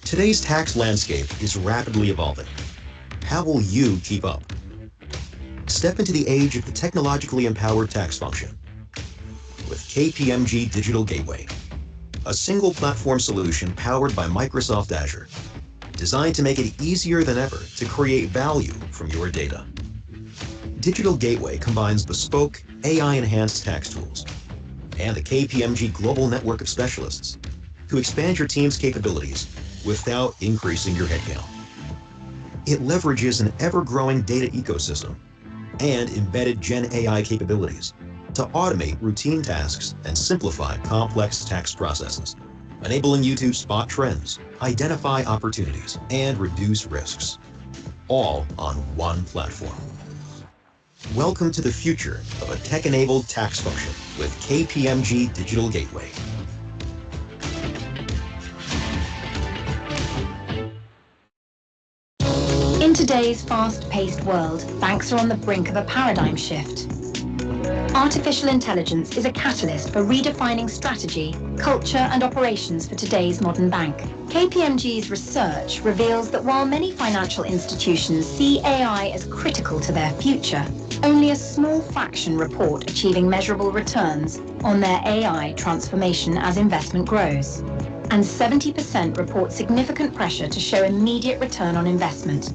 Today's tax landscape is rapidly evolving. How will you keep up? Step into the age of the technologically empowered tax function with KPMG Digital Gateway, a single platform solution powered by Microsoft Azure, designed to make it easier than ever to create value from your data. Digital Gateway combines bespoke, AI-enhanced tax tools and a KPMG global network of specialists to expand your team's capabilities without increasing your headcount. It leverages an ever-growing data ecosystem and embedded Gen AI capabilities to automate routine tasks and simplify complex tax processes, enabling you to spot trends, identify opportunities, and reduce risks, all on one platform. Welcome to the future of a tech-enabled tax function with KPMG Digital Gateway. In today's fast-paced world, banks are on the brink of a paradigm shift. Artificial intelligence is a catalyst for redefining strategy, culture, and operations for today's modern bank. KPMG's research reveals that while many financial institutions see AI as critical to their future, only a small fraction report achieving measurable returns on their AI transformation as investment grows. And 70% report significant pressure to show immediate return on investment.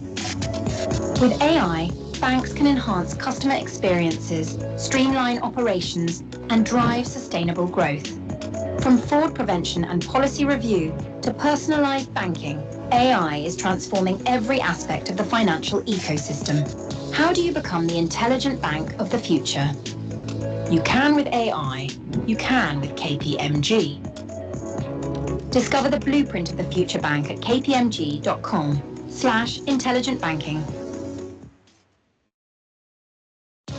With AI, banks can enhance customer experiences, streamline operations, and drive sustainable growth. From fraud prevention and policy review to personalized banking, AI is transforming every aspect of the financial ecosystem. How do you become the intelligent bank of the future? You can with AI. You can with KPMG. Discover the blueprint of the future bank at kpmg.com/intelligent banking.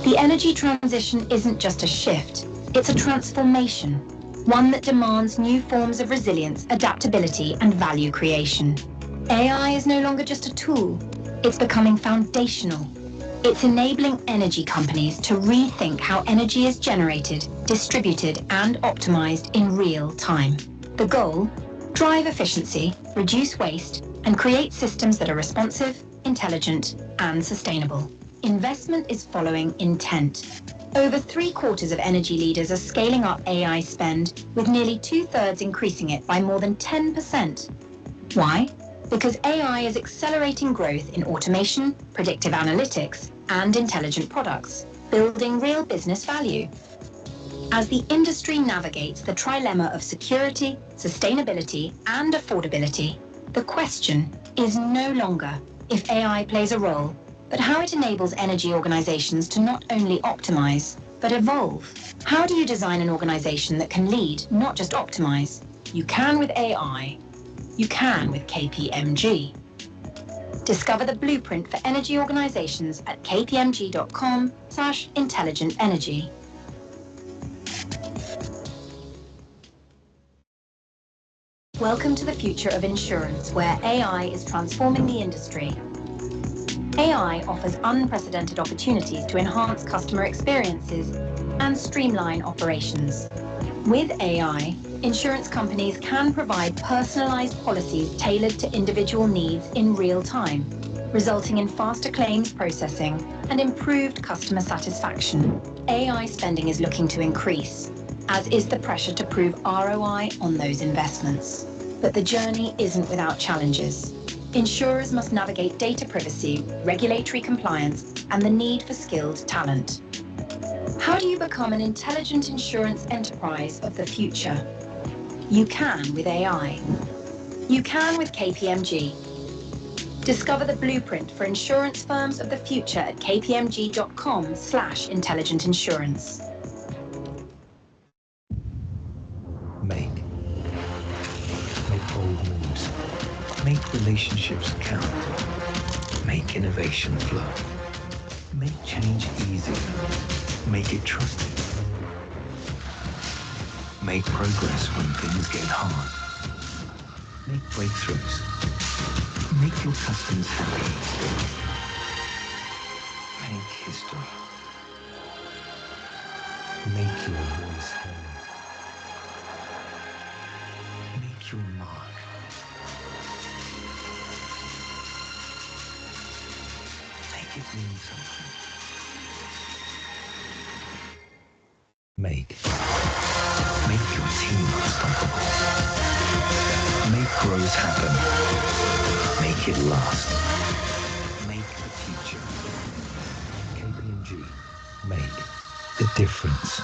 The energy transition isn't just a shift, it's a transformation, one that demands new forms of resilience, adaptability, and value creation. AI is no longer just a tool, it's becoming foundational. It's enabling energy companies to rethink how energy is generated, distributed, and optimized in real time. The goal? Drive efficiency, reduce waste, and create systems that are responsive, intelligent, and sustainable. Investment is following intent. Over 3/4 of energy leaders are scaling up AI spend, with nearly 2/3 increasing it by more than 10%. Why? Because AI is accelerating growth in automation, predictive analytics, and intelligent products, building real business value. As the industry navigates the trilemma of security, sustainability, and affordability, the question is no longer if AI plays a role, but how it enables energy organizations to not only optimize, but evolve. How do you design an organization that can lead, not just optimize? You can with AI. You can with KPMG. Discover the blueprint for energy organizations at kpmg.com/intelligent energy. Welcome to the future of insurance, where AI is transforming the industry. AI offers unprecedented opportunities to enhance customer experiences and streamline operations. With AI, insurance companies can provide personalized policies tailored to individual needs in real time, resulting in faster claims processing and improved customer satisfaction. AI spending is looking to increase, as is the pressure to prove ROI on those investments. But the journey isn't without challenges. Insurers must navigate data privacy, regulatory compliance, and the need for skilled talent. How do you become an intelligent insurance enterprise of the future? You can with AI. You can with KPMG. Discover the blueprint for insurance firms of the future at kpmg.com/intelligent insurance. Make bold moves. Make relationships count. Make innovation flow. Make change easy. Make it trusted. Make progress when things get hard. Make breakthroughs. Make your customers happy. Make history. Make your voice heard. Make your mark. Make it mean something. Make your team unstoppable. Make growth happen. Make it last. Make the future. KPMG. Make the difference.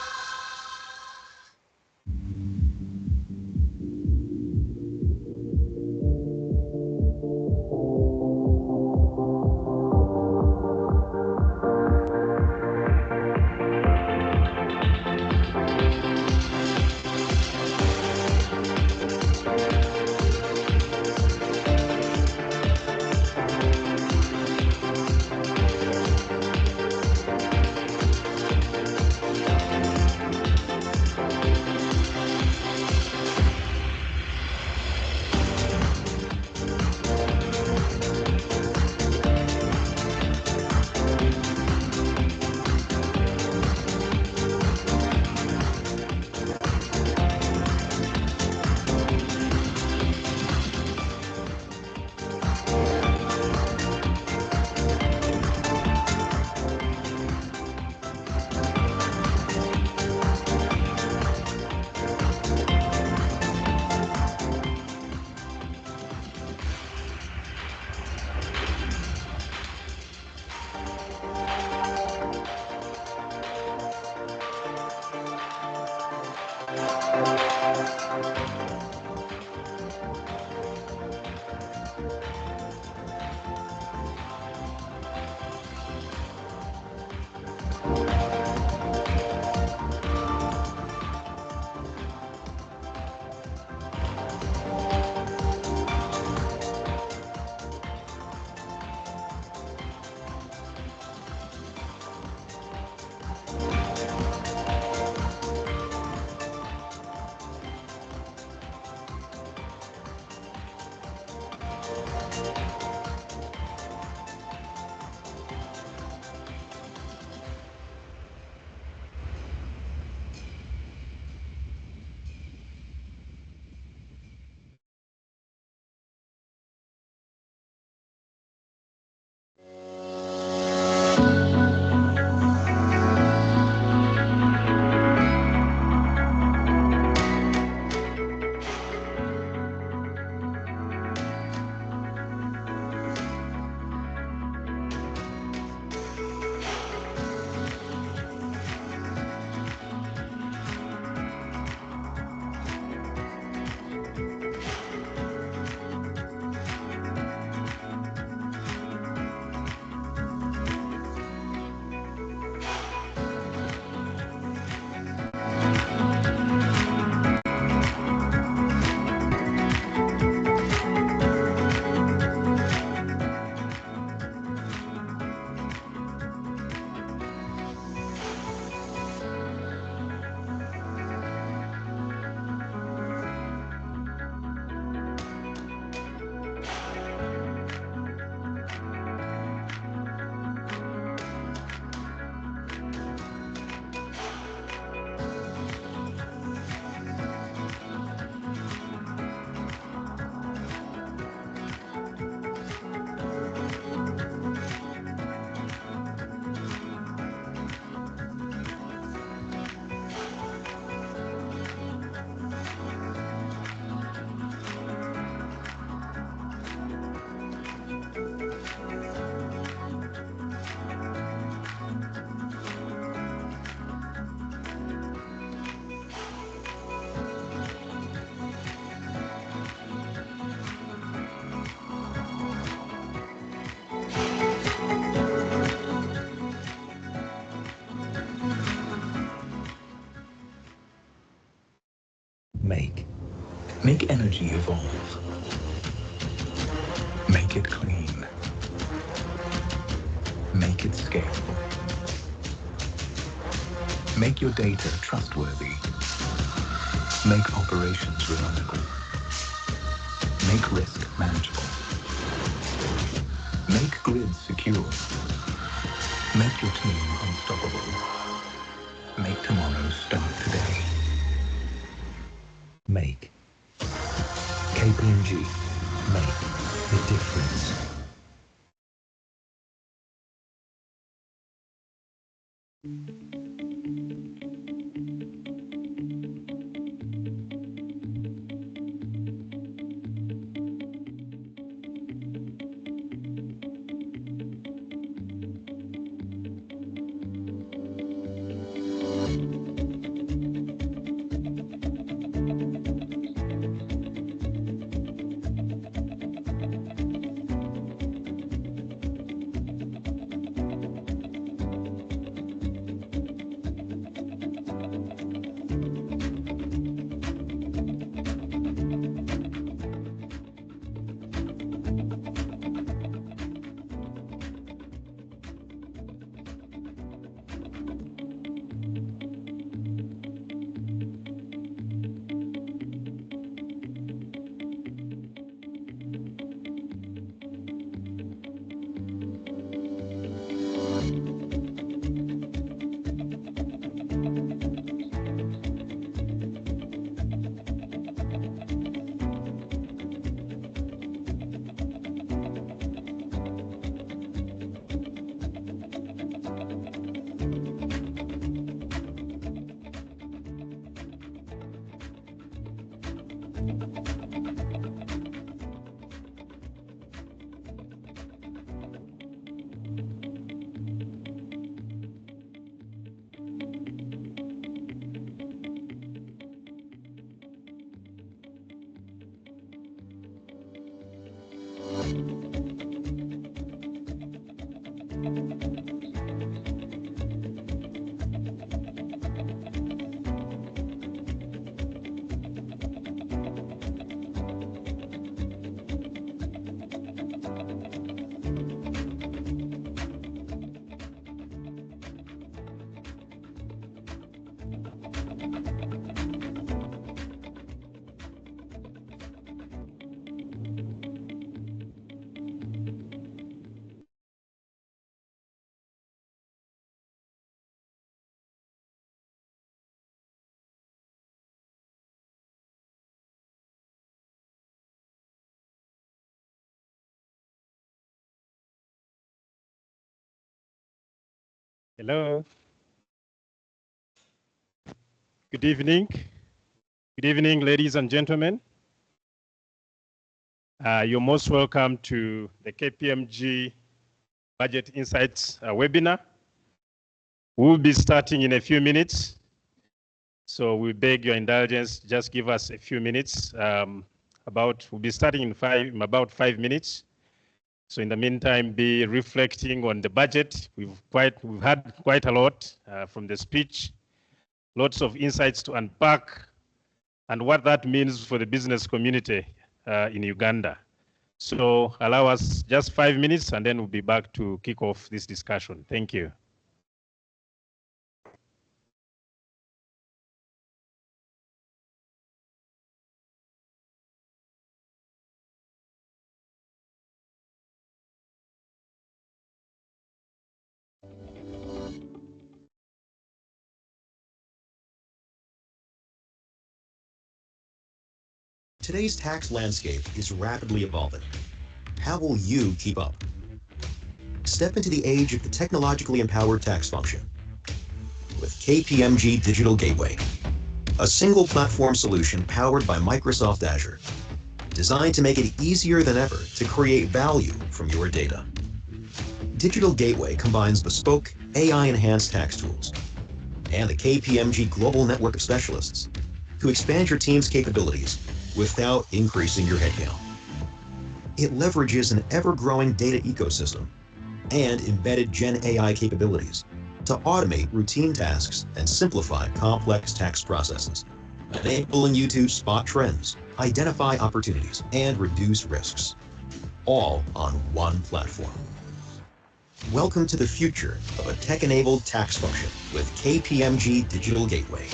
Make energy evolve. Make it clean. Make it scalable. Make your data trustworthy. Make operations reliable. Make risk manageable. Make grids secure. Make your team unstoppable. Make tomorrow start today. Make. KPMG. Make the difference. Hello. Good evening. Good evening, ladies and gentlemen. You're most welcome to the KPMG Budget Insights webinar. We'll be starting in a few minutes. So we beg your indulgence, just give us a few minutes. We'll be starting in about 5 minutes. So in the meantime, be reflecting on the budget. We've had quite a lot from the speech, lots of insights to unpack and what that means for the business community in Uganda. So allow us just 5 minutes and then we'll be back to kick off this discussion. Thank you. Today's tax landscape is rapidly evolving. How will you keep up? Step into the age of the technologically empowered tax function with KPMG Digital Gateway, a single platform solution powered by Microsoft Azure, designed to make it easier than ever to create value from your data. Digital Gateway combines bespoke, AI-enhanced tax tools and the KPMG global network of specialists to expand your team's capabilities without increasing your headcount. It leverages an ever-growing data ecosystem and embedded Gen AI capabilities to automate routine tasks and simplify complex tax processes, enabling you to spot trends, identify opportunities, and reduce risks, all on one platform. Welcome to the future of a tech-enabled tax function with KPMG Digital Gateway.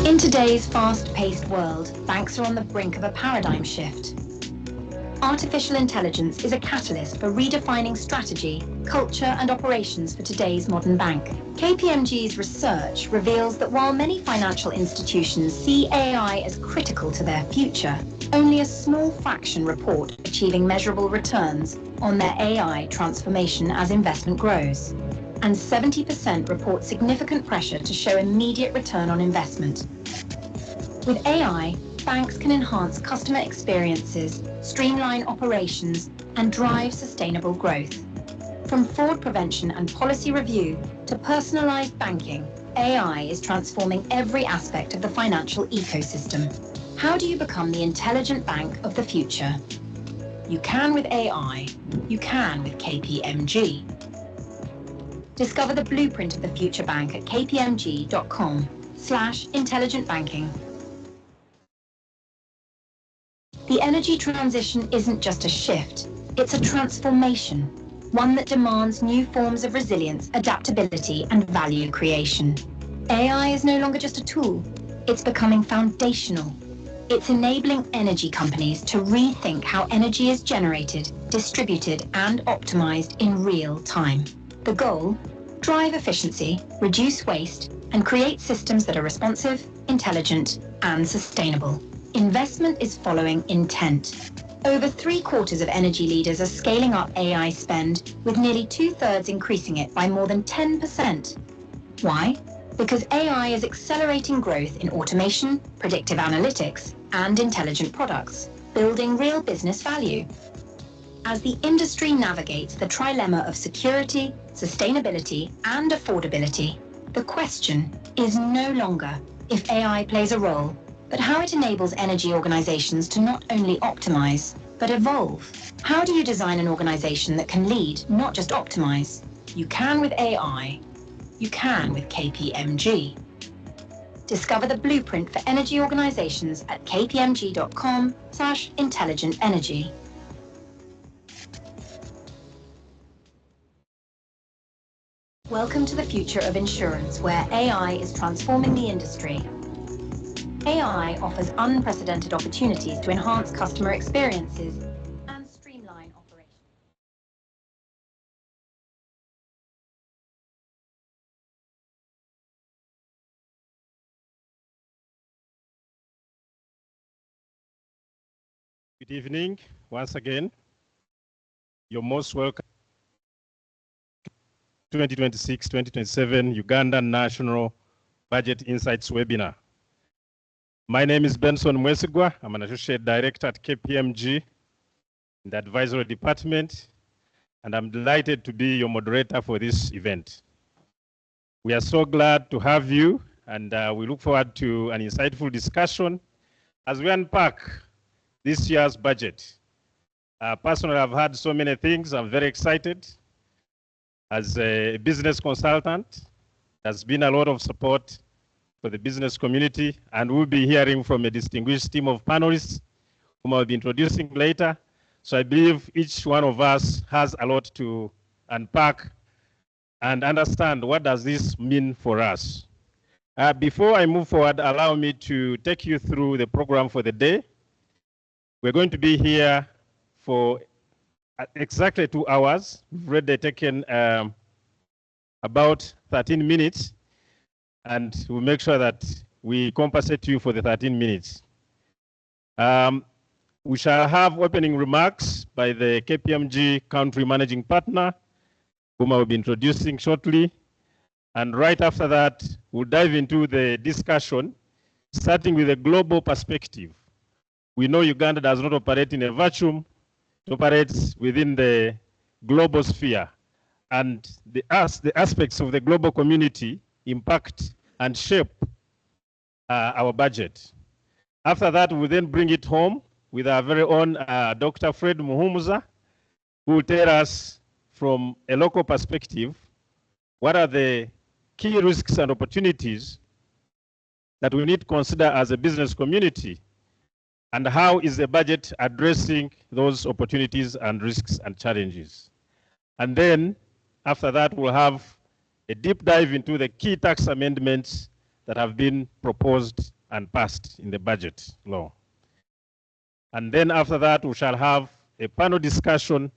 In today's fast-paced world, banks are on the brink of a paradigm shift. Artificial intelligence is a catalyst for redefining strategy, culture, and operations for today's modern bank. KPMG's research reveals that while many financial institutions see AI as critical to their future, only a small fraction report achieving measurable returns on their AI transformation as investment grows. And 70% report significant pressure to show immediate return on investment. With AI, banks can enhance customer experiences, streamline operations, and drive sustainable growth. From fraud prevention and policy review to personalized banking, AI is transforming every aspect of the financial ecosystem. How do you become the intelligent bank of the future? You can with AI. You can with KPMG. Discover the blueprint of the future bank at kpmg.com/intelligentbanking. The energy transition isn't just a shift, it's a transformation, one that demands new forms of resilience, adaptability, and value creation. AI is no longer just a tool, it's becoming foundational. It's enabling energy companies to rethink how energy is generated, distributed, and optimized in real time. The goal? Drive efficiency, reduce waste, and create systems that are responsive, intelligent, and sustainable. Investment is following intent. Over 3/4 of energy leaders are scaling up AI spend, with nearly 2/3 increasing it by more than 10%. Why? Because AI is accelerating growth in automation, predictive analytics, and intelligent products, building real business value. As the industry navigates the trilemma of security, sustainability, and affordability, the question is no longer if AI plays a role, but how it enables energy organizations to not only optimize, but evolve. How do you design an organization that can lead, not just optimize? You can with AI. You can with KPMG. Discover the blueprint for energy organizations at kpmg.com/intelligentenergy. Welcome to the future of insurance, where AI is transforming the industry. AI offers unprecedented opportunities to enhance customer experiences and streamline operations. Good evening, once again. You're most welcome. 2026-2027 Uganda National Budget Insights webinar. My name is Benson Mwesigwa. I'm an Associate Director at KPMG in the Advisory Department, and I'm delighted to be your moderator for this event. We are so glad to have you, and we look forward to an insightful discussion as we unpack this year's budget. Personally, I've heard so many things. I'm very excited. As a business consultant, there's been a lot of support for the business community, and we'll be hearing from a distinguished team of panelists whom I'll be introducing later. So I believe each one of us has a lot to unpack and understand what does this mean for us. Before I move forward, allow me to take you through the program for the day. We're going to be here for exactly 2 hours. We've already taken about 13 minutes, and we'll make sure that we compensate you for the 13 minutes. We shall have opening remarks by the KPMG Country Managing Partner, whom I will be introducing shortly. And right after that, we'll dive into the discussion, starting with a global perspective. We know Uganda does not operate in a vacuum. It operates within the global sphere, and the aspects of the global community impact and shape our budget. After that, we'll then bring it home with our very own Dr. Fred Muhumuza, who will tell us from a local perspective what are the key risks and opportunities that we need to consider as a business community, and how is the budget addressing those opportunities and risks and challenges. And then after that, we'll have a deep dive into the key tax amendments that have been proposed and passed in the budget law. And then after that, we shall have a panel discussion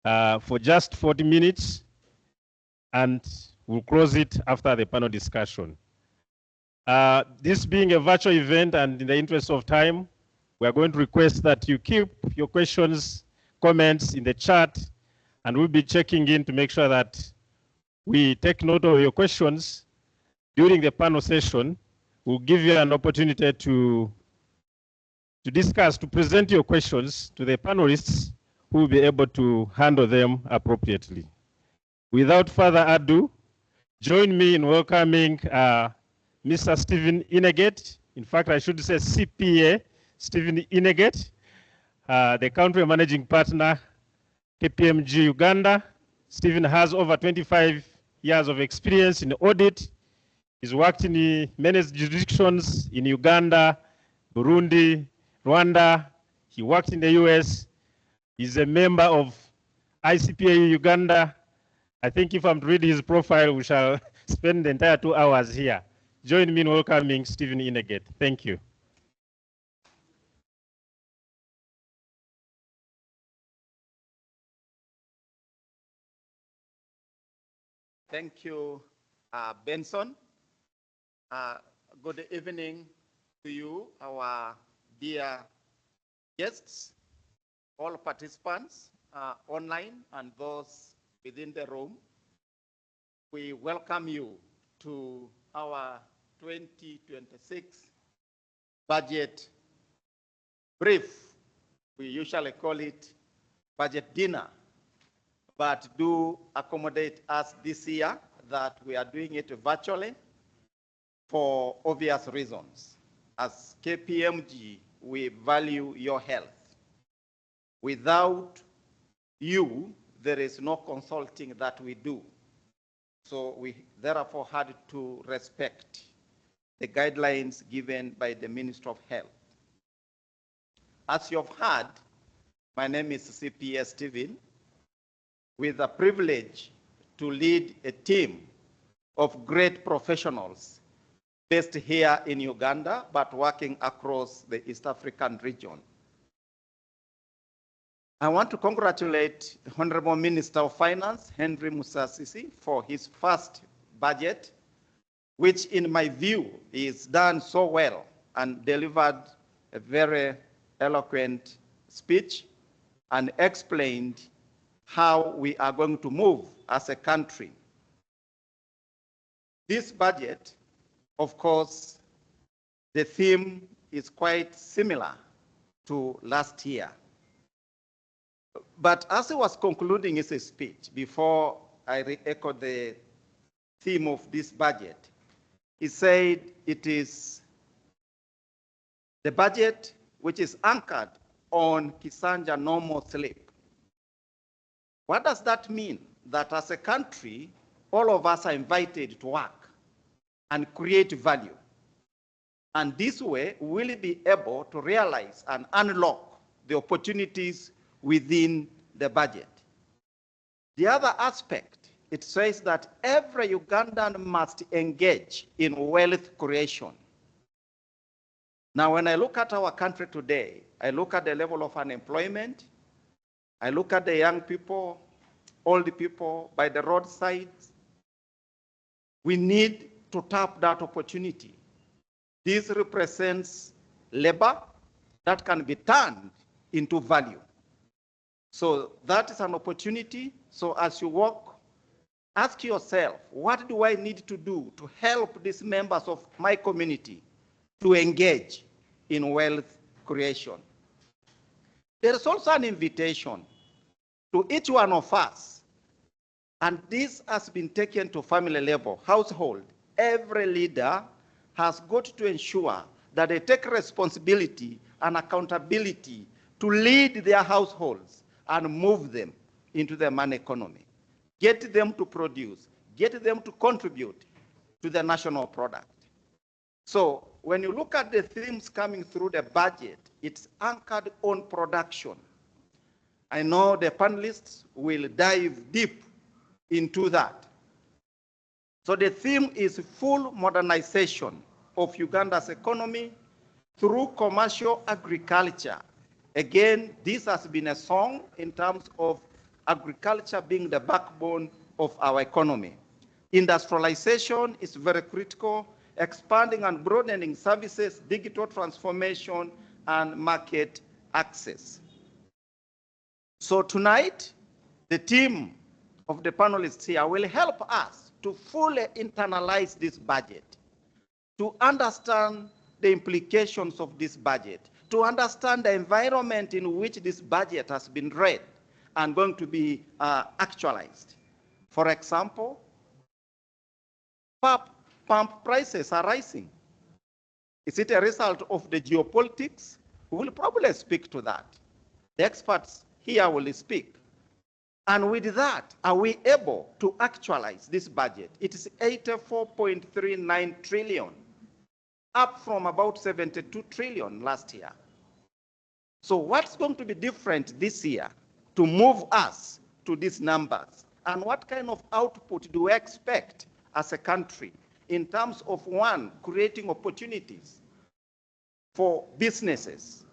for just 40 minutes, and we'll close it after the panel discussion. This being a virtual event, and in the interest of time, We are going to request that you keep your questions, comments in the chat, and we'll be checking in to make sure that we take note of your questions during the panel session. We'll give you an opportunity to discuss, to present your questions to the panelists who will be able to handle them appropriately. Without further ado, join me in welcoming Mr. Stephen Inegate. In fact, I should say CPA Stephen Inegate, the country managing partner, KPMG Uganda. Stephen has over 25 years of experience in audit. He's worked in many jurisdictions in Uganda, Burundi, Rwanda. He worked in the US. He's a member of ICPA Uganda. I think if I'm to read his profile, we shall spend the entire 2 hours here. Join me in welcoming Stephen Inegate. Thank you. Thank you, Benson. Good evening to you, our dear guests, all participants online and those within the room. We welcome you to our 2026 budget brief. We usually call it budget dinner, but do accommodate us this year that we are doing it virtually for obvious reasons. As KPMG, we value your health. Without you, there is no consulting that we do. So we therefore had to respect the guidelines given by the Ministry of Health. As you've heard, my name is CPA Stephen, with the privilege to lead a team of great professionals based here in Uganda, but working across the East African region. I want to congratulate the Honorable Minister of Finance, Henry Musasisi, for his first budget, which in my view is done so well and delivered a very eloquent speech and explained how we are going to move as a country. This budget, of course, the theme is quite similar to last year. But as he was concluding his speech, before I re-echoed the theme of this budget, he said it is the budget which is anchored on Kisanja normal sleep. What does that mean? That as a country, all of us are invited to work and create value. And this way, we will be able to realize and unlock the opportunities within the budget. The other aspect, it says that every Ugandan must engage in wealth creation. Now, when I look at our country today, I look at the level of unemployment, I look at the young people, old people by the roadsides. We need to tap that opportunity. This represents labor that can be turned into value. So that is an opportunity. So as you walk, ask yourself, what do I need to do to help these members of my community to engage in wealth creation? There is also an invitation to each one of us, and this has been taken to family level, household. Every leader has got to ensure that they take responsibility and accountability to lead their households and move them into the money economy. Get them to produce, get them to contribute to the national product. So when you look at the themes coming through the budget, it's anchored on production. I know the panelists will dive deep into that. So the theme is full modernization of Uganda's economy through commercial agriculture. Again, this has been a song in terms of agriculture being the backbone of our economy. Industrialization is very critical, expanding and broadening services, digital transformation, and market access. So tonight, the team of the panelists here will help us to fully internalize this budget, to understand the implications of this budget, to understand the environment in which this budget has been read and going to be actualized. For example, pump prices are rising. Is it a result of the geopolitics? We will probably speak to that. The experts here will speak. And with that, are we able to actualize this budget? It is 84.39 trillion, up from about 72 trillion last year. So what's going to be different this year to move us to these numbers? And what kind of output do we expect as a country in terms of, one, creating opportunities for businesses?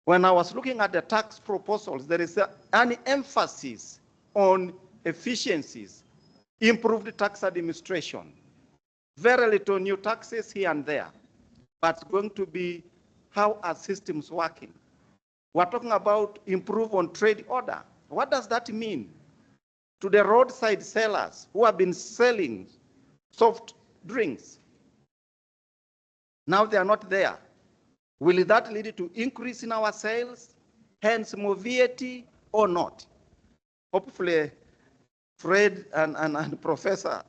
When I was looking at the tax proposals, there is an emphasis on efficiencies, improved tax administration, very little new taxes here and there, but it's going to be how are systems working. We're talking about improve on trade order. What does that mean to the roadside sellers who have been selling soft drinks? Now they are not there. Will that lead to increase in our sales, hence more VAT or not? Hopefully, Fred and Professor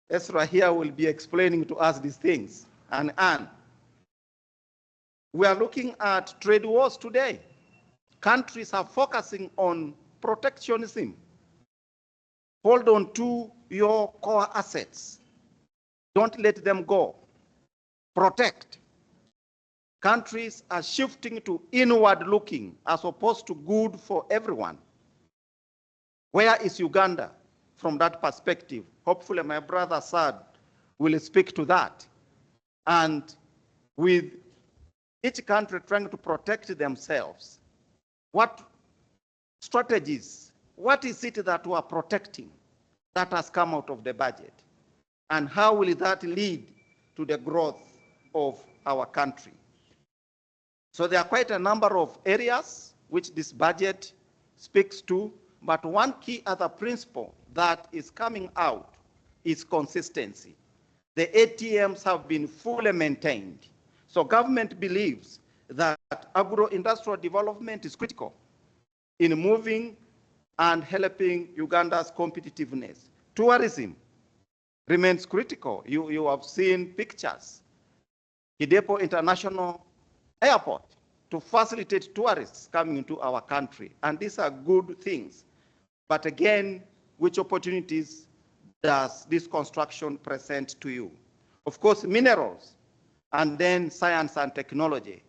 Ezra here will be explaining to us these things. And Anne, we are looking at trade wars today. Countries are focusing on protectionism. Hold on to your core assets. Don't let them go. Protect. Countries are shifting to inward looking as opposed to good for everyone. Where is Uganda from that perspective? Hopefully my brother Sad will speak to that. And with each country trying to protect themselves, what strategies, what is it that we are protecting that has come out of the budget? And how will that lead to the growth of our country? So there are quite a number of areas which this budget speaks to, but one key other principle that is coming out is consistency. The ATMs have been fully maintained. So government believes that agro-industrial development is critical in moving and helping Uganda's competitiveness. Tourism remains critical. You have seen pictures. Hidepo International Airport to facilitate tourists coming into our country. And these are good things. But again, which opportunities does this construction present to you? Of course, minerals, and then science and technology.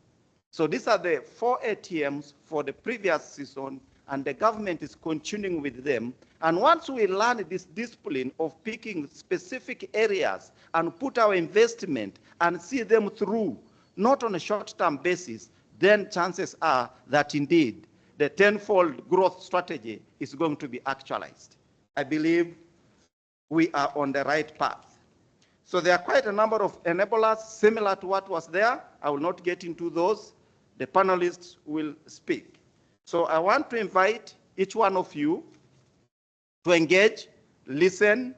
So these are the 4 ATMs for the previous season, and the government is continuing with them. And once we learn this discipline of picking specific areas and put our investment and see them through, not on a short-term basis, then chances are that indeed the tenfold growth strategy is going to be actualized. I believe we are on the right path. So there are quite a number of enablers similar to what was there. I will not get into those. The panelists will speak. So I want to invite each one of you to engage, listen,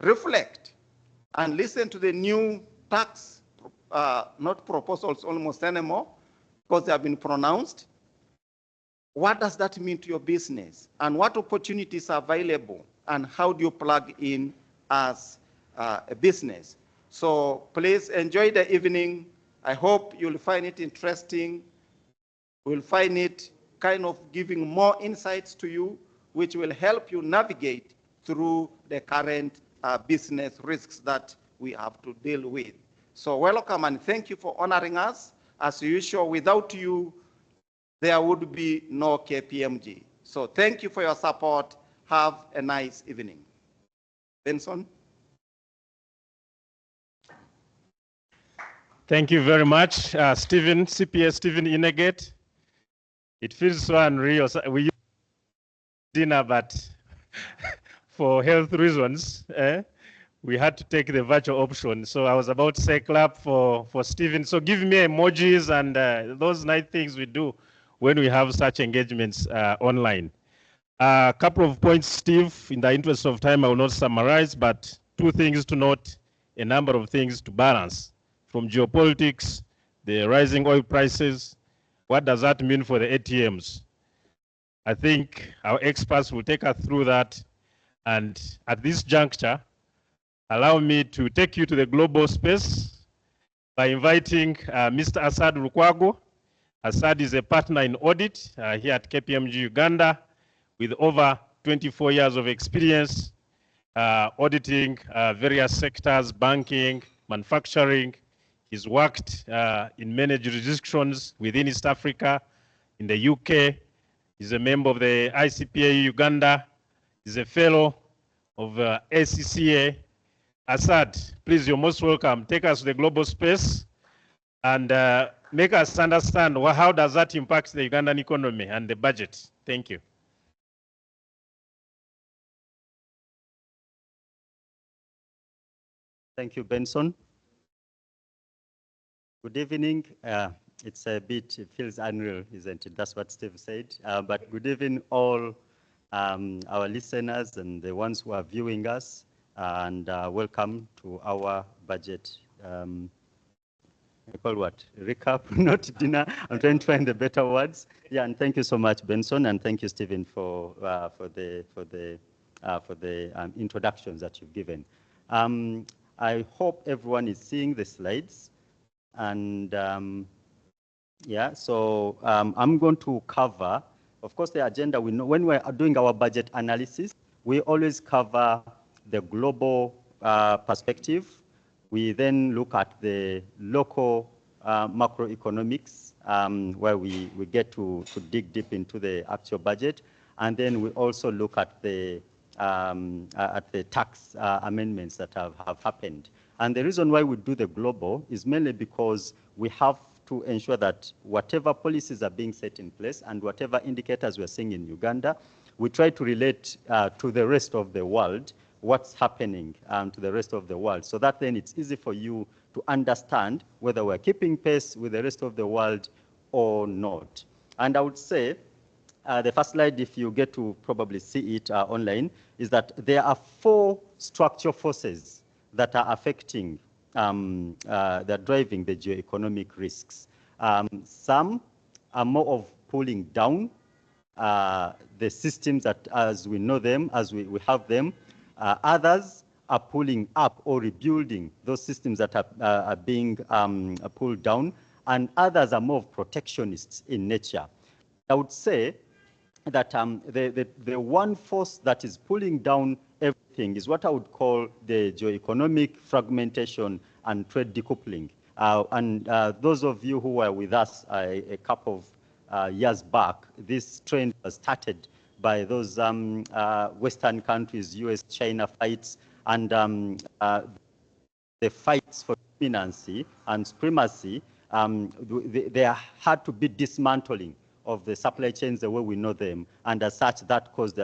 reflect, and listen to the new tax, not proposals almost anymore, because they have been pronounced. What does that mean to your business? And what opportunities are available? And how do you plug in as a business? So please enjoy the evening. I hope you'll find it interesting. We'll find it kind of giving more insights to you, which will help you navigate through the current business risks that we have to deal with. So welcome and thank you for honoring us. As usual, without you, there would be no KPMG. So thank you for your support. Have a nice evening. Benson? Thank you very much, Stephen, CPA Stephen Inegate. It feels so unreal. So we use dinner, but for health reasons, we had to take the virtual option. So I was about to say clap for Stephen. So give me emojis and those nice things we do when we have such engagements online. A couple of points, Steve. In the interest of time, I will not summarize, but two things to note, a number of things to balance. From geopolitics, the rising oil prices, what does that mean for the ATMs? I think our experts will take us through that. And at this juncture, allow me to take you to the global space by inviting Mr. Assad Lukwago. Assad is a partner in audit here at KPMG Uganda with over 24 years of experience auditing various sectors, banking, manufacturing. He's worked in many jurisdictions within East Africa, in the UK. He's a member of the ICPA Uganda. He's a fellow of ACCA. Assad, please, you're most welcome. Take us to the global space and make us understand how does that impact the Ugandan economy and the budget. Thank you. Thank you, Benson. Good evening. It's a bit, it feels unreal, isn't it? That's what Steve said. But good evening, all our listeners and the ones who are viewing us, and welcome to our budget. I call what? Recap, not dinner. I'm trying to find the better words. Yeah, and thank you so much, Benson, and thank you, Stephen, for the introductions that you've given. I hope everyone is seeing the slides. And yeah, so I'm going to cover, of course, the agenda. We know when we're doing our budget analysis, we always cover the global perspective. We then look at the local macroeconomics, where we get to dig deep into the actual budget. And then we also look at the tax amendments that have happened. And the reason why we do the global is mainly because we have to ensure that whatever policies are being set in place and whatever indicators we're seeing in Uganda, we try to relate to the rest of the world, what's happening to the rest of the world. So that then it's easy for you to understand whether we're keeping pace with the rest of the world or not. And I would say, the first slide, if you get to probably see it online, is that there are 4 structural forces that are affecting, that are driving the geoeconomic risks. Some are more of pulling down the systems that as we know them, as we have them. Others are pulling up or rebuilding those systems that are being pulled down, and others are more of protectionists in nature. I would say that the one force that is pulling down everything is what I would call the geoeconomic fragmentation and trade decoupling. Those of you who were with us a couple of years back, this trend was started by those Western countries, US, China fights, and the fights for dominance and supremacy. There had to be dismantling of the supply chains the way we know them, and as such, that caused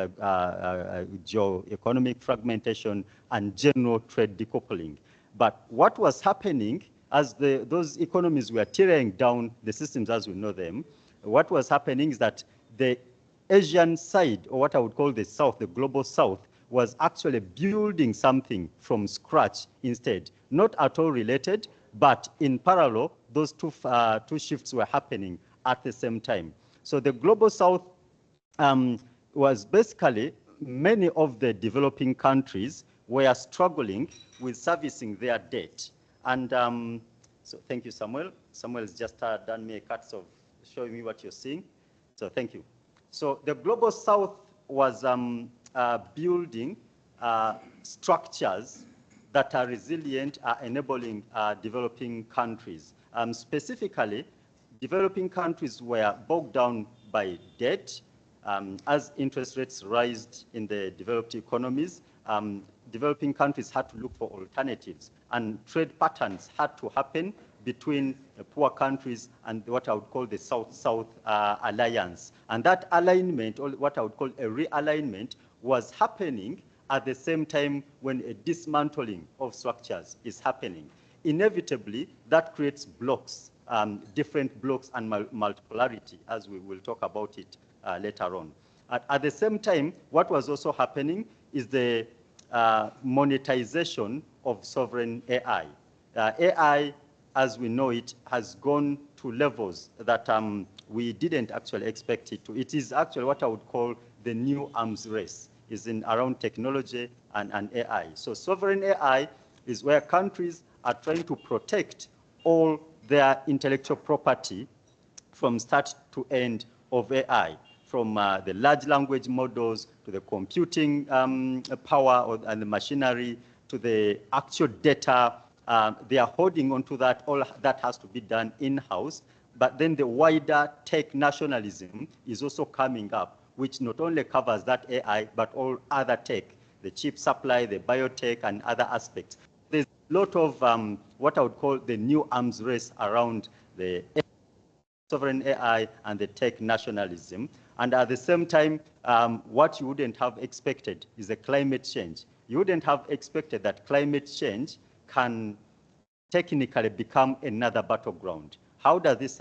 geo-economic fragmentation and general trade decoupling. But what was happening as those economies were tearing down the systems as we know them, what was happening is that the Asian side, or what I would call the South, the global South, was actually building something from scratch instead. Not at all related, but in parallel, those two shifts were happening at the same time. So the global South was basically many of the developing countries were struggling with servicing their debt. And so thank you, Samuel. Samuel has just done me a cut of showing me what you're seeing. So thank you. So the global South was building structures that are resilient, enabling developing countries. Specifically, developing countries were bogged down by debt. As interest rates rised in the developed economies, developing countries had to look for alternatives, and trade patterns had to happen between the poor countries and what I would call the South-South alliance. And that alignment, or what I would call a realignment, was happening at the same time when a dismantling of structures is happening. Inevitably, that creates blocks, different blocks and multipolarity, as we will talk about it later on. At the same time, what was also happening is the monetization of sovereign AI. AI, as we know it, has gone to levels that we didn't actually expect it to. It is actually what I would call the new arms race, is in around technology and AI. So sovereign AI is where countries are trying to protect all their intellectual property from start to end of AI, from the large language models to the computing power and the machinery to the actual data. They are holding on to that. All that has to be done in-house. But then the wider tech nationalism is also coming up, which not only covers that AI, but all other tech, the chip supply, the biotech, and other aspects. There's a lot of what I would call the new arms race around the sovereign AI and the tech nationalism. And at the same time, what you wouldn't have expected is a climate change. You wouldn't have expected that climate change can technically become another battleground. How does this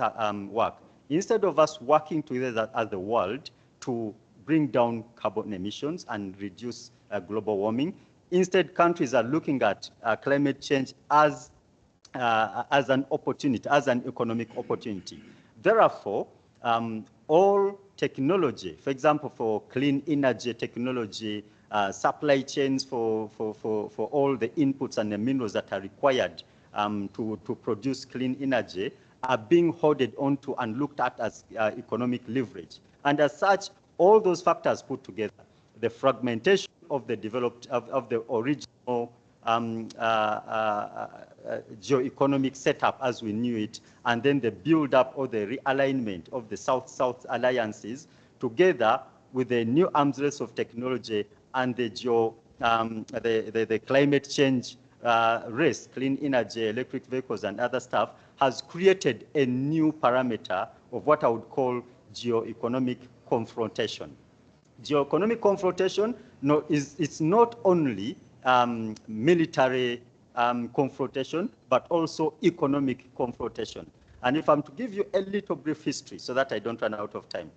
work? Instead of us working together as the world to bring down carbon emissions and reduce global warming, instead countries are looking at climate change as an opportunity, as an economic opportunity. Therefore, all technology, for example, for clean energy technology, supply chains for all the inputs and the minerals that are required to produce clean energy are being hoarded onto and looked at as economic leverage. And as such, all those factors put together, the fragmentation of the developed, of the original geo-economic setup as we knew it, and then the build-up or the realignment of the South-South alliances, together with the new arms race of technology and the the climate change race, clean energy, electric vehicles, and other stuff, has created a new parameter of what I would call geo-economic confrontation. Geo-economic confrontation it's not only military confrontation, but also economic confrontation. And if I'm to give you a little brief history so that I don't run out of time,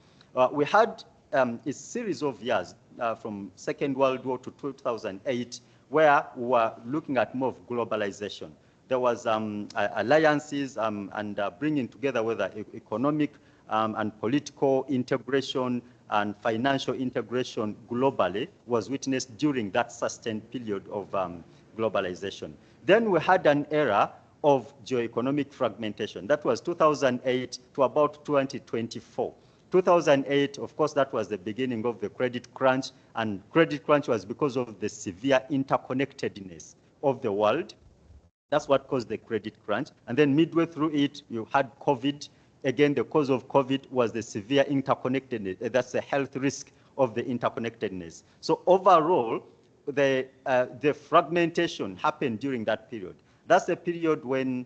we had a series of years from Second World War to 2008, where we were looking at more of globalization. There was alliances and bringing together whether economic and political integration and financial integration globally was witnessed during that sustained period of globalization. Then we had an era of geo-economic fragmentation. That was 2008 to about 2024. 2008, of course, that was the beginning of the credit crunch, and credit crunch was because of the severe interconnectedness of the world. That's what caused the credit crunch. And then midway through it, you had COVID. Again, the cause of COVID was the severe interconnectedness. That's the health risk of the interconnectedness. So overall, the fragmentation happened during that period. That's the period when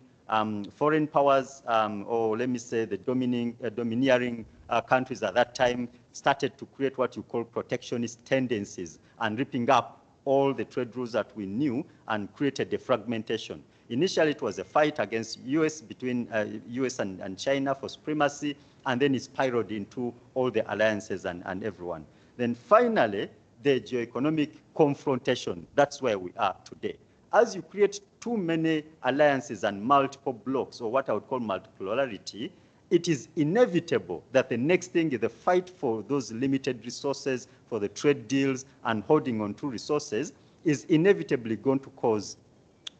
foreign powers, or let me say the domineering countries at that time, started to create what you call protectionist tendencies and ripping up all the trade rules that we knew and created the fragmentation. Initially, it was a fight against US, between US and China for supremacy, and then it spiraled into all the alliances and everyone. Then finally, the geo-economic confrontation, that's where we are today. As you create too many alliances and multiple blocks, or what I would call multipolarity, it is inevitable that the next thing is the fight for those limited resources, for the trade deals, and holding on to resources is inevitably going to cause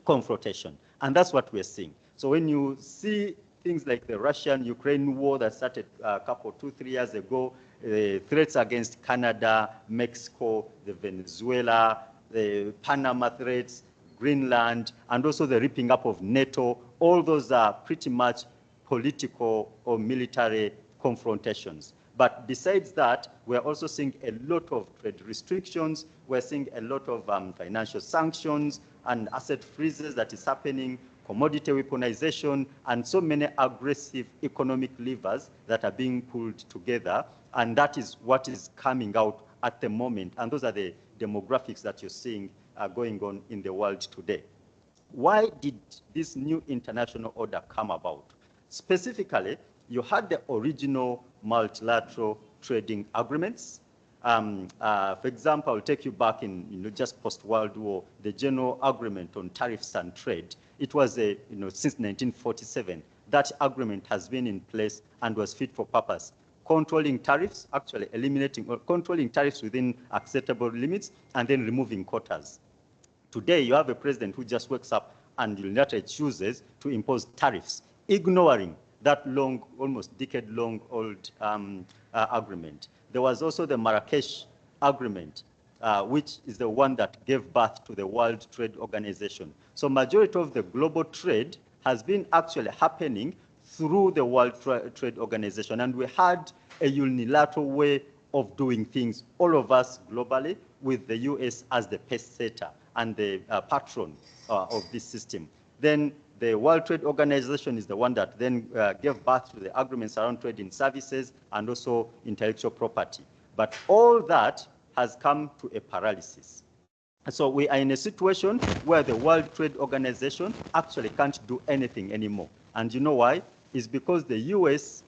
confrontation. And that's what we're seeing. So when you see things like the Russian-Ukraine war that started a couple, 2-3 years ago, the threats against Canada, Mexico, the Venezuela, the Panama threats, Greenland, and also the ripping up of NATO, all those are pretty much political or military confrontations. But besides that, we're also seeing a lot of trade restrictions. We're seeing a lot of financial sanctions and asset freezes that is happening, commodity weaponization, and so many aggressive economic levers that are being pulled together. And that is what is coming out at the moment. And those are the demographics that you're seeing going on in the world today. Why did this new international order come about? Specifically, you had the original multilateral trading agreements. For example, I'll take you back in just post-World War, the General Agreement on Tariffs and Trade. It was since 1947. That agreement has been in place and was fit for purpose, controlling tariffs, actually controlling tariffs within acceptable limits, and then removing quotas. Today, you have a president who just wakes up and unilaterally chooses to impose tariffs, ignoring that long, almost decade-long old agreement. There was also the Marrakesh Agreement, which is the one that gave birth to the World Trade Organization. So majority of the global trade has been actually happening through the World Trade Organization. And we had a unilateral way of doing things, all of us globally, with the US as the pace setter and the patron of this system. Then the World Trade Organization is the one that then gave birth to the agreements around trade in services and also intellectual property. But all that has come to a paralysis. So we are in a situation where the World Trade Organization actually can't do anything anymore. And you know why? It's because the US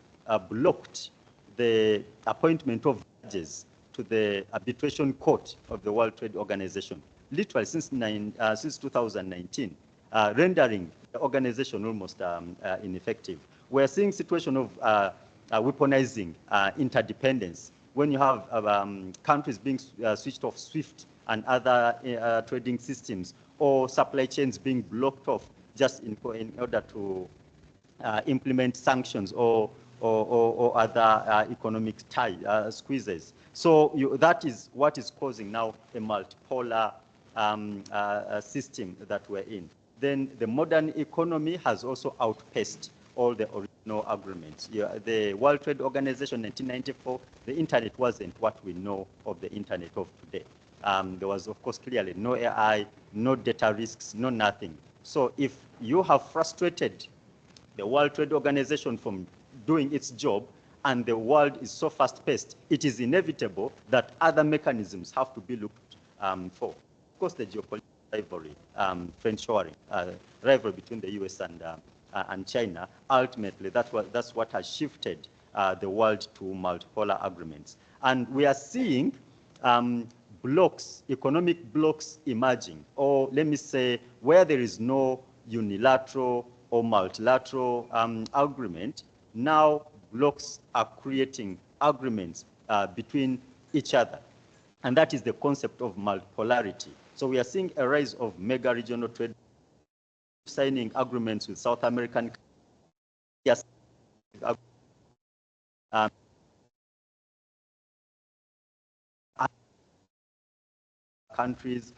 blocked the appointment of judges to the arbitration court of the World Trade Organization, literally since 2019, rendering the organization almost ineffective. We're seeing situation of weaponizing interdependence when you have countries being switched off SWIFT and other trading systems, or supply chains being blocked off just in order to implement sanctions or other economic squeezes. So that is what is causing now a multipolar system that we're in. Then the modern economy has also outpaced all the original agreements. The World Trade Organization, 1994, the internet wasn't what we know of the internet of today. There was, of course, clearly no AI, no data risks, no nothing. So if you have frustrated the World Trade Organization from doing its job, and the world is so fast-paced, it is inevitable that other mechanisms have to be looked for. Of course, the geopolitical rivalry, friend-shoring, rivalry between the US and China, ultimately that's what has shifted the world to multipolar agreements. And we are seeing blocks, economic blocks emerging, or let me say, where there is no unilateral or multilateral agreement, now blocks are creating agreements between each other. And that is the concept of multipolarity. So we are seeing a rise of mega regional trade, signing agreements with South American countries,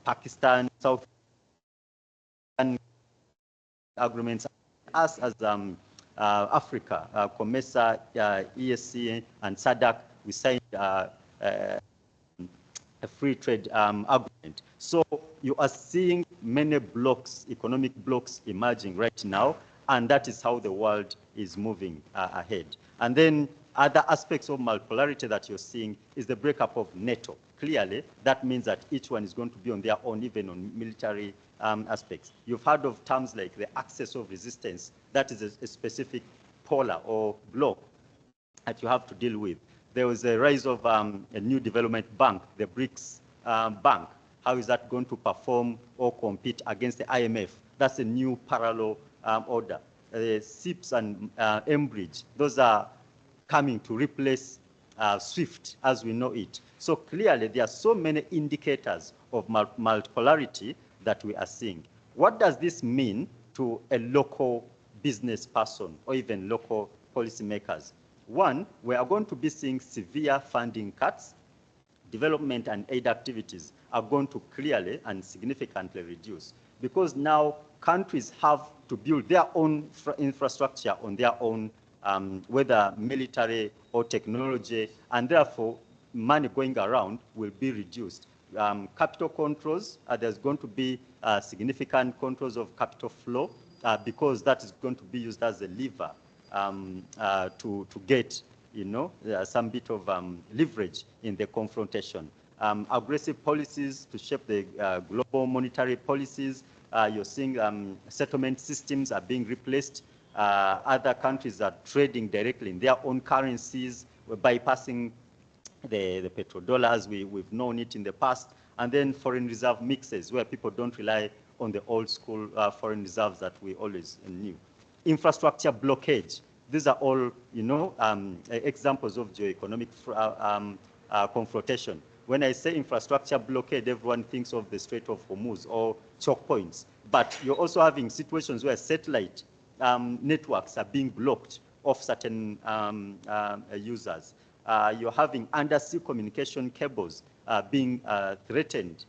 Pakistan, South agreements, us as Africa, COMESA, ESC, and SADC, we signed a free trade agreement. So you are seeing many blocks, economic blocks emerging right now, and that is how the world is moving ahead. And then other aspects of multipolarity that you're seeing is the breakup of NATO. Clearly, that means that each one is going to be on their own, even on military aspects. You've heard of terms like the axis of resistance. That is a specific polar or block that you have to deal with. There was a rise of a new development bank, the BRICS bank. How is that going to perform or compete against the IMF? That's a new parallel order. SIPs and MBridge, those are coming to replace SWIFT as we know it. So clearly, there are so many indicators of multipolarity that we are seeing. What does this mean to a local business person or even local policymakers? One, we are going to be seeing severe funding cuts. Development and aid activities are going to clearly and significantly reduce because now countries have to build their own infrastructure on their own, whether military or technology, and therefore money going around will be reduced. Capital controls, there's going to be significant controls of capital flow because that is going to be used as a lever to get some bit of leverage in the confrontation. aggressive policies to shape the global monetary policies. You're seeing settlement systems are being replaced. Other countries are trading directly in their own currencies. We're bypassing the petrodollars. We've known it in the past. And then foreign reserve mixes where people don't rely on the old school foreign reserves that we always knew. Infrastructure blockage. These are all, examples of geoeconomic confrontation. When I say infrastructure blockade, everyone thinks of the Strait of Hormuz or choke points. But you're also having situations where satellite networks are being blocked off certain users. You're having undersea communication cables being threatened.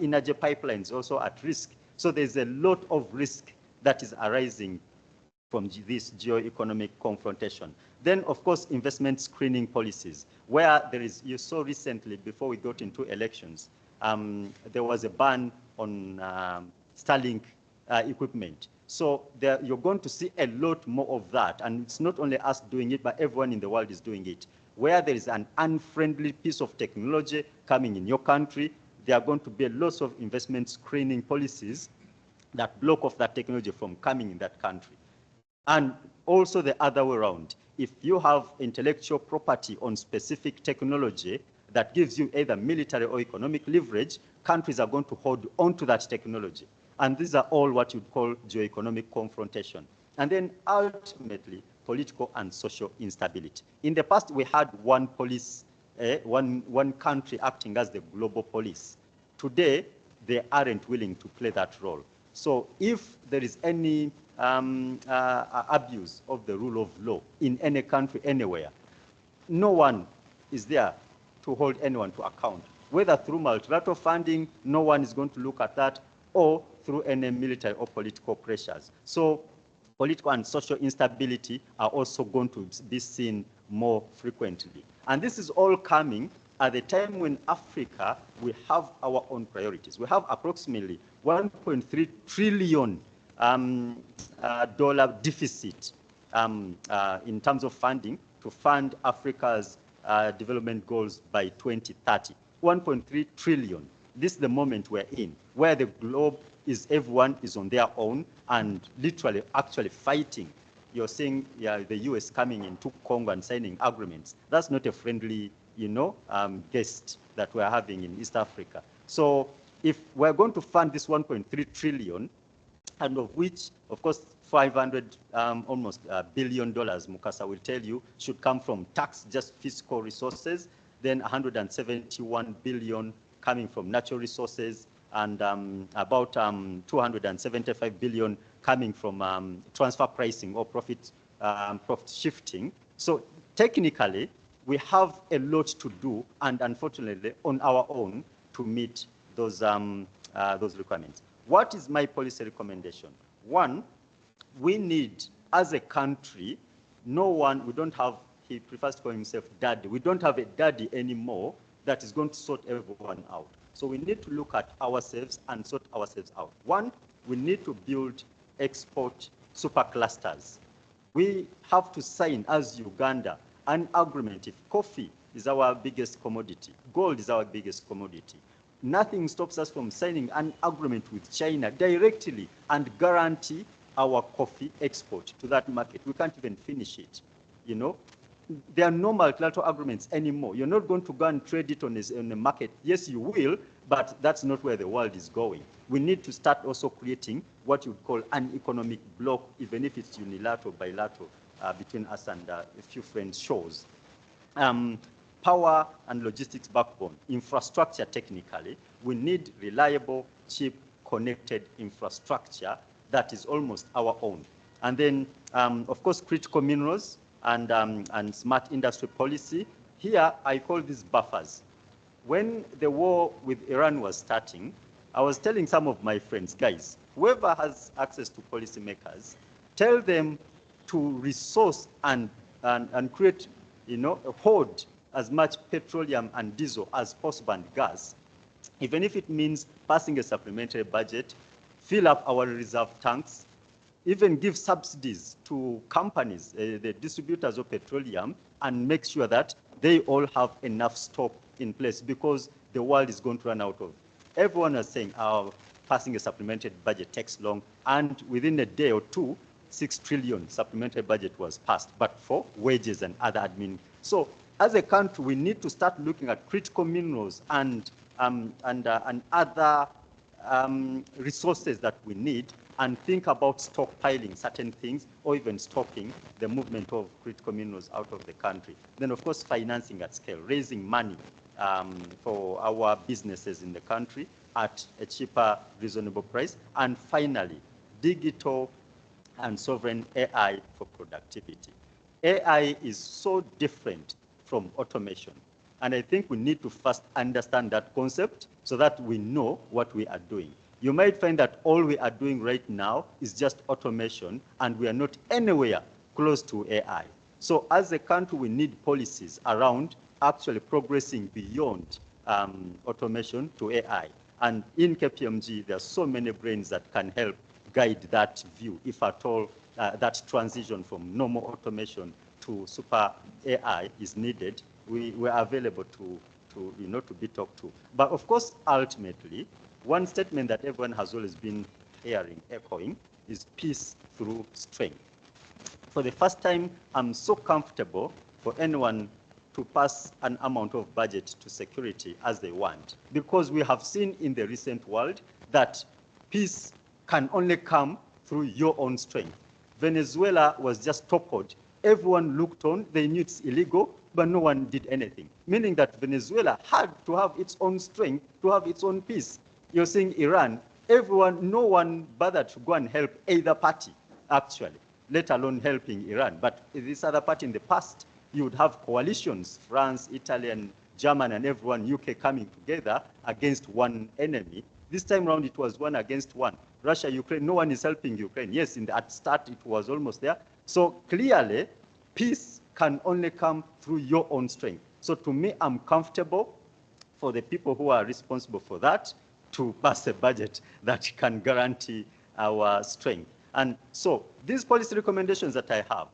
Energy pipelines also at risk. So there's a lot of risk that is arising from this geo-economic confrontation. Then, of course, investment screening policies, where there is, you saw recently, before we got into elections, there was a ban on Starlink equipment. So you're going to see a lot more of that. And it's not only us doing it, but everyone in the world is doing it. Where there is an unfriendly piece of technology coming in your country, there are going to be lots of investment screening policies that block off that technology from coming in that country. And also the other way around. If you have intellectual property on specific technology that gives you either military or economic leverage, countries are going to hold onto that technology. And these are all what you'd call geoeconomic confrontation. And then ultimately, political and social instability. In the past, we had one police, one country acting as the global police. Today, they aren't willing to play that role. So if there is any abuse of the rule of law in any country, anywhere, no one is there to hold anyone to account. Whether through multilateral funding, no one is going to look at that, or through any military or political pressures. So political and social instability are also going to be seen more frequently. And this is all coming at the time when Africa, we have our own priorities. We have approximately $1.3 trillion dollar deficit in terms of funding to fund Africa's development goals by 2030. 1.3 trillion. This is the moment we're in, where the globe is, everyone is on their own and literally actually fighting. You're seeing the US coming into Congo and signing agreements. That's not a friendly, guest that we're having in East Africa. So if we're going to fund this 1.3 trillion, and of which, of course, 500 almost billion dollars, Mukasa will tell you, should come from tax, just fiscal resources, then 171 billion coming from natural resources, and about 275 billion coming from transfer pricing or profit shifting. So technically, we have a lot to do, and unfortunately, on our own, to meet those requirements. What is my policy recommendation? One, we need, as a country, we don't have, he prefers to call himself daddy. We don't have a daddy anymore that is going to sort everyone out. So we need to look at ourselves and sort ourselves out. One, we need to build export superclusters. We have to sign, as Uganda, an agreement. If coffee is our biggest commodity, gold is our biggest commodity, nothing stops us from signing an agreement with China directly and guarantee our coffee export to that market. We can't even finish it, There are no multilateral agreements anymore. You're not going to go and trade it on the market. Yes, you will, but that's not where the world is going. We need to start also creating what you would call an economic bloc, even if it's unilateral, bilateral, between us and a few friends shows. Power and logistics backbone, infrastructure technically, we need reliable, cheap, connected infrastructure that is almost our own. And then, of course, critical minerals and smart industry policy. Here, I call these buffers. When the war with Iran was starting, I was telling some of my friends, guys, whoever has access to policymakers, tell them to resource and create, hoard as much petroleum and diesel as possible and gas, even if it means passing a supplementary budget, fill up our reserve tanks, even give subsidies to companies, the distributors of petroleum, and make sure that they all have enough stock in place, because the world is going to run out of. Everyone was saying, passing a supplementary budget takes long, and within a day or two, 6 trillion supplementary budget was passed, but for wages and other admin. So as a country, we need to start looking at critical minerals and other resources that we need, and think about stockpiling certain things or even stopping the movement of critical minerals out of the country. Then, of course, financing at scale, raising money for our businesses in the country at a cheaper, reasonable price. And finally, digital and sovereign AI for productivity. AI is so different from automation. And I think we need to first understand that concept so that we know what we are doing. You might find that all we are doing right now is just automation, and we are not anywhere close to AI. So as a country, we need policies around actually progressing beyond automation to AI. And in KPMG, there are so many brains that can help guide that view, if at all that transition from normal automation to super AI is needed. We are available to be talked to. But of course, ultimately, one statement that everyone has always been hearing, echoing, is peace through strength. For the first time, I'm so comfortable for anyone to pass an amount of budget to security as they want, because we have seen in the recent world that peace can only come through your own strength. Venezuela was just toppled. Everyone looked on, they knew it's illegal, but no one did anything, meaning that Venezuela had to have its own strength to have its own peace. You're saying Iran, no one bothered to go and help either party, actually, let alone helping Iran. But this other party in the past, you would have coalitions, France, Italy, and Germany, and everyone, UK, coming together against one enemy. This time around, it was one against one. Russia, Ukraine, no one is helping Ukraine. Yes, at start, it was almost there. So clearly, peace can only come through your own strength. So to me, I'm comfortable for the people who are responsible for that to pass a budget that can guarantee our strength. And so these policy recommendations that I have,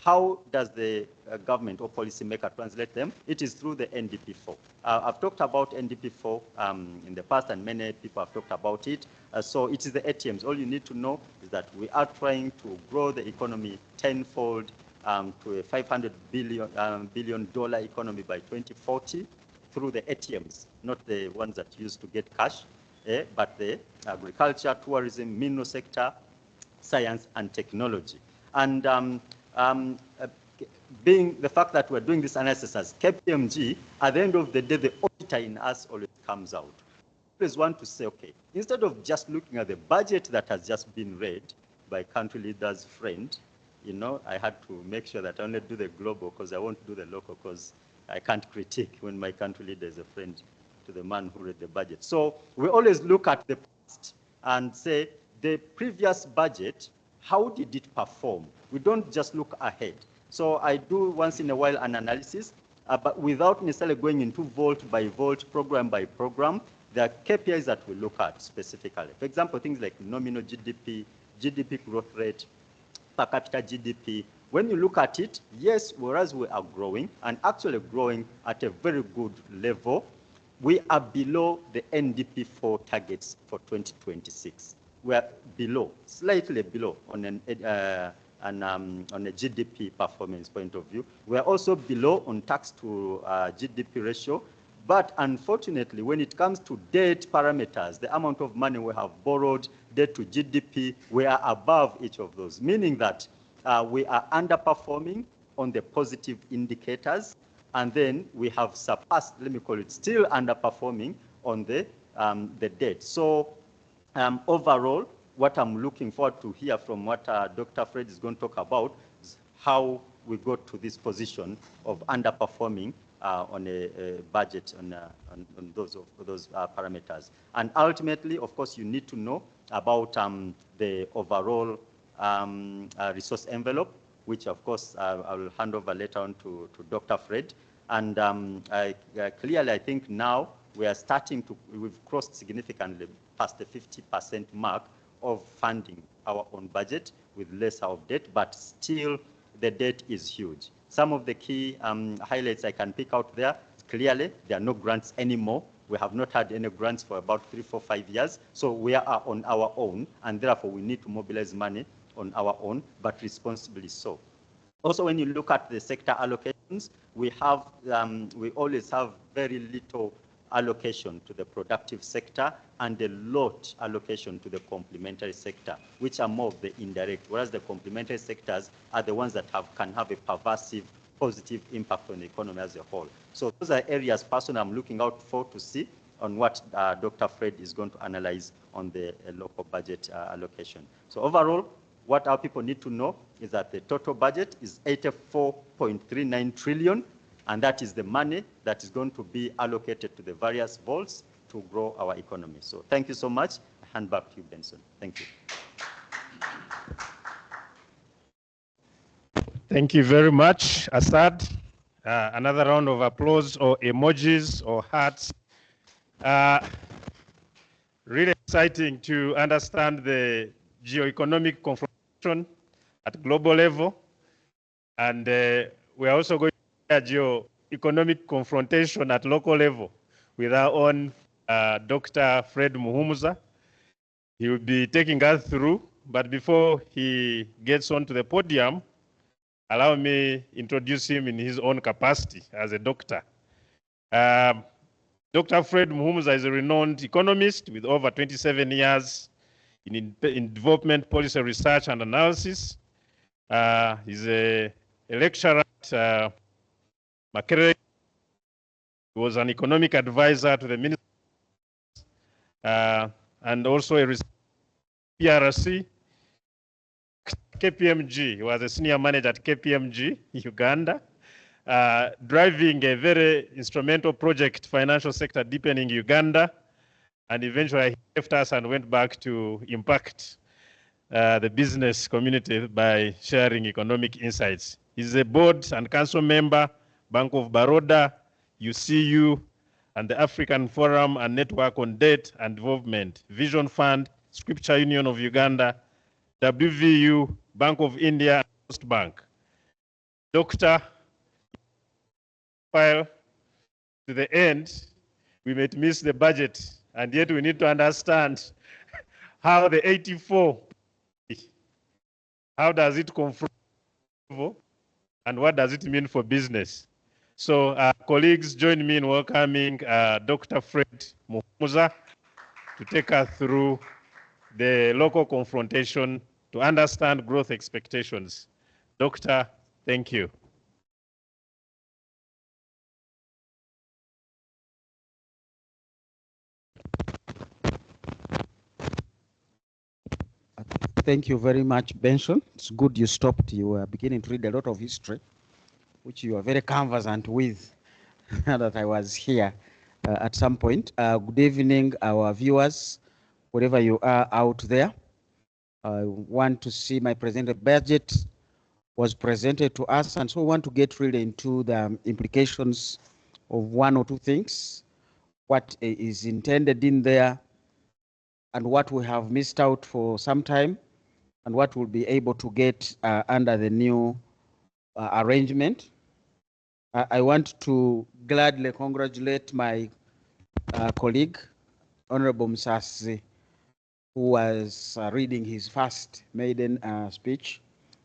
how does the government or policymaker translate them? It is through the NDP4. I've talked about NDP4 in the past, and many people have talked about it. So it is the ATMs. All you need to know is that we are trying to grow the economy tenfold to a $500 billion economy by 2040 through the ATMs, not the ones that used to get cash, but the agriculture, tourism, mineral sector, science, and technology. And being the fact that we're doing this analysis as KPMG, at the end of the day, the auditor in us always comes out. I always want to say, okay, instead of just looking at the budget that has just been read by country leaders' friend, I had to make sure that I only do the global because I won't do the local, because I can't critique when my country leader is a friend to the man who read the budget. So we always look at the past and say, the previous budget, how did it perform? We don't just look ahead. So I do once in a while an analysis, but without necessarily going into vault by vault, program by program. There are KPIs that we look at specifically. For example, things like nominal GDP, GDP growth rate, per capita GDP. When you look at it, yes, whereas we are growing, and actually growing at a very good level, we are below the NDP4 targets for 2026. We are below, slightly below on a GDP performance point of view. We are also below on tax to GDP ratio. But unfortunately, when it comes to debt parameters, the amount of money we have borrowed, debt to GDP, we are above each of those, meaning that we are underperforming on the positive indicators, and then we have surpassed, let me call it, still underperforming on the debt. So overall, what I'm looking forward to hear from what Dr. Fred is going to talk about is how we got to this position of underperforming on a budget on those parameters. And ultimately, of course, you need to know about the overall resource envelope, which of course I will hand over later on to Dr. Fred. And clearly, I think now we are starting to, we've crossed significantly past the 50% mark of funding our own budget with less of debt, but still the debt is huge. Some of the key highlights I can pick out there, clearly. There are no grants anymore. We have not had any grants for about 3, 4, 5 years. So we are on our own, and therefore we need to mobilize money on our own, but responsibly so. Also, when you look at the sector allocations, we always have very little allocation to the productive sector and a lot allocation to the complementary sector, which are more of the indirect, whereas the complementary sectors are the ones that can have a pervasive positive impact on the economy as a whole. So those are areas personally I'm looking out for to see on what Dr. Fred is going to analyze on the local budget allocation. So overall, what our people need to know is that the total budget is 84.39 trillion, and that is the money that is going to be allocated to the various vaults to grow our economy. So thank you so much. I hand back to you, Benson. Thank you. Thank you very much, Assad. Another round of applause or emojis or hearts. Really exciting to understand the geo-economic confrontation at global level. And we're also going to have geo-economic confrontation at local level with our own Dr. Fred Muhumuza. He will be taking us through, but before he gets onto the podium, allow me introduce him in his own capacity as a doctor. Dr. Fred Muhumuza is a renowned economist with over 27 years in development policy research and analysis. He's a lecturer at Makerere. He was an economic advisor to the minister and also a PRC. KPMG, he was a senior manager at KPMG, Uganda, driving a very instrumental project, financial sector deepening Uganda, and eventually he left us and went back to impact the business community by sharing economic insights. He's a board and council member, Bank of Baroda, UCU, and the African Forum and Network on Debt and Development, Vision Fund, Scripture Union of Uganda, WVU, Bank of India, and Post Bank. Doctor, file to the end, we might miss the budget, and yet we need to understand how the 84, how does it confront, and what does it mean for business? So colleagues, join me in welcoming Dr. Fred Muhumuza to take us through the local confrontation to understand growth expectations. Doctor, thank you. Thank you very much, Benson. It's good you stopped. You were beginning to read a lot of history, which you are very conversant with, that I was here at some point. Good evening, our viewers, wherever you are out there. I want to see my presented budget was presented to us, and so we want to get really into the implications of one or two things, what is intended in there, and what we have missed out for some time, and what we'll be able to get under the new arrangement. I want to gladly congratulate my colleague, Honorable Msasi, who was reading his first maiden speech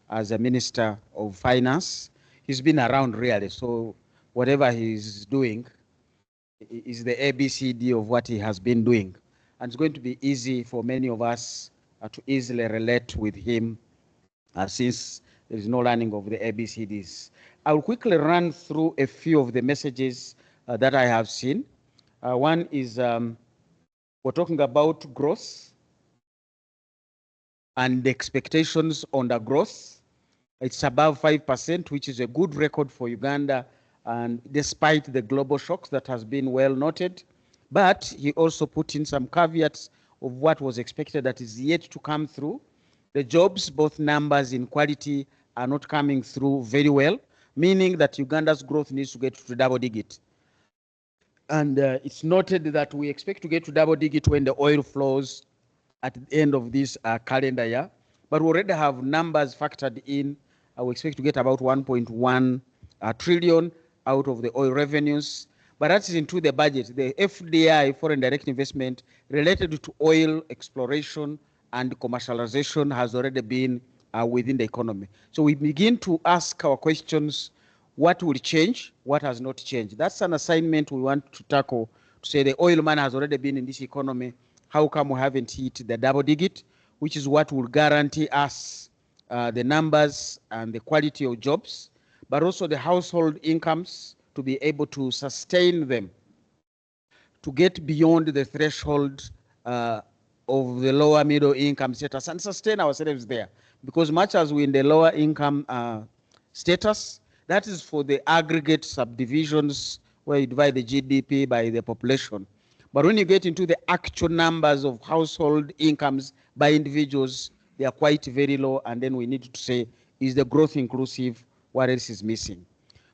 as a Minister of Finance. He's been around really, so whatever he's doing is the ABCD of what he has been doing. And it's going to be easy for many of us to easily relate with him since there is no learning of the ABCDs. I'll quickly run through a few of the messages that I have seen. One is we're talking about growth and the expectations on the growth. It's above 5%, which is a good record for Uganda, and despite the global shocks that has been well noted. But he also put in some caveats of what was expected that is yet to come through. The jobs, both numbers and quality, are not coming through very well, meaning that Uganda's growth needs to get to double digit. And it's noted that we expect to get to double digit when the oil flows at the end of this calendar year. But we already have numbers factored in. We expect to get about 1.1 trillion out of the oil revenues. but that is into the budget. The FDI, foreign direct investment, related to oil exploration and commercialization has already been within the economy. So we begin to ask our questions, what will change, what has not changed? That's an assignment we want to tackle, to say the oil money has already been in this economy. How come we haven't hit the double digit, which is what will guarantee us the numbers and the quality of jobs, but also the household incomes to be able to sustain them, to get beyond the threshold of the lower middle income status and sustain ourselves there. Because much as we're in the lower income status, that is for the aggregate subdivisions where you divide the GDP by the population. But when you get into the actual numbers of household incomes by individuals, they are quite very low, and then we need to say, is the growth inclusive? What else is missing?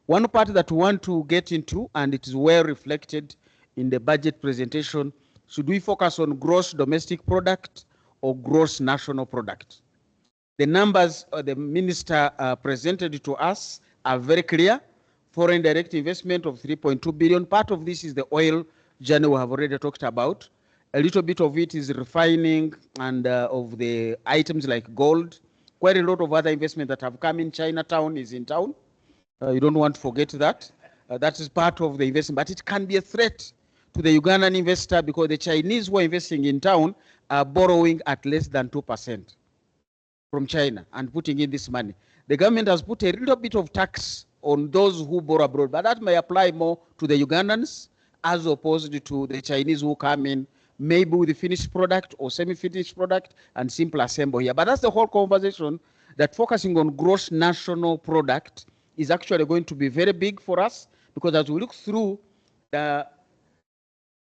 One part that we want to get into, and it is well reflected in the budget presentation, should we focus on gross domestic product or gross national product? The numbers the minister presented to us are very clear. Foreign direct investment of 3.2 billion. Part of this is the oil journey we have already talked about. A little bit of it is refining and of the items like gold. Quite a lot of other investment that have come in. Chinatown is in town. You don't want to forget that. That is part of the investment, but it can be a threat to the Ugandan investor because the Chinese who are investing in town are borrowing at less than 2% from China and putting in this money. The government has put a little bit of tax on those who borrow abroad, but that may apply more to the Ugandans as opposed to the Chinese who come in maybe with the finished product or semi-finished product and simple assemble here. But that's the whole conversation, that focusing on gross national product is actually going to be very big for us, because as we look through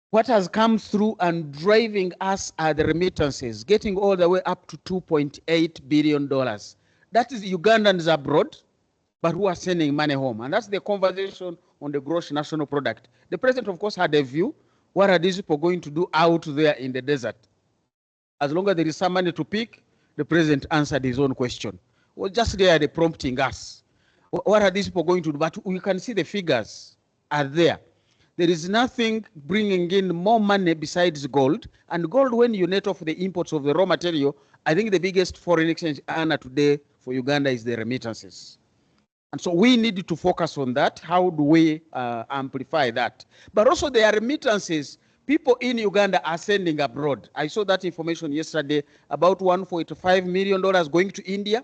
what has come through and driving us are the remittances, getting all the way up to $2.8 billion. That is Ugandans abroad, but who are sending money home. And that's the conversation on the gross national product. The president, of course, had a view. What are these people going to do out there in the desert? As long as there is some money to pick, the president answered his own question. Well, just there, they're prompting us. What are these people going to do? But we can see the figures are there. There is nothing bringing in more money besides gold. And gold, when you net off the imports of the raw material, I think the biggest foreign exchange earner today for Uganda is the remittances. And so we need to focus on that. How do we amplify that? But also there are remittances. People in Uganda are sending abroad. I saw that information yesterday, about $145 million going to India.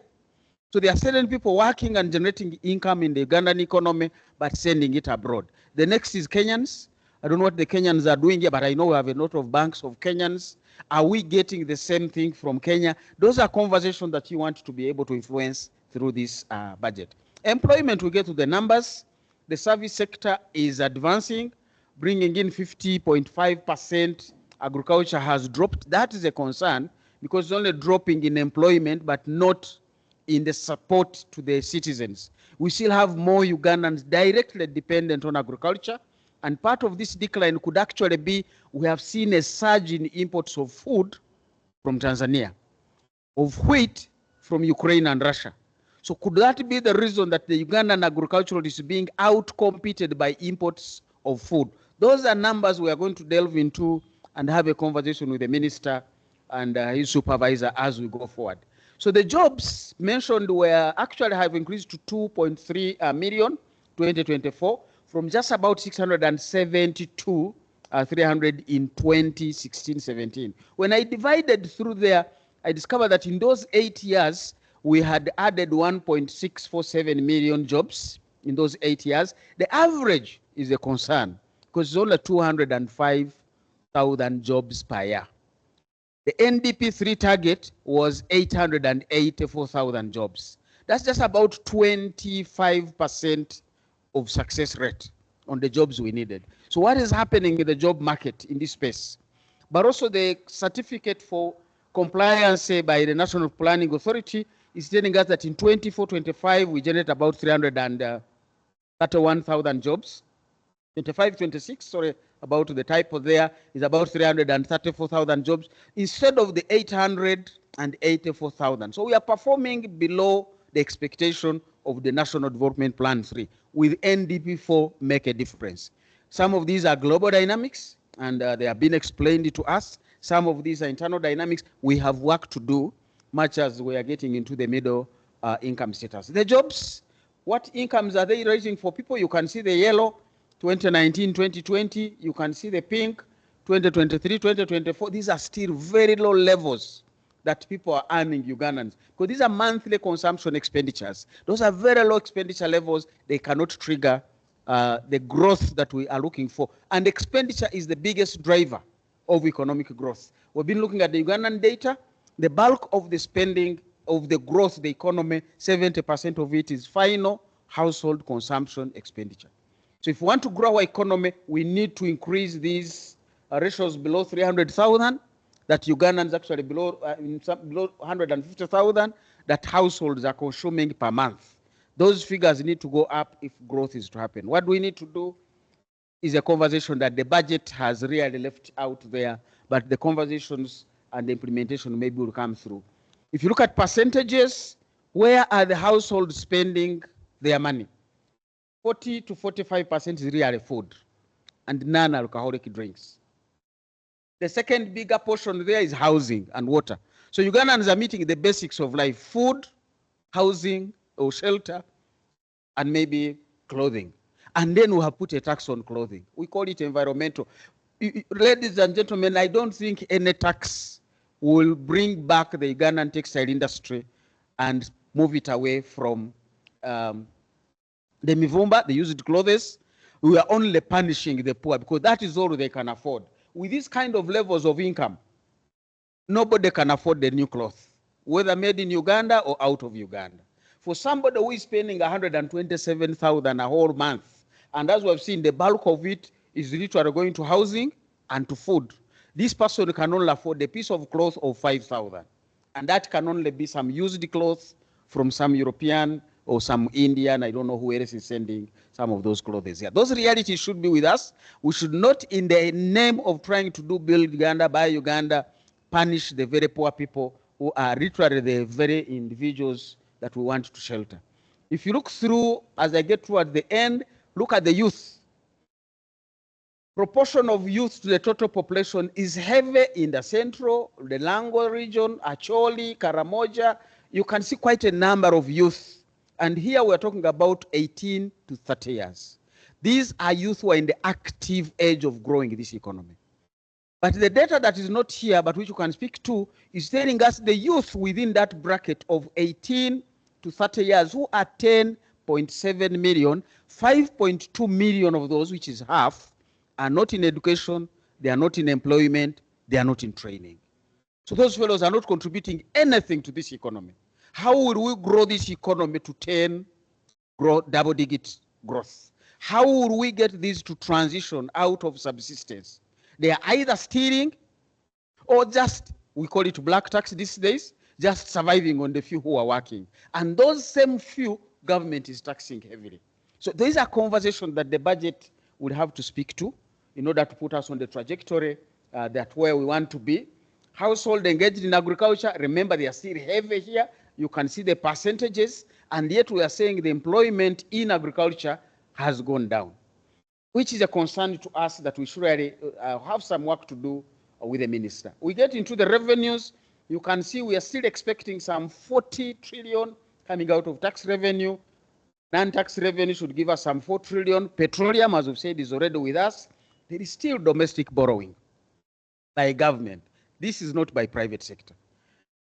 So there are certain people working and generating income in the Ugandan economy, but sending it abroad. The next is Kenyans. I don't know what the Kenyans are doing here, but I know we have a lot of banks of Kenyans. Are we getting the same thing from Kenya? Those are conversations that you want to be able to influence through this budget. Employment, we get to the numbers. The service sector is advancing, bringing in 50.5%. Agriculture has dropped. That is a concern because it's only dropping in employment, but not in the support to the citizens. We still have more Ugandans directly dependent on agriculture. And part of this decline could actually be, we have seen a surge in imports of food from Tanzania, of wheat from Ukraine and Russia. So could that be the reason that the Ugandan agriculture is being out-competed by imports of food? Those are numbers we are going to delve into and have a conversation with the minister and his supervisor as we go forward. So the jobs mentioned were actually have increased to 2.3 million 2024 from just about 672 300 in 2016-17. When I divided through there, I discovered that in those 8 years, we had added 1.647 million jobs in those 8 years. The average is a concern because it's only 205,000 jobs per year. The NDP 3 target was 884,000 jobs. That's just about 25% of success rate on the jobs we needed. So what is happening in the job market in this space? But also the certificate for compliance by the National Planning Authority is telling us that in 24-25, we generate about 331,000 jobs. 25-26, sorry, about the typo there, is about 334,000 jobs instead of the 884,000. So we are performing below the expectation of the National Development Plan 3. With NDP 4 make a difference. Some of these are global dynamics, and they have been explained to us. Some of these are internal dynamics. We have work to do, much as we are getting into the middle income status. The jobs, what incomes are they raising for people? You can see the yellow, 2019, 2020. You can see the pink, 2023, 2024. These are still very low levels that people are earning, Ugandans, because these are monthly consumption expenditures. Those are very low expenditure levels. They cannot trigger the growth that we are looking for. And expenditure is the biggest driver of economic growth. We've been looking at the Ugandan data. The bulk of the spending of the growth of the economy, 70% of it is final household consumption expenditure. So if we want to grow our economy, we need to increase these ratios below 300,000, that Ugandans actually below 150,000, that households are consuming per month. Those figures need to go up if growth is to happen. What we need to do is a conversation that the budget has really left out there, but the conversations and the implementation maybe will come through. If you look at percentages, where are the households spending their money? 40 to 45% is really food and non-alcoholic drinks. The second bigger portion there is housing and water. So Ugandans are meeting the basics of life: food, housing or shelter, and maybe clothing. And then we have put a tax on clothing. We call it environmental. Ladies and gentlemen, I don't think any tax will bring back the Ugandan textile industry and move it away from the mivumba, the used clothes. We are only punishing the poor because that is all they can afford. With these kind of levels of income, nobody can afford the new cloth, whether made in Uganda or out of Uganda. For somebody who is spending 127,000 a whole month, and as we've seen, the bulk of it is literally going to housing and to food. This person can only afford a piece of cloth of 5,000. And that can only be some used clothes from some European or some Indian, I don't know who else is sending some of those clothes here. Those realities should be with us. We should not, in the name of trying to do build Uganda, buy Uganda, punish the very poor people who are literally the very individuals that we want to shelter. If you look through, as I get toward the end, look at the youth. Proportion of youth to the total population is heavy in the central, the Lango region, Acholi, Karamoja. You can see quite a number of youth. And here we're talking about 18 to 30 years. These are youth who are in the active age of growing this economy. But the data that is not here, but which you can speak to, is telling us the youth within that bracket of 18 to 30 years, who are 10.7 million, 5.2 million of those, which is half, are not in education, they are not in employment, they are not in training. So those fellows are not contributing anything to this economy. How will we grow this economy to 10 double-digit growth? How will we get these to transition out of subsistence? They are either stealing or just, we call it black tax these days, just surviving on the few who are working. And those same few, government is taxing heavily. So these are conversations that the budget would have to speak to in order to put us on the trajectory that where we want to be. Household engaged in agriculture, remember they are still heavy here. You can see the percentages, and yet we are saying the employment in agriculture has gone down, which is a concern to us that we should really have some work to do with the minister. We get into the revenues. You can see we are still expecting some 40 trillion coming out of tax revenue. Non-tax revenue should give us some 4 trillion. Petroleum, as we've said, is already with us. There is still domestic borrowing by government. This is not by private sector.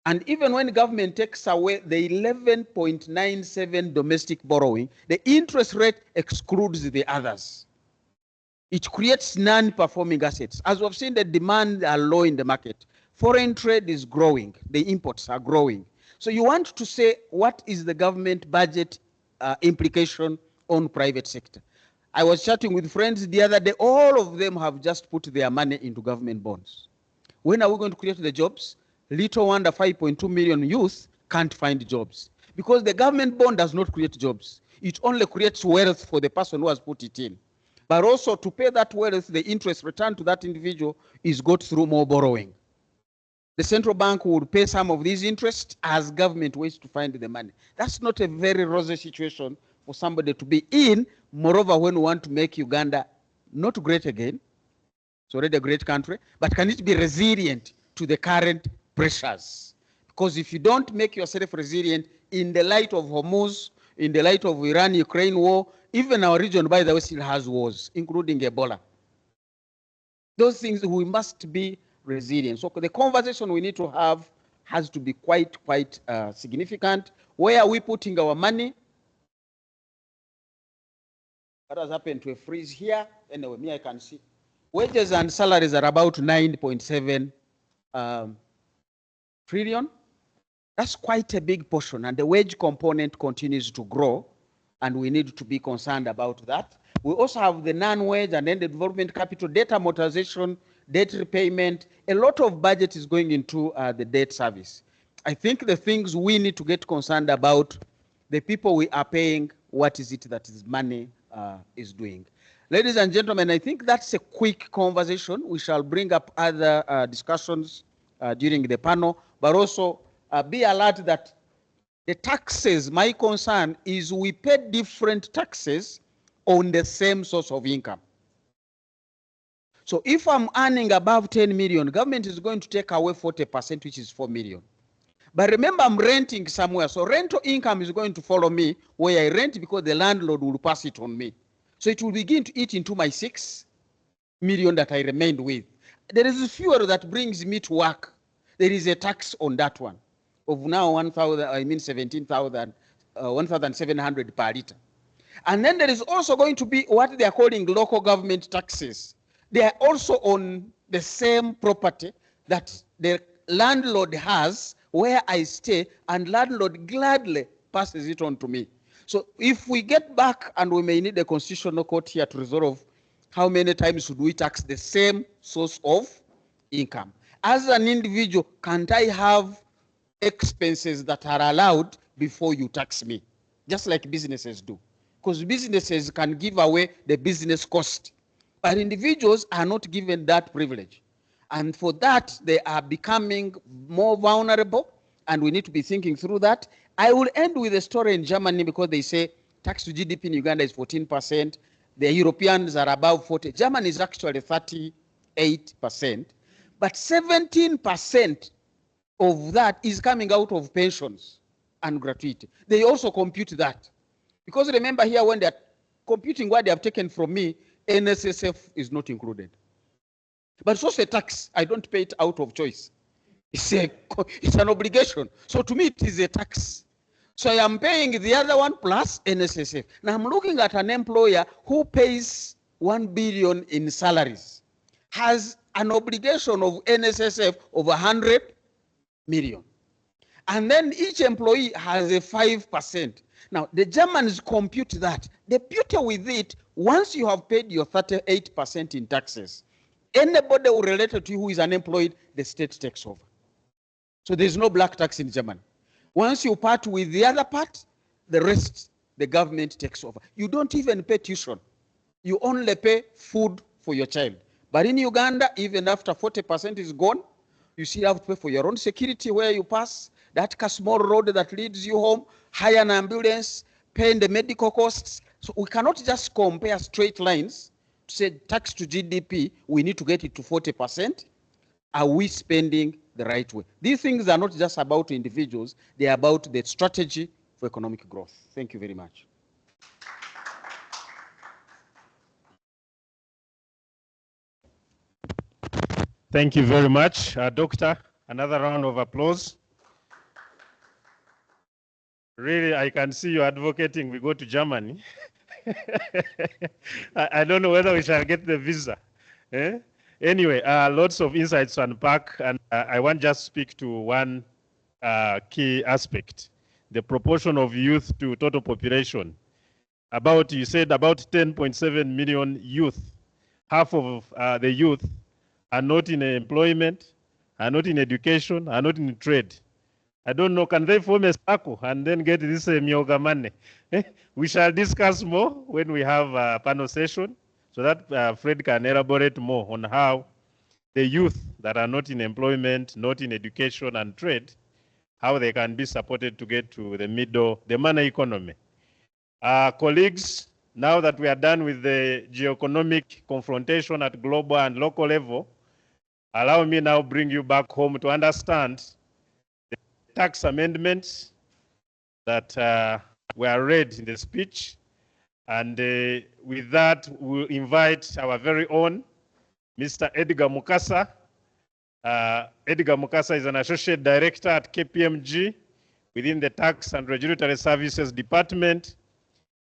And even when government takes away the 11.97 domestic borrowing, the interest rate excludes the others. It creates non-performing assets. As we've seen, the demand are low in the market. Foreign trade is growing. The imports are growing. So you want to say, what is the government budget implication on private sector? I was chatting with friends the other day. All of them have just put their money into government bonds. When are we going to create the jobs? Little wonder 5.2 million youth can't find jobs because the government bond does not create jobs. It only creates wealth for the person who has put it in. But also to pay that wealth, the interest return to that individual is got through more borrowing. The central bank would pay some of these interest as government ways to find the money. That's not a very rosy situation for somebody to be in. Moreover, when we want to make Uganda not great again, it's already a great country, but can it be resilient to the current pressures? Because if you don't make yourself resilient in the light of Hormuz, in the light of Iran-Ukraine war, even our region, by the way, still has wars, including Ebola. Those things, we must be resilient. So the conversation we need to have has to be quite significant. Where are we putting our money? What has happened to a freeze here? Anyway, me, I can see. Wages and salaries are about 9.7 trillion. That's quite a big portion, and the wage component continues to grow, and we need to be concerned about that. We also have the non-wage and then the development capital, debt amortization, debt repayment. A lot of budget is going into the debt service. I think the things we need to get concerned about, the people we are paying, what is it that this money is doing. Ladies and gentlemen, I think that's a quick conversation. We shall bring up other discussions during the panel, but also be alert that the taxes, my concern is we pay different taxes on the same source of income. So if I'm earning above 10 million, government is going to take away 40%, which is 4 million. But remember, I'm renting somewhere, so rental income is going to follow me where I rent because the landlord will pass it on me. So it will begin to eat into my 6 million that I remained with. There is fuel that brings me to work. There is a tax on that one of now 1,700 per liter. And then there is also going to be what they are calling local government taxes. They are also on the same property that the landlord has where I stay, and landlord gladly passes it on to me. So if we get back, and we may need a constitutional court here to resolve how many times should we tax the same source of income. As an individual, can't I have expenses that are allowed before you tax me? Just like businesses do. Because businesses can give away the business cost. But individuals are not given that privilege. And for that, they are becoming more vulnerable, and we need to be thinking through that. I will end with a story in Germany because they say tax to GDP in Uganda is 14%. The Europeans are above 40%. Germany is actually 38%. But 17% of that is coming out of pensions and gratuity. They also compute that. Because remember here, when they're computing what they have taken from me, NSSF is not included. But it's also a tax. I don't pay it out of choice. It's an obligation. So to me, it is a tax. So I am paying the other one plus NSSF. Now I'm looking at an employer who pays 1 billion in salaries, has an obligation of NSSF of 100 million. And then each employee has a 5%. Now, the Germans compute that. The beauty with it, once you have paid your 38% in taxes, anybody related to you who is unemployed, the state takes over. So there's no black tax in Germany. Once you part with the other part, the rest, the government takes over. You don't even pay tuition. You only pay food for your child. But in Uganda, even after 40% is gone, you still have to pay for your own security where you pass, that small road that leads you home, hire an ambulance, paying the medical costs. So we cannot just compare straight lines to say tax to GDP, we need to get it to 40%. Are we spending the right way? These things are not just about individuals, they are about the strategy for economic growth. Thank you very much. Thank you very much, Doctor. Another round of applause. Really, I can see you advocating we go to Germany. I don't know whether we shall get the visa. Eh? Anyway, lots of insights to unpack, and I want just speak to one key aspect, the proportion of youth to total population. You said about 10.7 million youth. Half of the youth are not in employment, are not in education, are not in trade. I don't know, can they form a circle and then get this myoga money? We shall discuss more when we have a panel session so that Fred can elaborate more on how the youth that are not in employment, not in education and trade, how they can be supported to get to the money economy. Colleagues, now that we are done with the geoeconomic confrontation at global and local level, allow me now bring you back home to understand the tax amendments that were read in the speech. And with that, we'll invite our very own Mr. Edgar Mukasa. Edgar Mukasa is an associate director at KPMG within the Tax and Regulatory Services Department.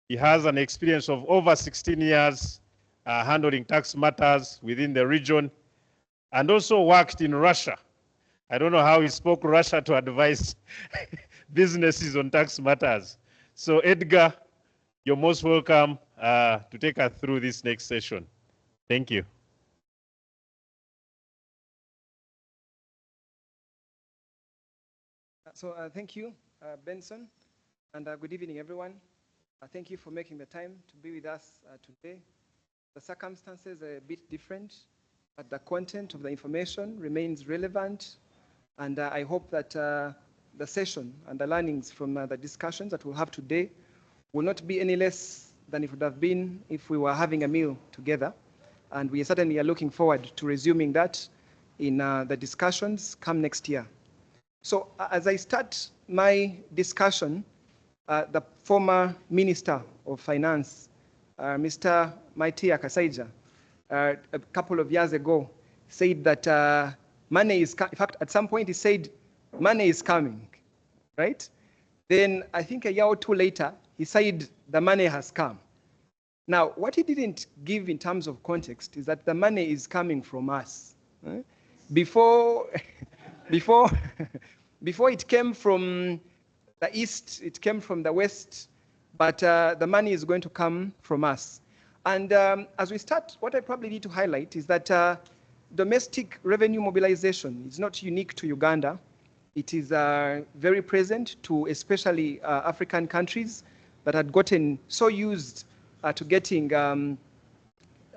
He has an experience of over 16 years handling tax matters within the region, and also worked in Russia. I don't know how he spoke Russia to advise businesses on tax matters. So Edgar, you're most welcome to take us through this next session. Thank you. So thank you, Benson, and good evening, everyone. Thank you for making the time to be with us today. The circumstances are a bit different, but the content of the information remains relevant, and I hope that the session and the learnings from the discussions that we'll have today will not be any less than it would have been if we were having a meal together, and we certainly are looking forward to resuming that in the discussions come next year. So as I start my discussion, the former Minister of Finance, Mr. Maitia Kasaija, a couple of years ago, said that money is, in fact, at some point he said, money is coming, right? Then I think a year or two later, he said the money has come. Now, what he didn't give in terms of context is that the money is coming from us. Right? Before it came from the east, it came from the west, but the money is going to come from us. And as we start, what I probably need to highlight is that domestic revenue mobilization is not unique to Uganda. It is very present to especially African countries that had gotten so used to getting,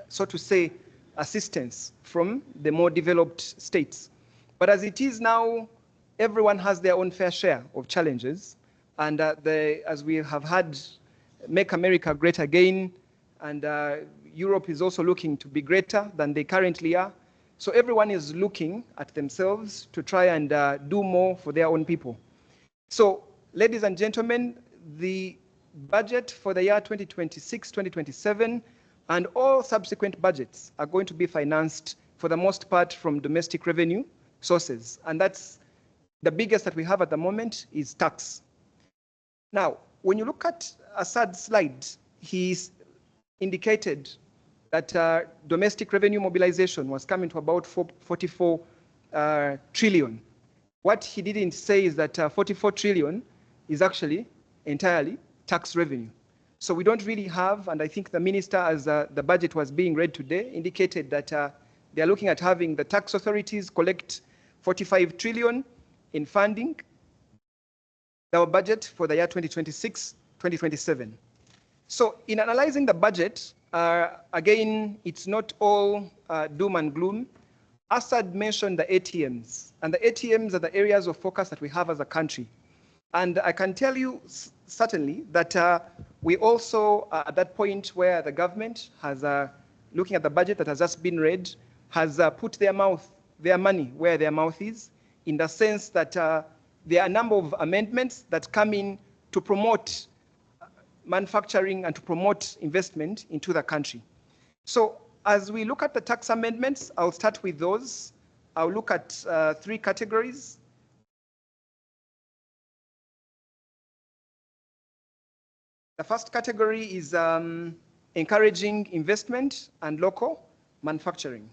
so to say, assistance from the more developed states. But as it is now, everyone has their own fair share of challenges. And as we have had Make America Great Again, and Europe is also looking to be greater than they currently are. So everyone is looking at themselves to try and do more for their own people. So, ladies and gentlemen, the budget for the year 2026, 2027, and all subsequent budgets are going to be financed for the most part from domestic revenue sources. And that's the biggest that we have at the moment is tax. Now, when you look at Assad's slide, he's indicated that domestic revenue mobilization was coming to about 44 trillion. What he didn't say is that 44 trillion is actually entirely tax revenue. So we don't really have, and I think the minister, as the budget was being read today, indicated that they are looking at having the tax authorities collect 45 trillion in funding our budget for the year 2026, 2027. So in analyzing the budget, again, it's not all doom and gloom. Assad mentioned the ATMs, and the ATMs are the areas of focus that we have as a country. And I can tell you certainly that we also, at that point where the government has, looking at the budget that has just been read, has put their money where their mouth is, in the sense that there are a number of amendments that come in to promote manufacturing and to promote investment into the country. So as we look at the tax amendments, I'll start with those. I'll look at 3 categories. The first category is encouraging investment and local manufacturing.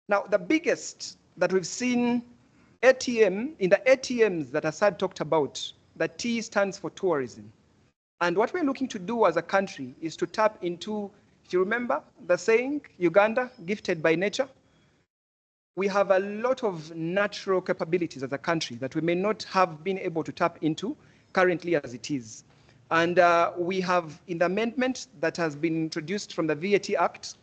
Now, the biggest that we've seen in the ATMs that Assad talked about, the T stands for tourism. And what we're looking to do as a country is to tap into, if you remember the saying, Uganda, gifted by nature, we have a lot of natural capabilities as a country that we may not have been able to tap into currently as it is. And we have, in the amendment that has been introduced from the VAT Act,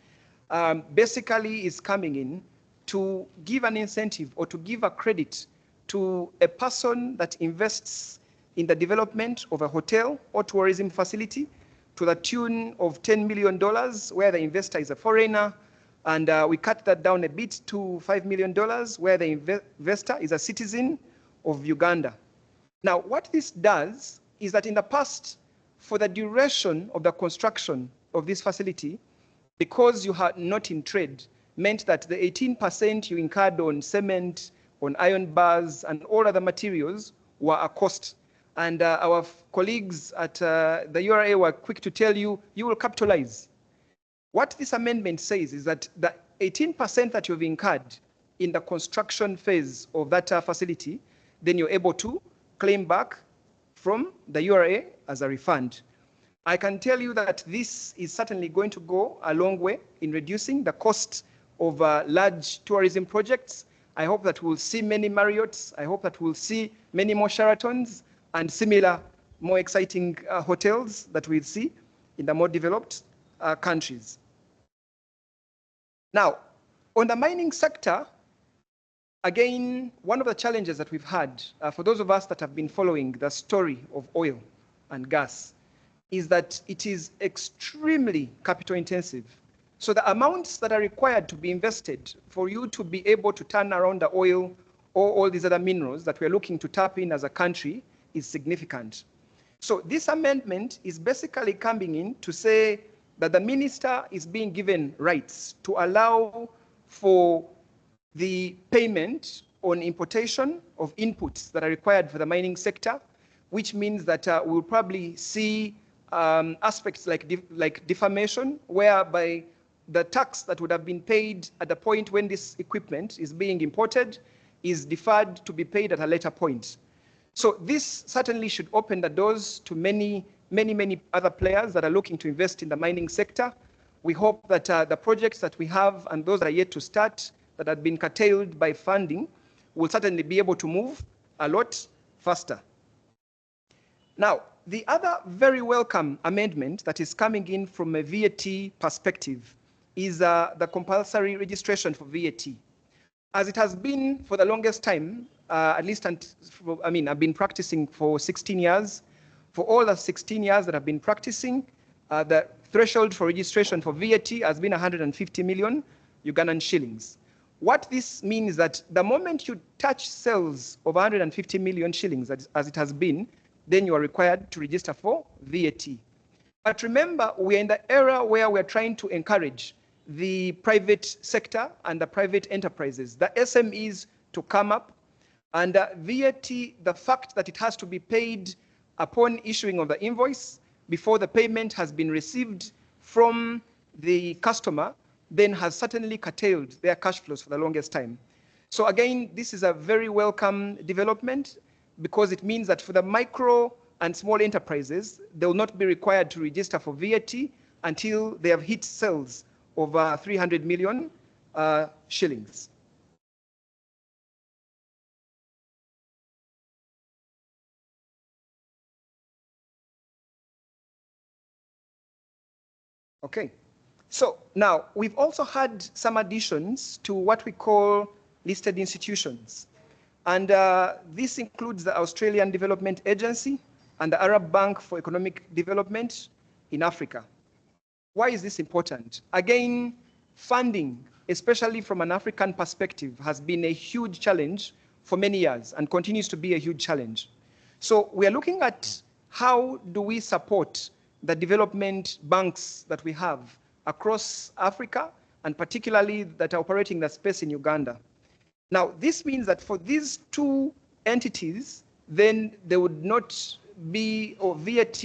basically is coming in to give an incentive or to give a credit to a person that invests in the development of a hotel or tourism facility to the tune of $10 million, where the investor is a foreigner, and we cut that down a bit to $5 million, where the investor is a citizen of Uganda. Now, what this does is that in the past, for the duration of the construction of this facility, because you had not in trade, meant that the 18% you incurred on cement, on iron bars, and all other materials were a cost. And our colleagues at the URA were quick to tell you, you will capitalize. What this amendment says is that the 18% that you've incurred in the construction phase of that facility, then you're able to claim back from the URA as a refund. I can tell you that this is certainly going to go a long way in reducing the cost of large tourism projects. I hope that we'll see many Marriotts. I hope that we'll see many more Sheratons and similar, more exciting hotels that we'll see in the more developed countries. Now, on the mining sector, again, one of the challenges that we've had, for those of us that have been following the story of oil and gas, is that it is extremely capital intensive. So the amounts that are required to be invested for you to be able to turn around the oil or all these other minerals that we're looking to tap in as a country is significant. So this amendment is basically coming in to say that the minister is being given rights to allow for the payment on importation of inputs that are required for the mining sector, which means that we'll probably see aspects like defamation, whereby the tax that would have been paid at the point when this equipment is being imported is deferred to be paid at a later point. So this certainly should open the doors to many other players that are looking to invest in the mining sector. We hope that the projects that we have and those that are yet to start that have been curtailed by funding will certainly be able to move a lot faster. Now, the other very welcome amendment that is coming in from a VAT perspective is the compulsory registration for VAT. As it has been for the longest time, at least, I've been practicing for 16 years. For all the 16 years that I've been practicing, the threshold for registration for VAT has been 150 million Ugandan shillings. What this means is that the moment you touch sales of 150 million shillings, as it has been, then you are required to register for VAT. But remember, we are in the era where we're trying to encourage the private sector and the private enterprises, the SMEs, to come up. And VAT, the fact that it has to be paid upon issuing of the invoice before the payment has been received from the customer, then has certainly curtailed their cash flows for the longest time. So again, this is a very welcome development, because it means that for the micro and small enterprises, they will not be required to register for VAT until they have hit sales of 300 million shillings. Okay, so now we've also had some additions to what we call listed institutions. And this includes the Australian Development Agency and the Arab Bank for Economic Development in Africa. Why is this important? Again, funding, especially from an African perspective, has been a huge challenge for many years and continues to be a huge challenge. So we are looking at how do we support the development banks that we have across Africa, and particularly that are operating the space in Uganda. Now, this means that for these two entities, then there would not be, or VAT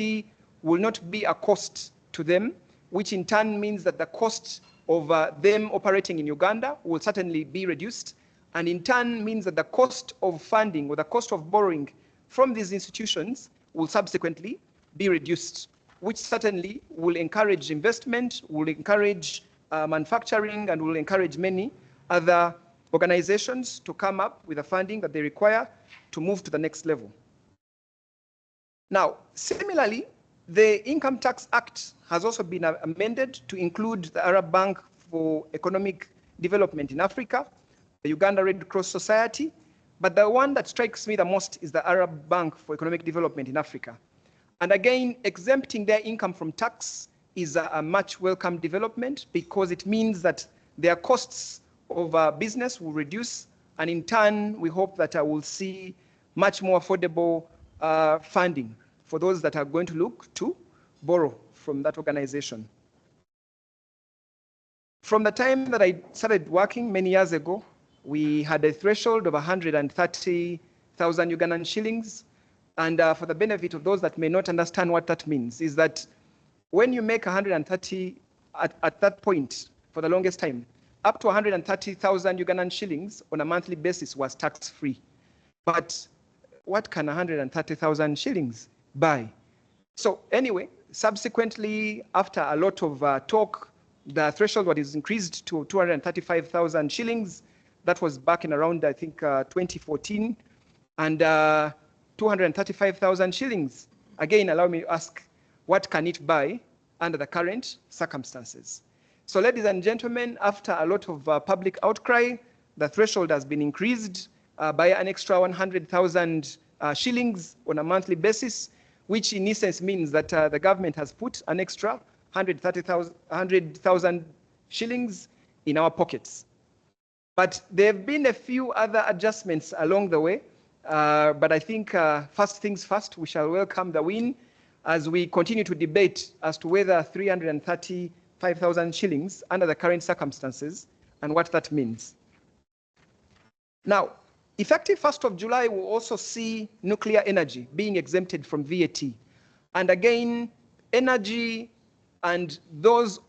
will not be a cost to them, which in turn means that the cost of them operating in Uganda will certainly be reduced, and in turn means that the cost of funding or the cost of borrowing from these institutions will subsequently be reduced, which certainly will encourage investment, will encourage manufacturing, and will encourage many other organizations to come up with the funding that they require to move to the next level. Now, similarly, the Income Tax Act has also been amended to include the Arab Bank for Economic Development in Africa, the Uganda Red Cross Society, but the one that strikes me the most is the Arab Bank for Economic Development in Africa. And again, exempting their income from tax is a much welcome development, because it means that their costs of business will reduce, and in turn, we hope that I will see much more affordable funding for those that are going to look to borrow from that organization. From the time that I started working many years ago, we had a threshold of 130,000 Ugandan shillings. And for the benefit of those that may not understand what that means, is that when you make 130 at that point, for the longest time, up to 130,000 Ugandan shillings on a monthly basis was tax-free. But what can 130,000 shillings buy? So anyway, subsequently, after a lot of talk, the threshold was increased to 235,000 shillings. That was back in around, I think, 2014. And 235,000 shillings. Again, allow me to ask, what can it buy under the current circumstances? So ladies and gentlemen, after a lot of public outcry, the threshold has been increased by an extra 100,000 shillings on a monthly basis, which in essence means that the government has put an extra 100,000 shillings in our pockets. But there have been a few other adjustments along the way. But I think first things first, we shall welcome the win as we continue to debate as to whether 335,000 shillings under the current circumstances and what that means. Now, effective 1st of July, we'll also see nuclear energy being exempted from VAT. And again, energy and those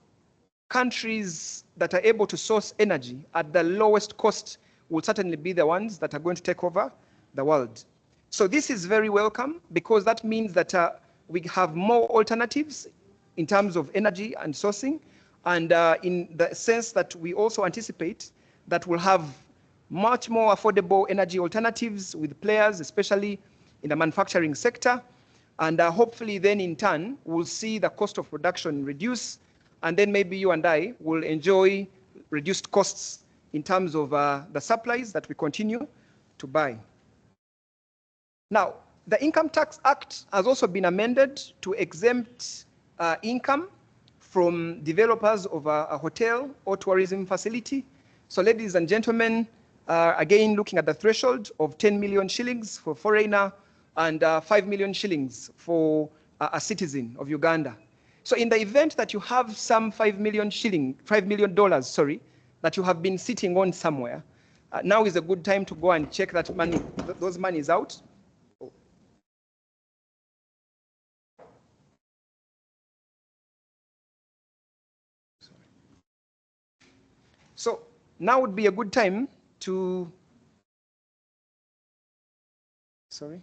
countries that are able to source energy at the lowest cost will certainly be the ones that are going to take over the world. So this is very welcome, because that means that we have more alternatives in terms of energy and sourcing, and in the sense that we also anticipate that we'll have much more affordable energy alternatives with players, especially in the manufacturing sector, and hopefully then in turn we'll see the cost of production reduce, and then maybe you and I will enjoy reduced costs in terms of the supplies that we continue to buy. Now, the Income Tax Act has also been amended to exempt income from developers of a hotel or tourism facility. So ladies and gentlemen, again, looking at the threshold of 10 million shillings for foreigner and 5 million shillings for a citizen of Uganda. So in the event that you have some $5 million, that you have been sitting on somewhere, now is a good time to go and check that money, those monies out. So now would be a good time to, sorry.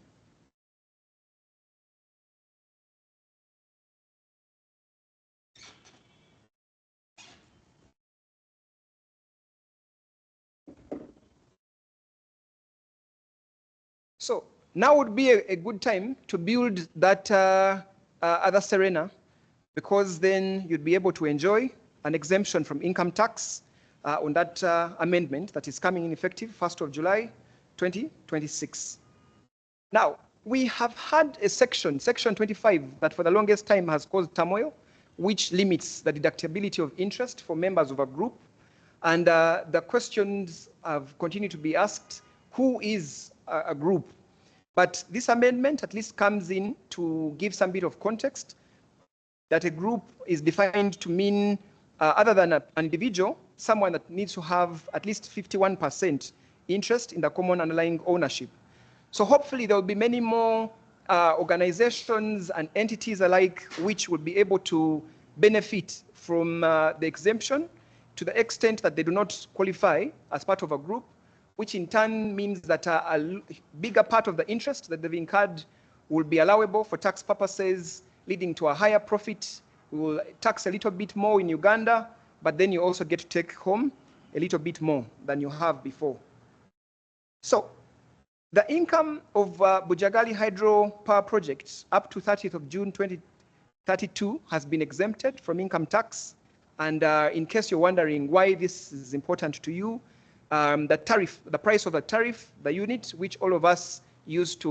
So now would be a good time to build that other Serena, because then you'd be able to enjoy an exemption from income tax on that amendment that is coming in effective 1st of July, 2026. Now, we have had a section 25, that for the longest time has caused turmoil, which limits the deductibility of interest for members of a group. And the questions have continued to be asked, who is a group? But this amendment at least comes in to give some bit of context, that a group is defined to mean, other than an individual, someone that needs to have at least 51% interest in the common underlying ownership. So hopefully there will be many more organizations and entities alike which will be able to benefit from the exemption to the extent that they do not qualify as part of a group, which in turn means that a bigger part of the interest that they've incurred will be allowable for tax purposes, leading to a higher profit. We will tax a little bit more in Uganda, but then you also get to take home a little bit more than you have before. So the income of Bujagali Hydro Power Project up to 30th of June 2032 has been exempted from income tax. And in case you're wondering why this is important to you, the tariff, the price of the tariff, the unit, which all of us use to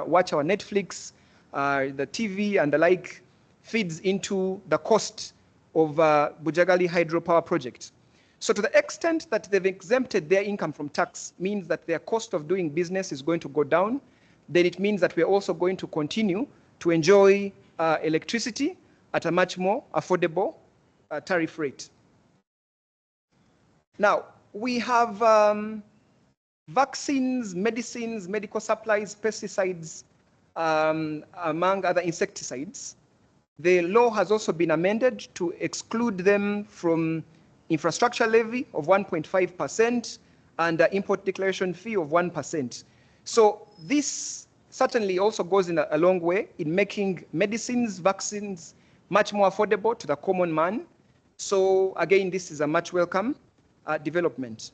watch our Netflix the TV and the like, feeds into the cost of Bujagali hydropower project. So to the extent that they've exempted their income from tax means that their cost of doing business is going to go down. Then it means that we're also going to continue to enjoy electricity at a much more affordable tariff rate. Now, we have vaccines, medicines, medical supplies, pesticides, among other insecticides. The law has also been amended to exclude them from infrastructure levy of 1.5% and import declaration fee of 1%. So this certainly also goes in a long way in making medicines, vaccines much more affordable to the common man. So again, this is a much welcome development.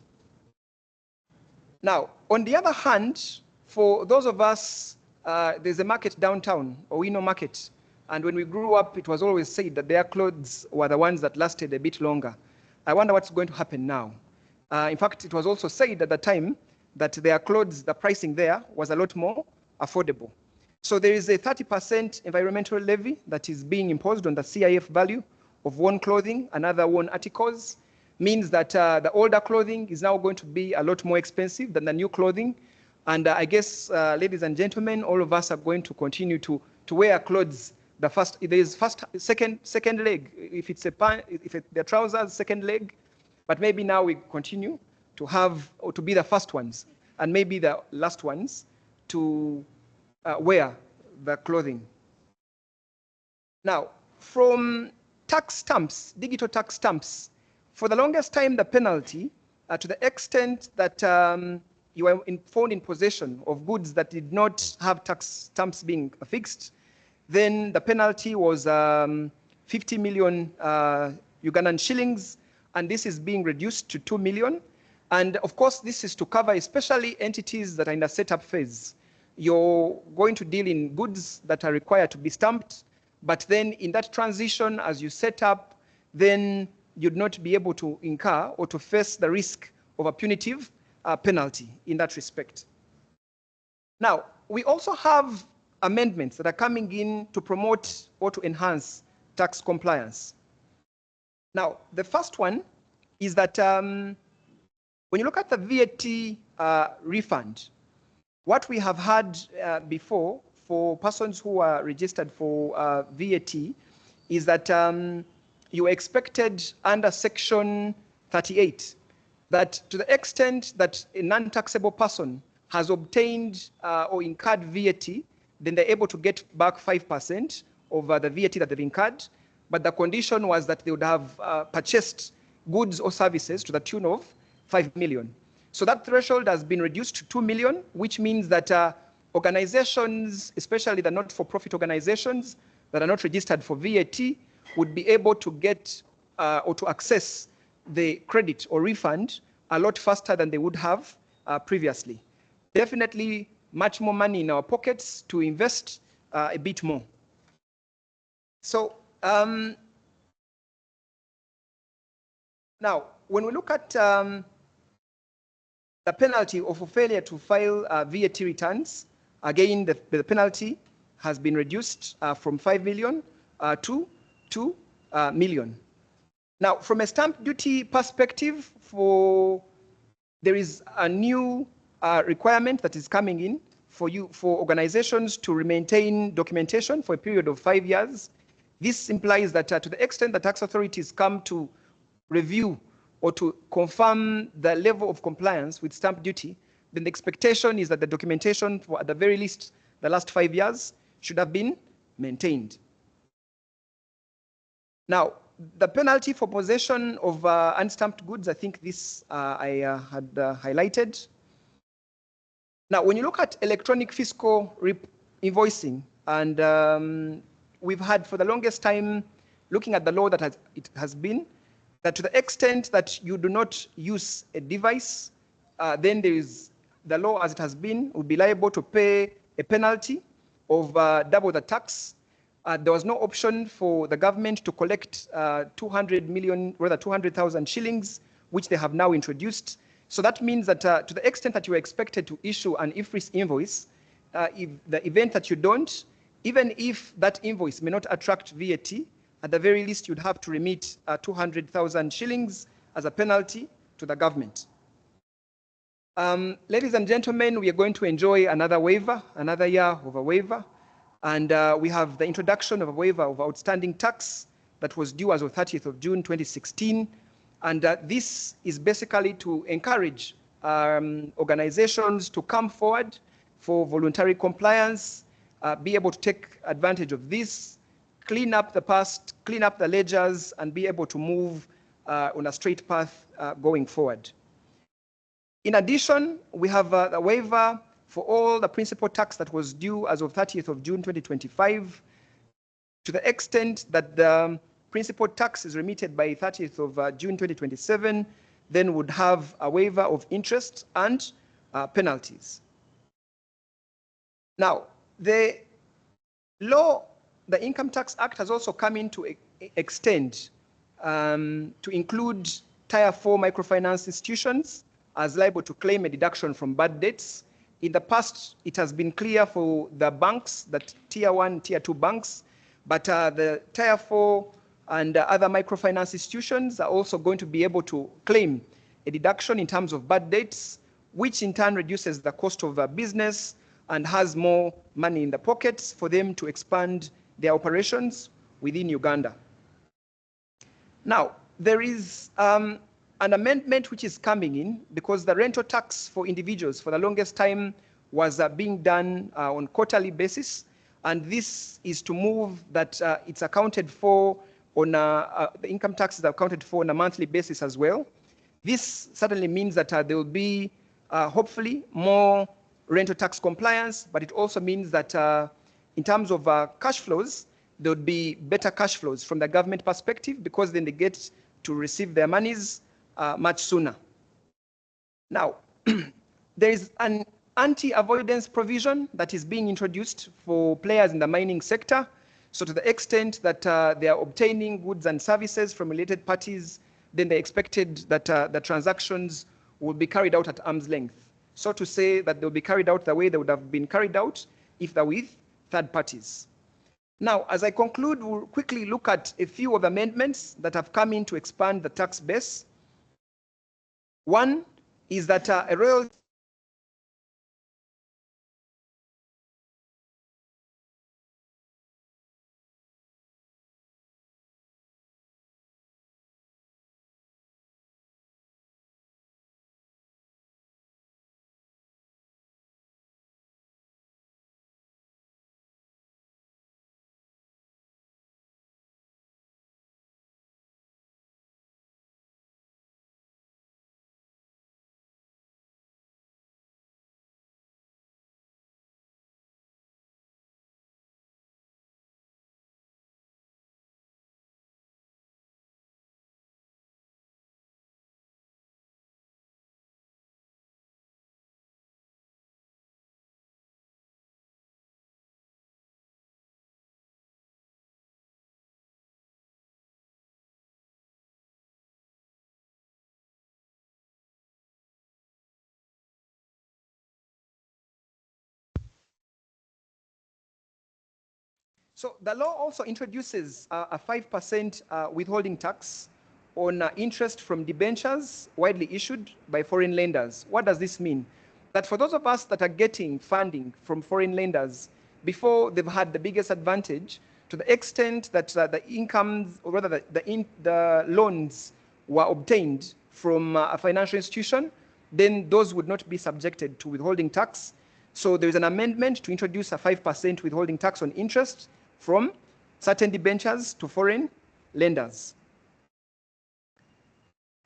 Now, on the other hand, for those of us, there's a market downtown, Owino Market, and when we grew up, it was always said that their clothes were the ones that lasted a bit longer. I wonder what's going to happen now. In fact, it was also said at the time that their clothes, the pricing there was a lot more affordable. So there is a 30% environmental levy that is being imposed on the CIF value of worn clothing and other worn articles. Means that the older clothing is now going to be a lot more expensive than the new clothing. And I guess, ladies and gentlemen, all of us are going to continue to wear clothes. There's second leg. If it's the trousers, second leg. But maybe now we continue to have, or to be the first ones, and maybe the last ones to wear the clothing. Now, from tax stamps, digital tax stamps, for the longest time, the penalty, to the extent that you were found in possession of goods that did not have tax stamps being fixed, then the penalty was 50 million Ugandan shillings, and this is being reduced to 2 million. And of course, this is to cover especially entities that are in the setup phase. You're going to deal in goods that are required to be stamped, but then in that transition, as you set up, then you'd not be able to incur or to face the risk of a punitive penalty in that respect. Now, we also have amendments that are coming in to promote or to enhance tax compliance. Now, the first one is that when you look at the VAT refund, what we have had before for persons who are registered for VAT is that you were expected under Section 38 that to the extent that a non-taxable person has obtained or incurred VAT, then they're able to get back 5% of the VAT that they've incurred. But the condition was that they would have purchased goods or services to the tune of 5 million. So that threshold has been reduced to 2 million, which means that organizations, especially the not-for-profit organizations that are not registered for VAT, would be able to get or to access the credit or refund a lot faster than they would have previously. Definitely much more money in our pockets to invest a bit more. So now, when we look at the penalty of failure to file VAT returns, again, the penalty has been reduced from 5 million to 2 million. Now, from a stamp duty perspective, there is a new requirement that is coming in for organizations to maintain documentation for a period of 5 years. This implies that to the extent that tax authorities come to review or to confirm the level of compliance with stamp duty, then the expectation is that the documentation for at the very least the last 5 years should have been maintained. Now, the penalty for possession of unstamped goods, I think this I had highlighted. Now, when you look at electronic fiscal invoicing, and we've had for the longest time, looking at the law that it has been, that to the extent that you do not use a device, then there is the law as it has been, would be liable to pay a penalty of double the tax. There was no option for the government to collect 200,000 shillings, which they have now introduced. So that means that to the extent that you are expected to issue an IFRIS invoice, if the event that you don't, even if that invoice may not attract VAT, at the very least, you'd have to remit 200,000 shillings as a penalty to the government. Ladies and gentlemen, we are going to enjoy another waiver, another year of a waiver. And we have the introduction of a waiver of outstanding tax that was due as of 30th of June 2016. And this is basically to encourage organizations to come forward for voluntary compliance, be able to take advantage of this, clean up the past, clean up the ledgers, and be able to move on a straight path going forward. In addition, we have a waiver for all the principal tax that was due as of 30th of June 2025, to the extent that the principal tax is remitted by 30th of June 2027, then would have a waiver of interest and penalties. Now, the law, the Income Tax Act, has also come in to extend to include Tier 4 microfinance institutions as liable to claim a deduction from bad debts. In the past, it has been clear for the banks, that Tier 1, Tier 2 banks, but the Tier 4 and other microfinance institutions are also going to be able to claim a deduction in terms of bad debts, which in turn reduces the cost of business and has more money in the pockets for them to expand their operations within Uganda. Now, there is an amendment which is coming in, because the rental tax for individuals for the longest time was being done on quarterly basis, and this is to move that it's accounted for on the income tax is accounted for on a monthly basis as well. This certainly means that there will be hopefully more rental tax compliance, but it also means that in terms of cash flows, there would be better cash flows from the government perspective, because then they get to receive their monies much sooner. Now, there is an anti-avoidance provision that is being introduced for players in the mining sector. So to the extent that they are obtaining goods and services from related parties, then they expected that the transactions will be carried out at arm's length. So to say that they'll be carried out the way they would have been carried out if they're with third parties. Now, as I conclude, we'll quickly look at a few of the amendments that have come in to expand the tax base. One is that a royalty So the law also introduces a 5% withholding tax on interest from debentures widely issued by foreign lenders. What does this mean? That for those of us that are getting funding from foreign lenders before they've had the biggest advantage, to the extent that the incomes, or rather the loans were obtained from a financial institution, then those would not be subjected to withholding tax. So there is an amendment to introduce a 5% withholding tax on interest from certain debentures to foreign lenders.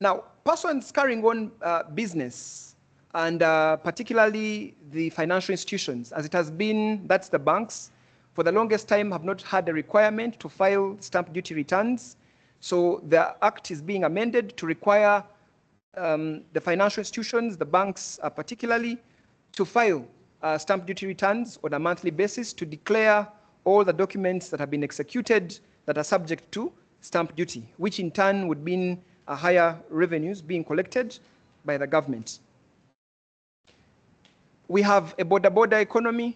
Now, persons carrying on business, and particularly the financial institutions, as it has been, that's the banks, for the longest time have not had a requirement to file stamp duty returns. So the act is being amended to require the financial institutions, the banks particularly, to file stamp duty returns on a monthly basis to declare all the documents that have been executed that are subject to stamp duty, which in turn would mean higher revenues being collected by the government. We have a border economy,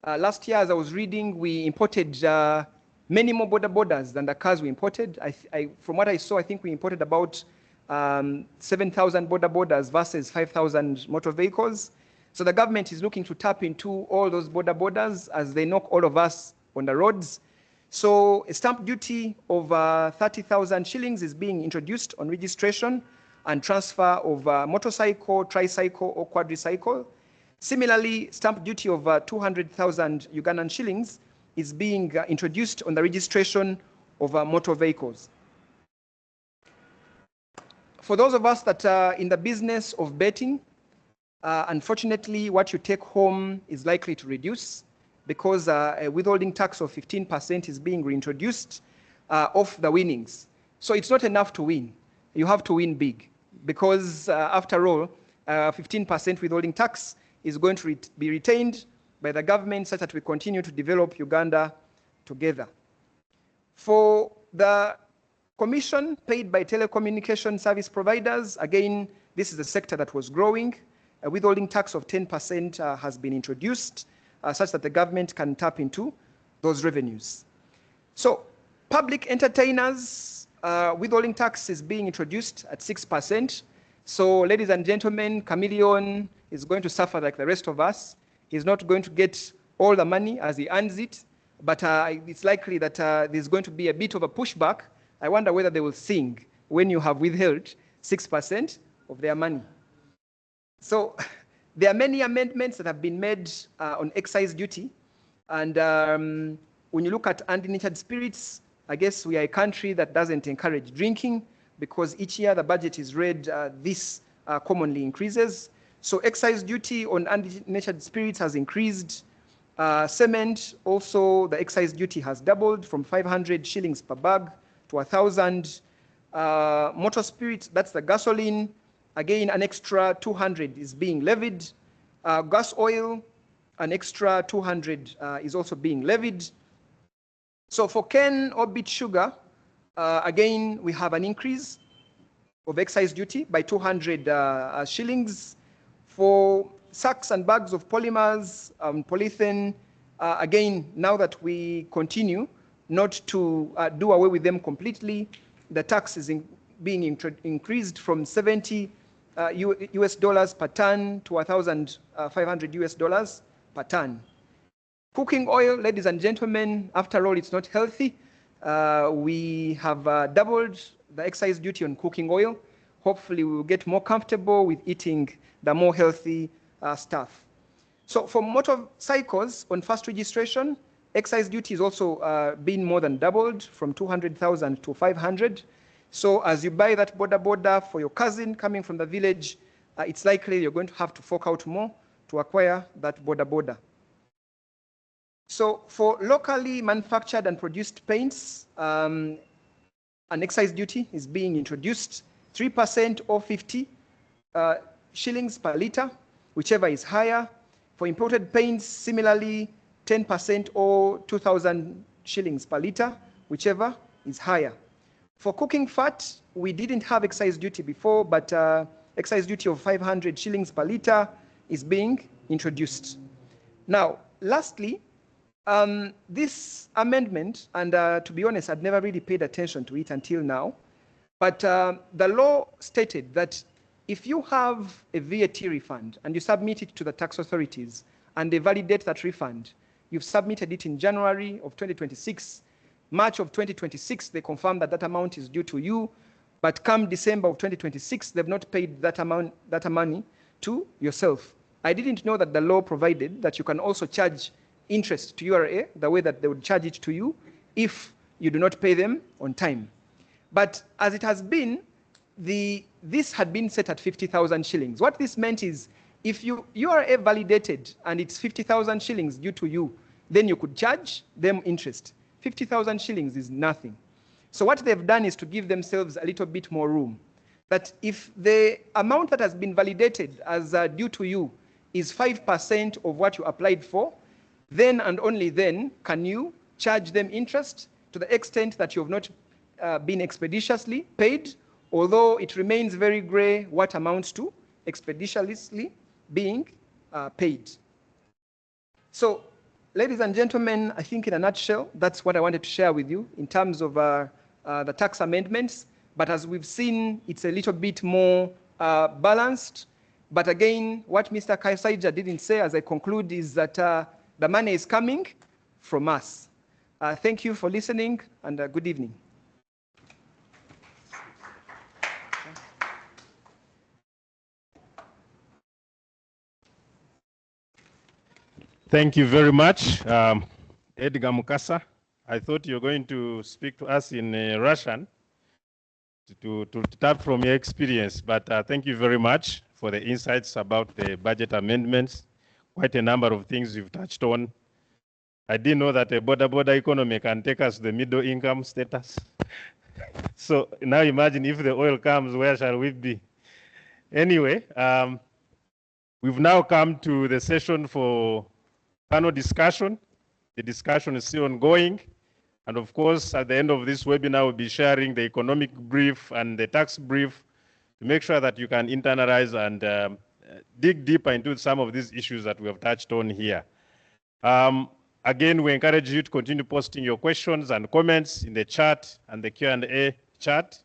Last year, as I was reading, we imported many more borders than the cars we imported. From what I saw, I think we imported about 7,000 borders versus 5,000 motor vehicles. So the government is looking to tap into all those borders as they knock all of us on the roads. So a stamp duty of 30,000 shillings is being introduced on registration and transfer of motorcycle, tricycle, or quadricycle. Similarly, stamp duty of 200,000 Ugandan shillings is being introduced on the registration of motor vehicles. For those of us that are in the business of betting, unfortunately, what you take home is likely to reduce because a withholding tax of 15% is being reintroduced off the winnings. So it's not enough to win. You have to win big because after all, 15% withholding tax is going to be retained by the government such that we continue to develop Uganda together. For the commission paid by telecommunication service providers, again, this is a sector that was growing. A withholding tax of 10% has been introduced such that the government can tap into those revenues. So public entertainers, withholding tax is being introduced at 6%. So ladies and gentlemen, Chameleon is going to suffer like the rest of us. He's not going to get all the money as he earns it, but it's likely that there's going to be a bit of a pushback. I wonder whether they will sing when you have withheld 6% of their money. So there are many amendments that have been made on excise duty. And when you look at undenatured spirits, I guess we are a country that doesn't encourage drinking because each year the budget is read, this commonly increases. So excise duty on undenatured spirits has increased. Cement, also the excise duty has doubled from 500 shillings per bag to 1,000. Motor spirits, that's the gasoline, again, an extra 200 is being levied. Gas oil, an extra 200 is also being levied. So for cane or beet sugar, again, we have an increase of excise duty by 200 shillings. For sacks and bags of polymers, polythene, again, now that we continue not to do away with them completely, the tax is being increased from 70 US dollars per ton to 1,500 US dollars per ton. Cooking oil, ladies and gentlemen, after all, it's not healthy. We have doubled the excise duty on cooking oil. Hopefully, we will get more comfortable with eating the more healthy stuff. So for motorcycles on first registration, excise duty is also been more than doubled from 200,000 to 500. So as you buy that border for your cousin coming from the village, it's likely you're going to have to fork out more to acquire that border. So for locally manufactured and produced paints, an excise duty is being introduced, 3% or 50 shillings per liter, whichever is higher. For imported paints, similarly, 10% or 2,000 shillings per liter, whichever is higher. For cooking fat, we didn't have excise duty before, but excise duty of 500 shillings per liter is being introduced. Now, lastly, this amendment, and to be honest, I'd never really paid attention to it until now, but the law stated that if you have a VAT refund and you submit it to the tax authorities and they validate that refund, you've submitted it in January of 2026, March of 2026, they confirm that that amount is due to you, but come December of 2026, they've not paid that money to yourself. I didn't know that the law provided that you can also charge interest to URA the way that they would charge it to you if you do not pay them on time. But as it has been, this had been set at 50,000 shillings. What this meant is if URA validated and it's 50,000 shillings due to you, then you could charge them interest. 50,000 shillings is nothing. So what they've done is to give themselves a little bit more room. That if the amount that has been validated as due to you is 5% of what you applied for, then and only then can you charge them interest to the extent that you have not been expeditiously paid, although it remains very gray what amounts to expeditiously being paid. So ladies and gentlemen, I think in a nutshell, that's what I wanted to share with you in terms of the tax amendments. But as we've seen, it's a little bit more balanced. But again, what Mr. Kaisaija didn't say as I conclude is that the money is coming from us. Thank you for listening, and good evening. Thank you very much, Edgar Mukasa. I thought you were going to speak to us in Russian to tap from your experience, but thank you very much for the insights about the budget amendments. Quite a number of things you've touched on. I didn't know that a border economy can take us to the middle income status. So now imagine if the oil comes, where shall we be? Anyway, we've now come to the session for panel discussion. The discussion is still ongoing. And of course, at the end of this webinar, we'll be sharing the economic brief and the tax brief to make sure that you can internalize and dig deeper into some of these issues that we have touched on here. Again, we encourage you to continue posting your questions and comments in the chat and the Q&A chat.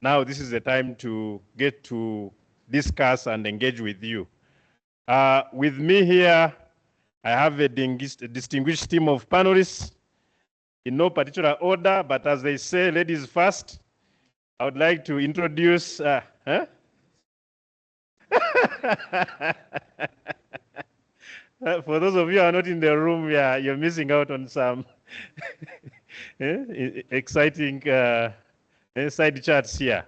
Now, this is the time to get to discuss and engage with you. With me here, I have a distinguished team of panelists in no particular order, but as they say, ladies first. I would like to introduce, For those of you who are not in the room, you're missing out on some exciting side chats here.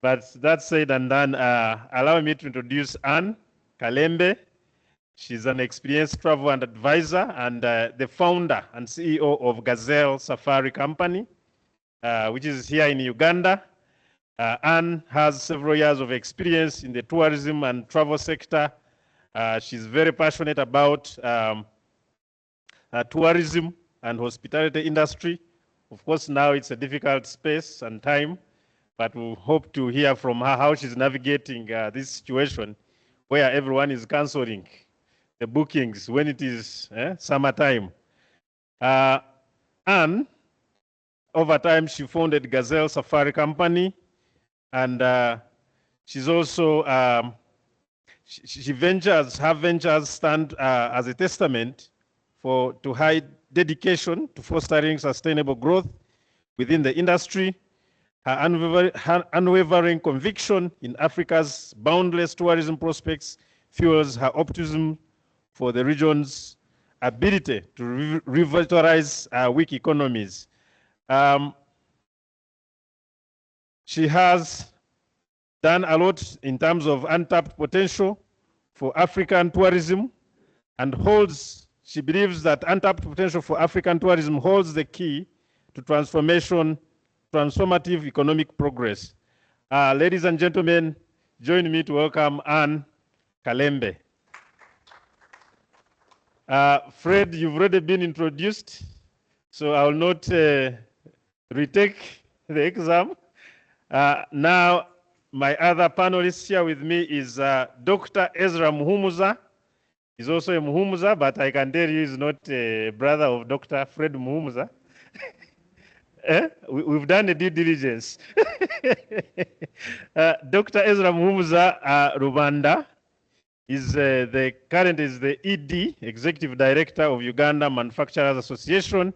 But that said and done, allow me to introduce Anne Kalembe. She's an experienced travel and advisor and the founder and CEO of Gazelle Safari Company, which is here in Uganda. Anne has several years of experience in the tourism and travel sector. She's very passionate about tourism and hospitality industry. Of course, now it's a difficult space and time, but we hope to hear from her how she's navigating this situation where everyone is canceling the bookings when it is summertime. And over time, she founded Gazelle Safari Company, and she's also, her ventures stand as a testament to high dedication to fostering sustainable growth within the industry. Her unwavering conviction in Africa's boundless tourism prospects fuels her optimism for the region's ability to revitalize weak economies. She has done a lot in terms of untapped potential for African tourism and she believes that untapped potential for African tourism holds the key to transformative economic progress. Ladies and gentlemen, join me to welcome Anne Kalembe. Fred, you've already been introduced, so I will not retake the exam. Now, my other panelist here with me is Dr. Ezra Muhumuza. He's also a Muhumuza, but I can tell you he's not a brother of Dr. Fred Muhumuza. We've done a due diligence. Dr. Ezra Muhumuza Rubanda is currently is the ED, Executive Director of Uganda Manufacturers Association,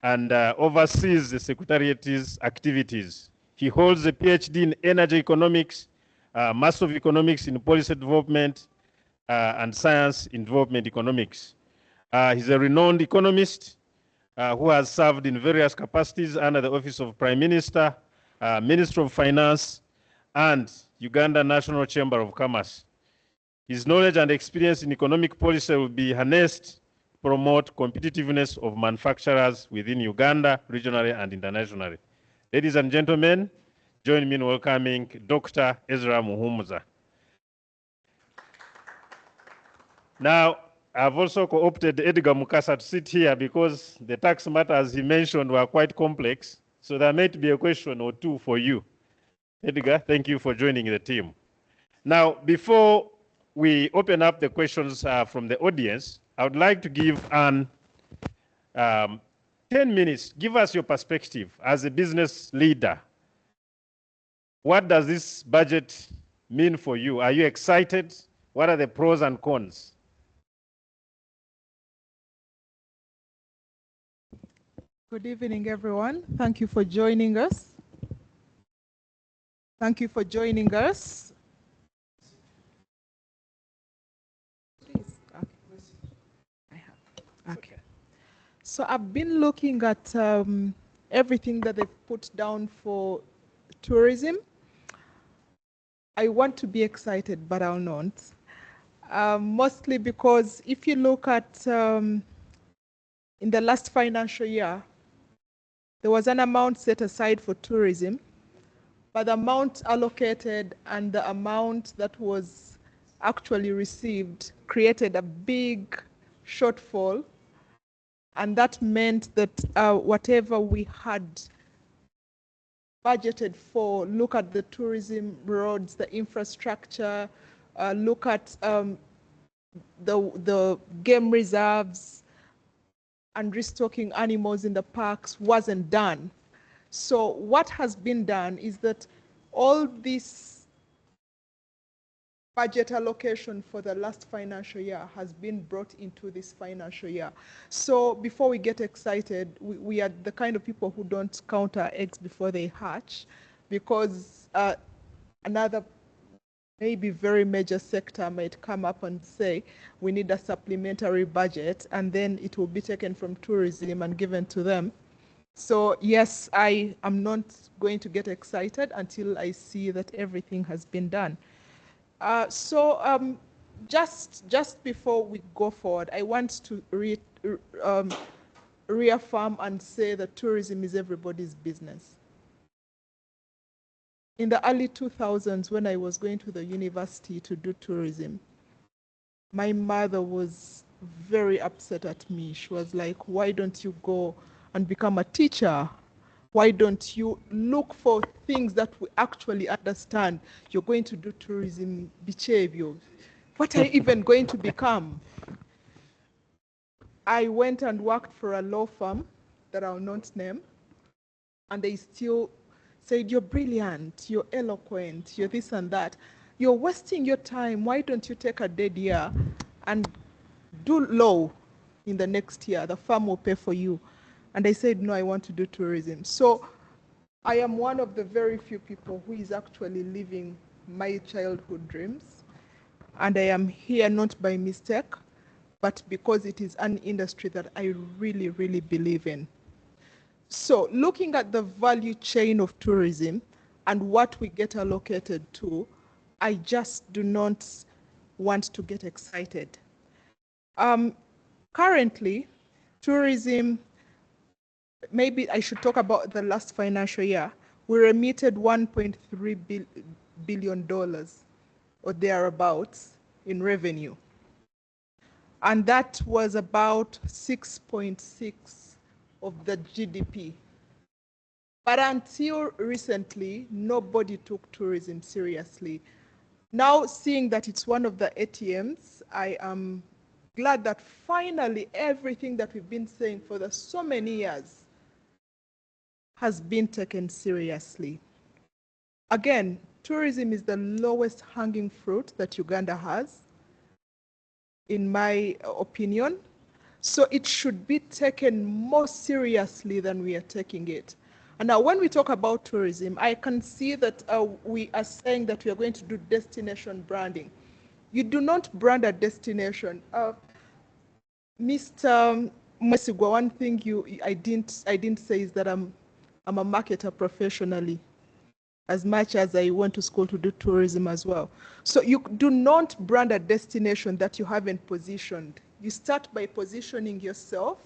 and oversees the Secretariat's activities. He holds a PhD in Energy Economics, Master of Economics in Policy Development, and Science in Development Economics. He's a renowned economist who has served in various capacities under the Office of Prime Minister, Minister of Finance, and Uganda National Chamber of Commerce. His knowledge and experience in economic policy will be harnessed to promote competitiveness of manufacturers within Uganda, regionally and internationally. Ladies and gentlemen, join me in welcoming Dr. Ezra Muhumuza. Now, I've also co-opted Edgar Mukasa to sit here because the tax matters he mentioned were quite complex, so there might be a question or two for you. Edgar, thank you for joining the team. Now, before we open up the questions from the audience, I would like to give Anne 10 minutes. Give us your perspective as a business leader. What does this budget mean for you? Are you excited? What are the pros and cons? Good evening, everyone. Thank you for joining us. Thank you for joining us. Please. Okay. So I've been looking at everything that they've put down for tourism. I want to be excited, but I'll not. Mostly because if you look at in the last financial year, there was an amount set aside for tourism, but the amount allocated and the amount that was actually received created a big shortfall. And that meant that whatever we had budgeted for, look at the tourism roads, the infrastructure, look at the game reserves, and restocking animals in the parks wasn't done. So what has been done is that all this budget allocation for the last financial year has been brought into this financial year. So before we get excited, we are the kind of people who don't count our eggs before they hatch, because another maybe very major sector might come up and say, we need a supplementary budget, and then it will be taken from tourism and given to them. So yes, I am not going to get excited until I see that everything has been done. Just before we go forward, I want to reaffirm and say that tourism is everybody's business. In the early 2000s, when I was going to the university to do tourism, my mother was very upset at me. She was like, why don't you go and become a teacher? Why don't you look for things that we actually understand? You're going to do tourism, behavior. What are you even going to become? I went and worked for a law firm that I'll not name, and they still said, you're brilliant, you're eloquent, you're this and that. You're wasting your time. Why don't you take a dead year and do law in the next year? The firm will pay for you. And I said, no, I want to do tourism. So I am one of the very few people who is actually living my childhood dreams. And I am here not by mistake, but because it is an industry that I really, really believe in. So looking at the value chain of tourism and what we get allocated to, I just do not want to get excited. Currently, tourism, maybe I should talk about the last financial year. We remitted $1.3 billion or thereabouts in revenue. And that was about 6.6 of the GDP. But until recently, nobody took tourism seriously. Now, seeing that it's one of the ATMs, I am glad that finally everything that we've been saying for so many years has been taken seriously. Again, tourism is the lowest hanging fruit that Uganda has, in my opinion. So it should be taken more seriously than we are taking it. And now when we talk about tourism, I can see that we are saying that we are going to do destination branding. You do not brand a destination. Mr. Mwesigwa, one thing I didn't say is that I'm a marketer professionally, as much as I went to school to do tourism as well. So you do not brand a destination that you haven't positioned. You start by positioning yourself,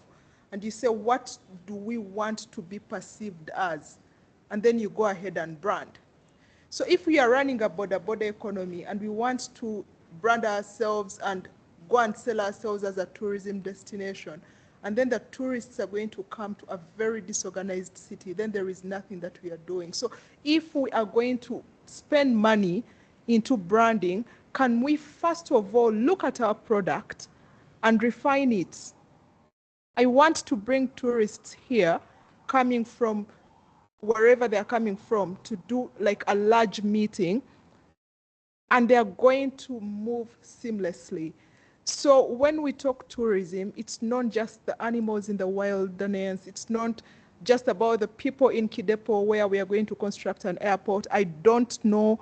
and you say, what do we want to be perceived as? And then you go ahead and brand. So if we are running a border economy and we want to brand ourselves and go and sell ourselves as a tourism destination, and then the tourists are going to come to a very disorganized city, then there is nothing that we are doing. So if we are going to spend money into branding, can we first of all look at our product and refine it. I want to bring tourists here coming from wherever they're coming from to do like a large meeting, and they're going to move seamlessly. So when we talk tourism, it's not just the animals in the wilderness, it's not just about the people in Kidepo where we are going to construct an airport. I don't know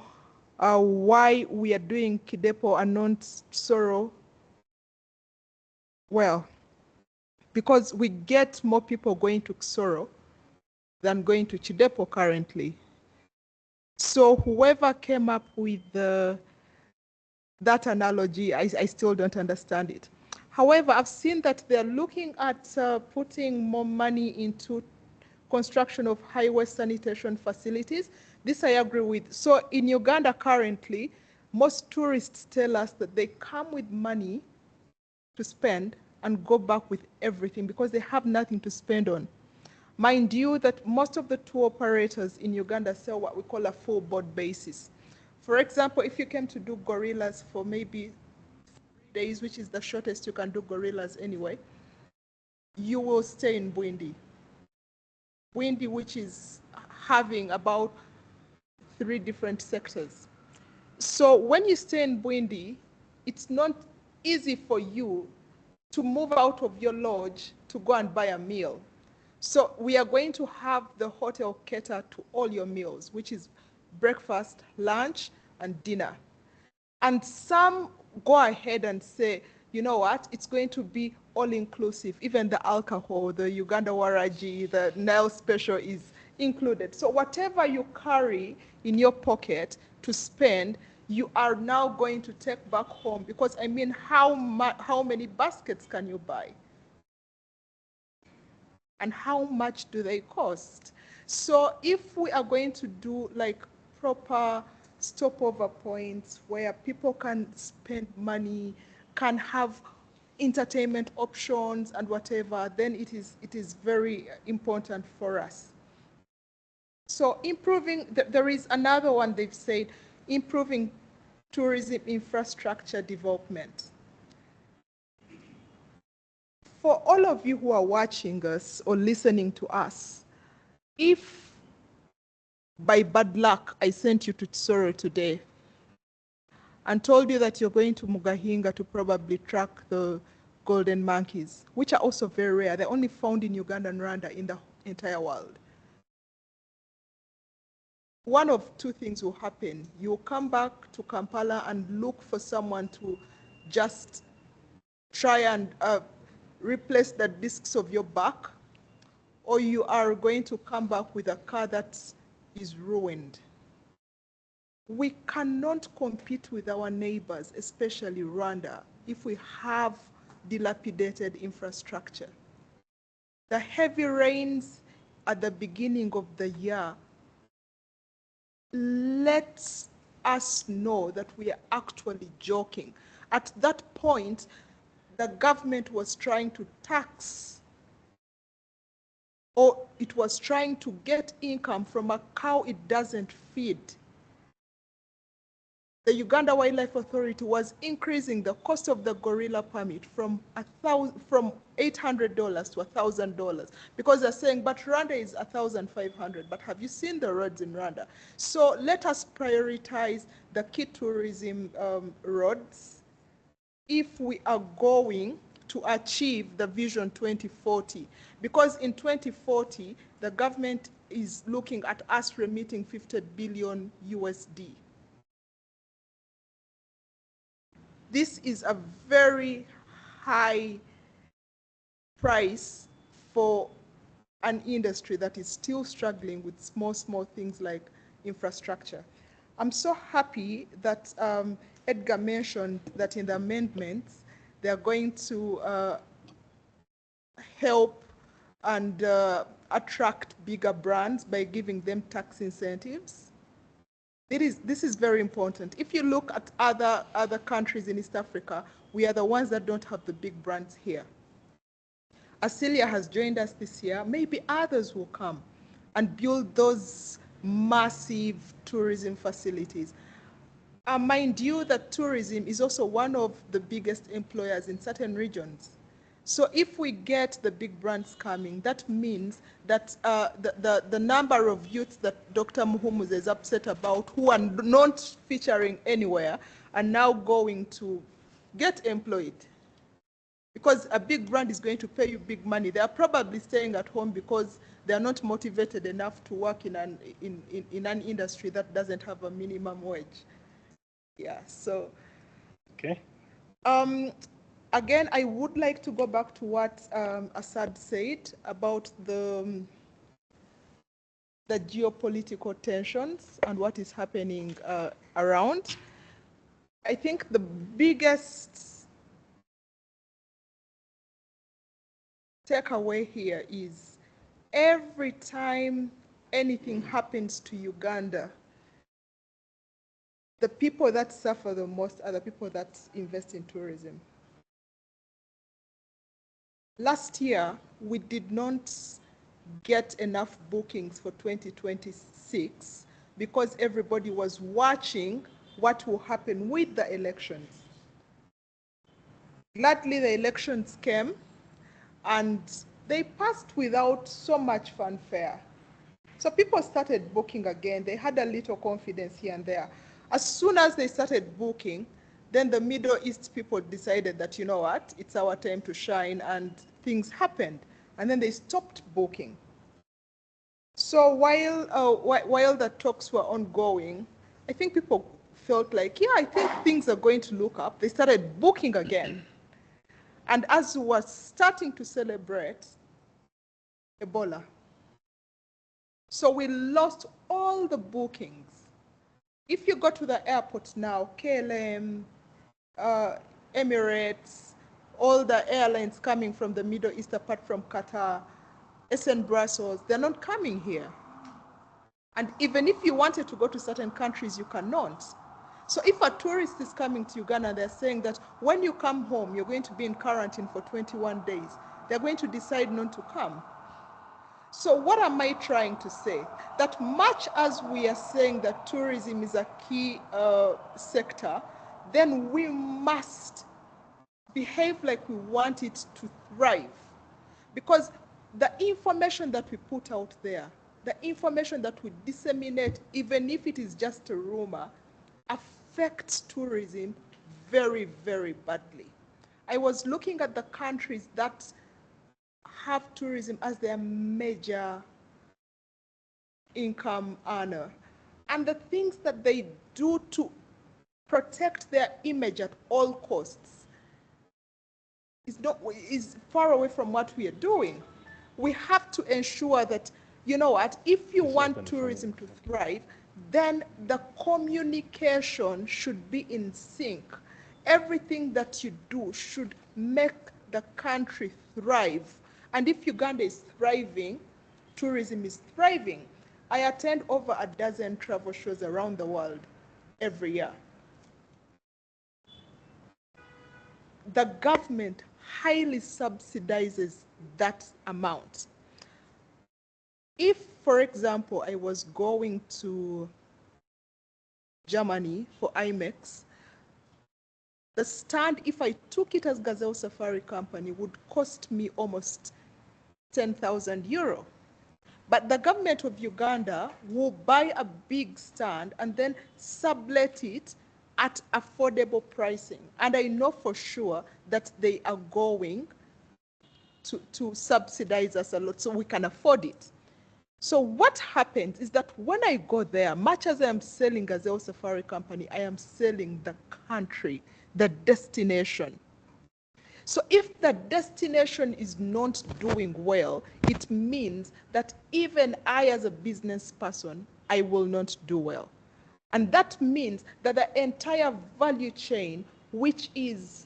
why we are doing Kidepo and not Soro. Well, because we get more people going to Soro than going to Chidepo currently. So whoever came up with that analogy, I still don't understand it. However, I've seen that they're looking at putting more money into construction of highway sanitation facilities. This I agree with. So in Uganda currently, most tourists tell us that they come with money to spend and go back with everything because they have nothing to spend on. Mind you that most of the tour operators in Uganda sell what we call a full board basis. For example, if you came to do gorillas for maybe 3 days, which is the shortest you can do gorillas anyway, you will stay in Bwindi. Bwindi, which is having about 3 different sectors. So when you stay in Bwindi, it's not easy for you to move out of your lodge to go and buy a meal. So we are going to have the hotel cater to all your meals, which is breakfast, lunch, and dinner. And some go ahead and say, you know what, it's going to be all inclusive. Even the alcohol, the Uganda Waraji, the Nile Special is included. So whatever you carry in your pocket to spend, you are now going to take back home, because I mean, how many baskets can you buy? And how much do they cost? So if we are going to do like proper stopover points where people can spend money, can have entertainment options and whatever, then it is very important for us. So improving, there is another one they've said, improving tourism infrastructure development. For all of you who are watching us or listening to us, if by bad luck I sent you to Tsoro today and told you that you're going to Mugahinga to probably track the golden monkeys, which are also very rare, they're only found in Uganda and Rwanda in the entire world. One of two things will happen. You'll come back to Kampala and look for someone to just try and replace the discs of your back, or you are going to come back with a car that is ruined. We cannot compete with our neighbors, especially Rwanda, if we have dilapidated infrastructure. The heavy rains at the beginning of the year let us know that we are actually joking. At that point, the government was trying to tax, or it was trying to get income from a cow it doesn't feed. The Uganda Wildlife Authority was increasing the cost of the gorilla permit from $800 to $1,000, because they're saying, but Rwanda is 1,500, but have you seen the roads in Rwanda? So let us prioritize the key tourism roads if we are going to achieve the Vision 2040, because in 2040, the government is looking at us remitting 50 billion USD. This is a very high price for an industry that is still struggling with small things like infrastructure. I'm so happy that Edgar mentioned that in the amendments, they're going to help and attract bigger brands by giving them tax incentives. This is very important. If you look at other countries in East Africa, we are the ones that don't have the big brands here. Asilia has joined us this year. Maybe others will come and build those massive tourism facilities. Mind you that tourism is also one of the biggest employers in certain regions. So if we get the big brands coming, that means that the number of youths that Dr. Muhumuza is upset about, who are not featuring anywhere, are now going to get employed. Because a big brand is going to pay you big money. They are probably staying at home because they are not motivated enough to work in an industry that doesn't have a minimum wage. Yeah, so. Okay. Again, I would like to go back to what Assad said about the geopolitical tensions and what is happening around. I think the biggest takeaway here is every time anything happens to Uganda, the people that suffer the most are the people that invest in tourism. Last year, we did not get enough bookings for 2026 because everybody was watching what will happen with the elections. Gladly, the elections came and they passed without so much fanfare. So people started booking again. They had a little confidence here and there. As soon as they started booking, then the Middle East people decided that, you know what, it's our time to shine, and things happened. And then they stopped booking. So while the talks were ongoing, I think people felt like, yeah, I think things are going to look up. They started booking again. And as we were starting to celebrate, Ebola. So we lost all the bookings. If you go to the airport now, KLM, Emirates, all the airlines coming from the Middle East apart from Qatar, SN Brussels, they're not coming here. And even if you wanted to go to certain countries, you cannot. So if a tourist is coming to Uganda, they're saying that when you come home, you're going to be in quarantine for 21 days. They're going to decide not to come. So what am I trying to say? That much as we are saying that tourism is a key sector, then we must behave like we want it to thrive. Because the information that we put out there, the information that we disseminate, even if it is just a rumor, affects tourism very, very badly. I was looking at the countries that have tourism as their major income earner, and the things that they do to protect their image at all costs is far away from what we are doing. We have to ensure that, you know what, if you want tourism to thrive, then the communication should be in sync. Everything that you do should make the country thrive. And if Uganda is thriving, tourism is thriving. I attend over a dozen travel shows around the world every year. The government highly subsidizes that amount. If, for example, I was going to Germany for IMEX, the stand, if I took it as Gazelle Safari Company, would cost me almost 10,000 euro. But the government of Uganda will buy a big stand and then sublet it at affordable pricing. And I know for sure that they are going to subsidize us a lot so we can afford it. So what happens is that when I go there, much as I am selling Gazelle Safari Company, I am selling the country, the destination. So if the destination is not doing well, it means that even I as a business person, I will not do well. And that means that the entire value chain, which is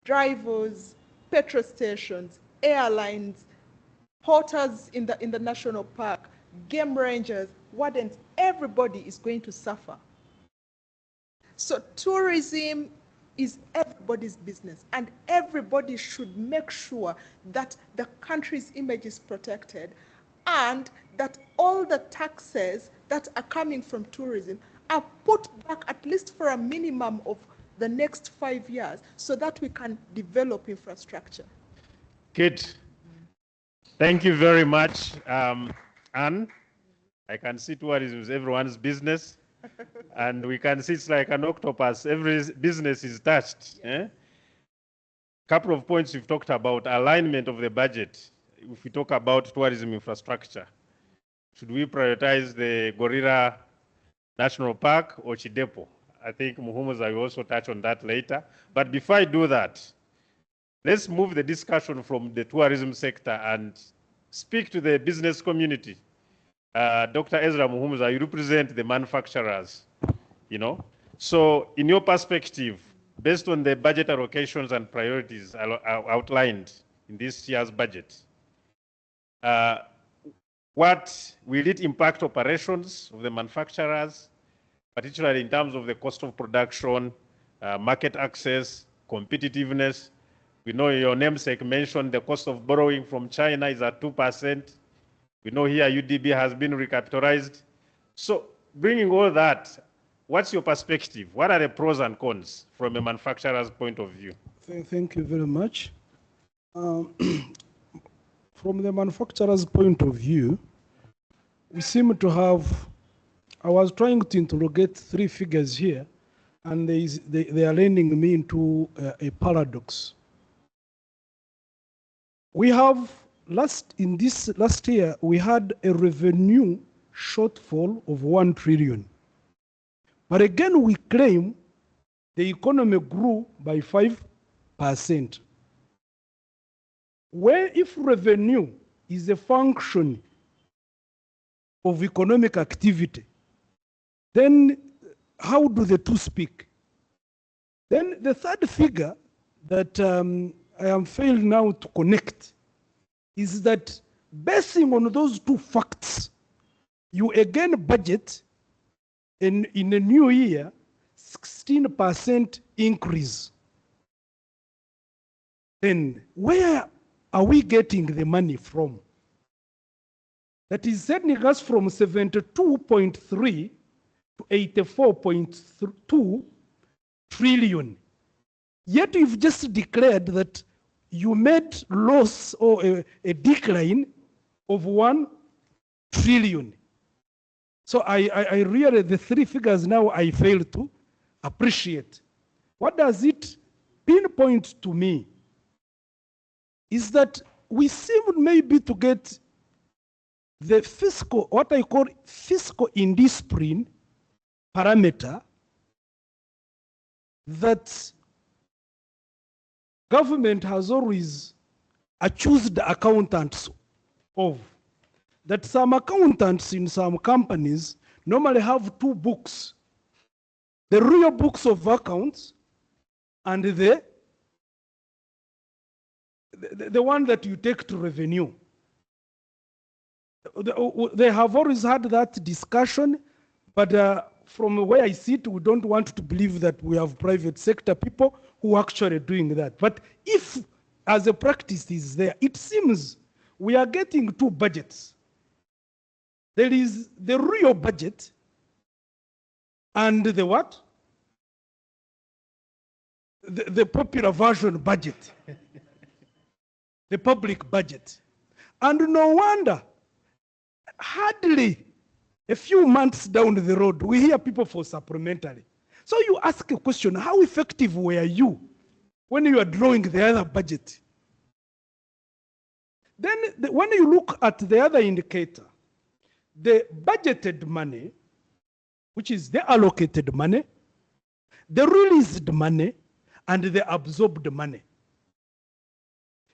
drivers, petrol stations, airlines, porters in the national park, game rangers, wardens, everybody is going to suffer. So tourism is everybody's business, and everybody should make sure that the country's image is protected and that all the taxes that are coming from tourism are put back at least for a minimum of the next 5 years so that we can develop infrastructure. Good. Thank you very much, Anne. I can see tourism is everyone's business, and we can see it's like an octopus. Every business is touched. Yeah. Couple of points we've talked about: alignment of the budget. If we talk about tourism infrastructure, should we prioritize the Gorilla National Park or Chidepo? I think Muhumuza will also touch on that later. But before I do that, let's move the discussion from the tourism sector and speak to the business community. Dr. Ezra Muhumuza, you represent the manufacturers, So in your perspective, based on the budget allocations and priorities outlined in this year's budget, what will it impact operations of the manufacturers, particularly in terms of the cost of production, market access, competitiveness? We know your namesake mentioned the cost of borrowing from China is at 2%. We know here UDB has been recapitalized. So bringing all that, what's your perspective? What are the pros and cons from a manufacturer's point of view? Thank you very much. From the manufacturer's point of view, we seem to have, I was trying to interrogate 3 figures here, and they are leading me into a paradox. We have, last year, we had a revenue shortfall of 1 trillion. But again, we claim the economy grew by 5%. Where if revenue is a function of economic activity, then how do the two speak? Then the third figure that I am failed now to connect is that basing on those 2 facts, you again budget in a new year 16% increase. Then where are we getting the money from? That is sending us from 72.3 to 84.2 trillion. Yet you've just declared that you made loss or a decline of 1 trillion. So I really, the 3 figures now I fail to appreciate. What does it pinpoint to me is that we seem maybe to get the fiscal, what I call fiscal indiscipline parameter that government has always accused the accountants of. That some accountants in some companies normally have 2 books. The real books of accounts and the one that you take to revenue. They have always had that discussion, but from where I sit, we don't want to believe that we have private sector people who are actually doing that. But if, as a practice is there, it seems we are getting 2 budgets. There is the real budget and the what? The popular version budget. The public budget. And no wonder, hardly a few months down the road, we hear people for supplementary. So you ask a question, how effective were you when you are drawing the other budget? Then when you look at the other indicator, the budgeted money, which is the allocated money, the released money, and the absorbed money,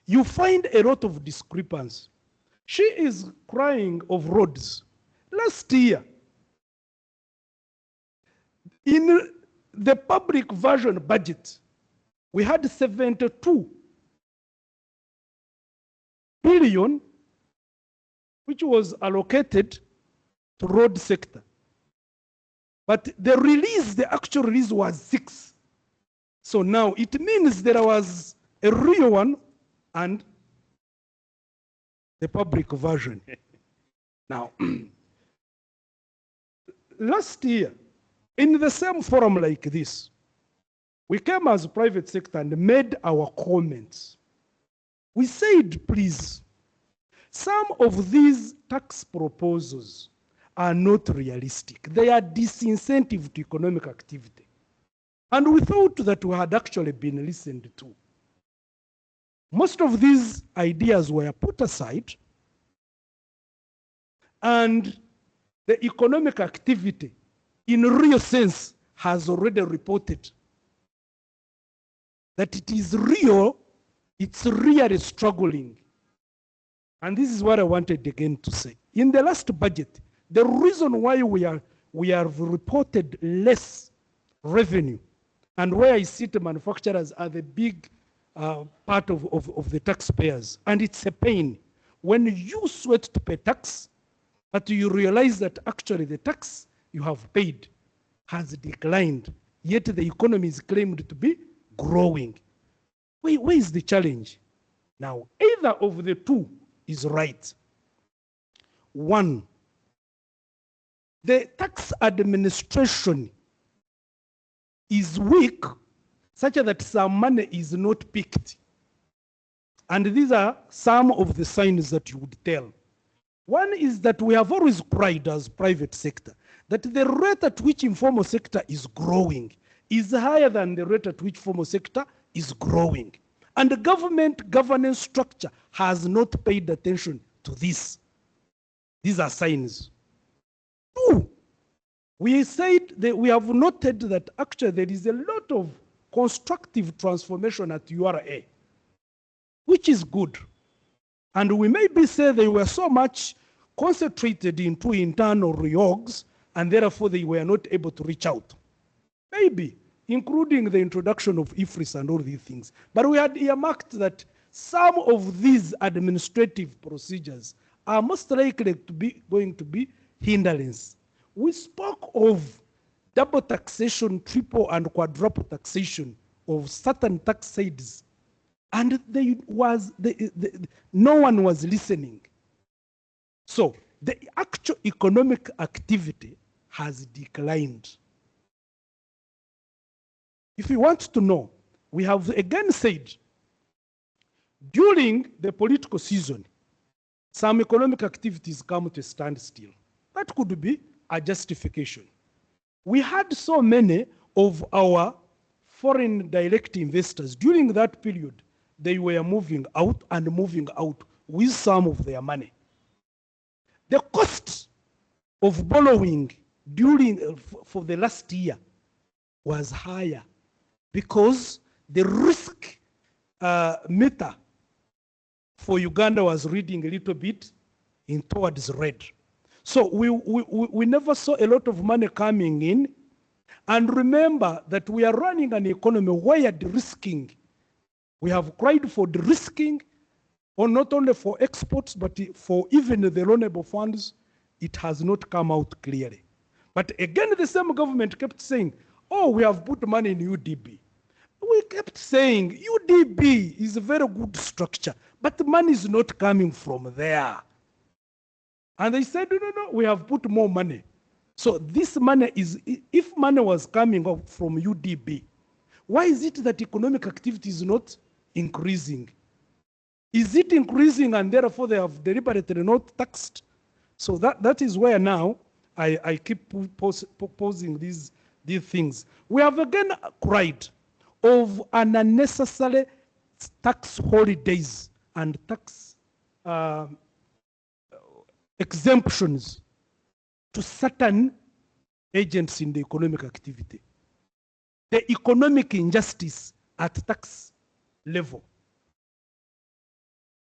you find a lot of discrepancy. She is crying of roads. Last year, in the public version budget, we had 72 billion, which was allocated to road sector. But the release, the actual release was 6. So now it means there was a real one and the public version. Now, last year, In the same forum like this, we came as private sector and made our comments. We said, please, some of these tax proposals are not realistic. They are disincentive to economic activity. And we thought that we had actually been listened to. Most of these ideas were put aside, and the economic activity in real sense has already reported that it is real, it's really struggling. And this is what I wanted again to say. In the last budget, the reason why we have reported less revenue, and where I see the manufacturers are the big part of the taxpayers, and it's a pain. When you sweat to pay tax, but you realize that actually the tax you have paid has declined, yet the economy is claimed to be growing. Where is the challenge? Now, either of the two is right. One, the tax administration is weak, such that some money is not picked. And these are some of the signs that you would tell. One is that we have always cried as private sector that the rate at which informal sector is growing is higher than the rate at which formal sector is growing. And the government governance structure has not paid attention to this. These are signs. Two, we said that we have noted that actually there is a lot of constructive transformation at URA, which is good. And we maybe say they were so much concentrated into internal reorgs, and therefore they were not able to reach out. Maybe, including the introduction of IFRIS and all these things. But we had earmarked that some of these administrative procedures are most likely to be going to be hindrance. We spoke of double taxation, triple and quadruple taxation of certain tax sides, and no one was listening. So the actual economic activity has declined. If you want to know, we have again said, during the political season, some economic activities come to a standstill. That could be a justification. We had so many of our foreign direct investors during that period, they were moving out with some of their money. The cost of borrowing for the last year was higher because the risk meter for Uganda was reading a little bit towards red. So we never saw a lot of money coming in. And remember that we are running an economy where de-risking, we have cried for de-risking, or not only for exports, but for even the loanable funds, it has not come out clearly. But again, the same government kept saying, oh, we have put money in UDB. We kept saying, UDB is a very good structure, but the money is not coming from there. And they said, no, we have put more money. So this money is, if money was coming up from UDB, why is it that economic activity is not increasing? Is it increasing and therefore they have deliberately not taxed? So that is where now I keep posing these things. We have again cried of an unnecessary tax holidays and tax exemptions to certain agents in the economic activity. The economic injustice at tax level.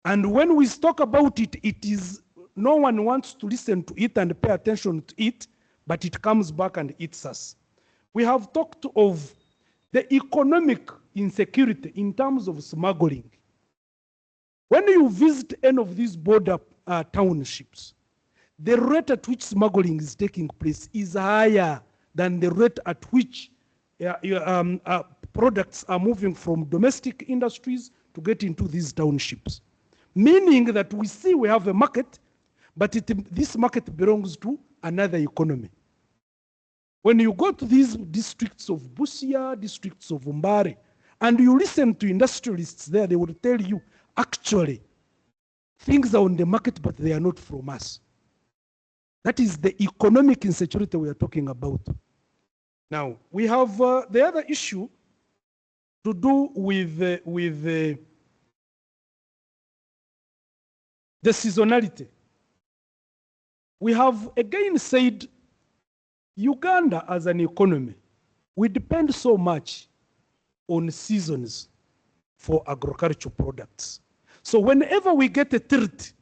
And when we talk about it, it is no one wants to listen to it and pay attention to it, but it comes back and eats us. We have talked of the economic insecurity in terms of smuggling. When you visit any of these border townships, the rate at which smuggling is taking place is higher than the rate at which products are moving from domestic industries to get into these townships. Meaning that we see we have a market, but this market belongs to another economy. When you go to these districts of Busia, districts of Mbare, and you listen to industrialists there, they will tell you, actually, things are on the market, but they are not from us. That is the economic insecurity we are talking about. Now, we have the other issue to do with the seasonality. We have again said Uganda as an economy, we depend so much on seasons for agricultural products. So whenever we get a tilt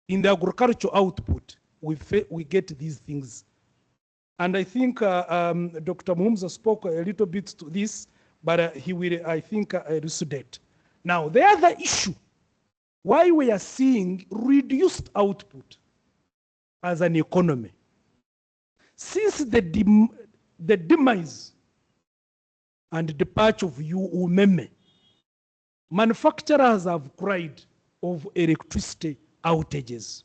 in the agricultural output, we get these things. And I think Dr. Muhumza spoke a little bit to this, but he will, I think, elucidate. Now, the other issue, why we are seeing reduced output as an economy, since the demise and departure of UMEME, manufacturers have cried of electricity outages.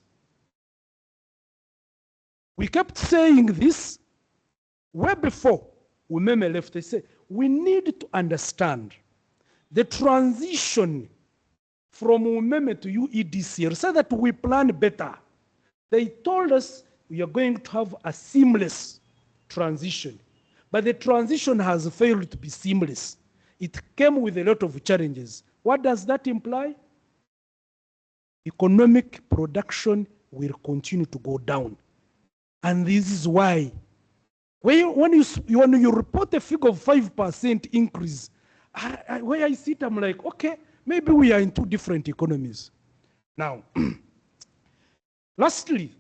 We kept saying this way before UMEME left. They say, we need to understand the transition from UMEME to UEDCL so that we plan better. They told us we are going to have a seamless transition, but the transition has failed to be seamless. It came with a lot of challenges. What does that imply? Economic production will continue to go down. And this is why when you report a figure of 5% increase, where I sit, I'm like, okay, maybe we are in two different economies. Now, lastly,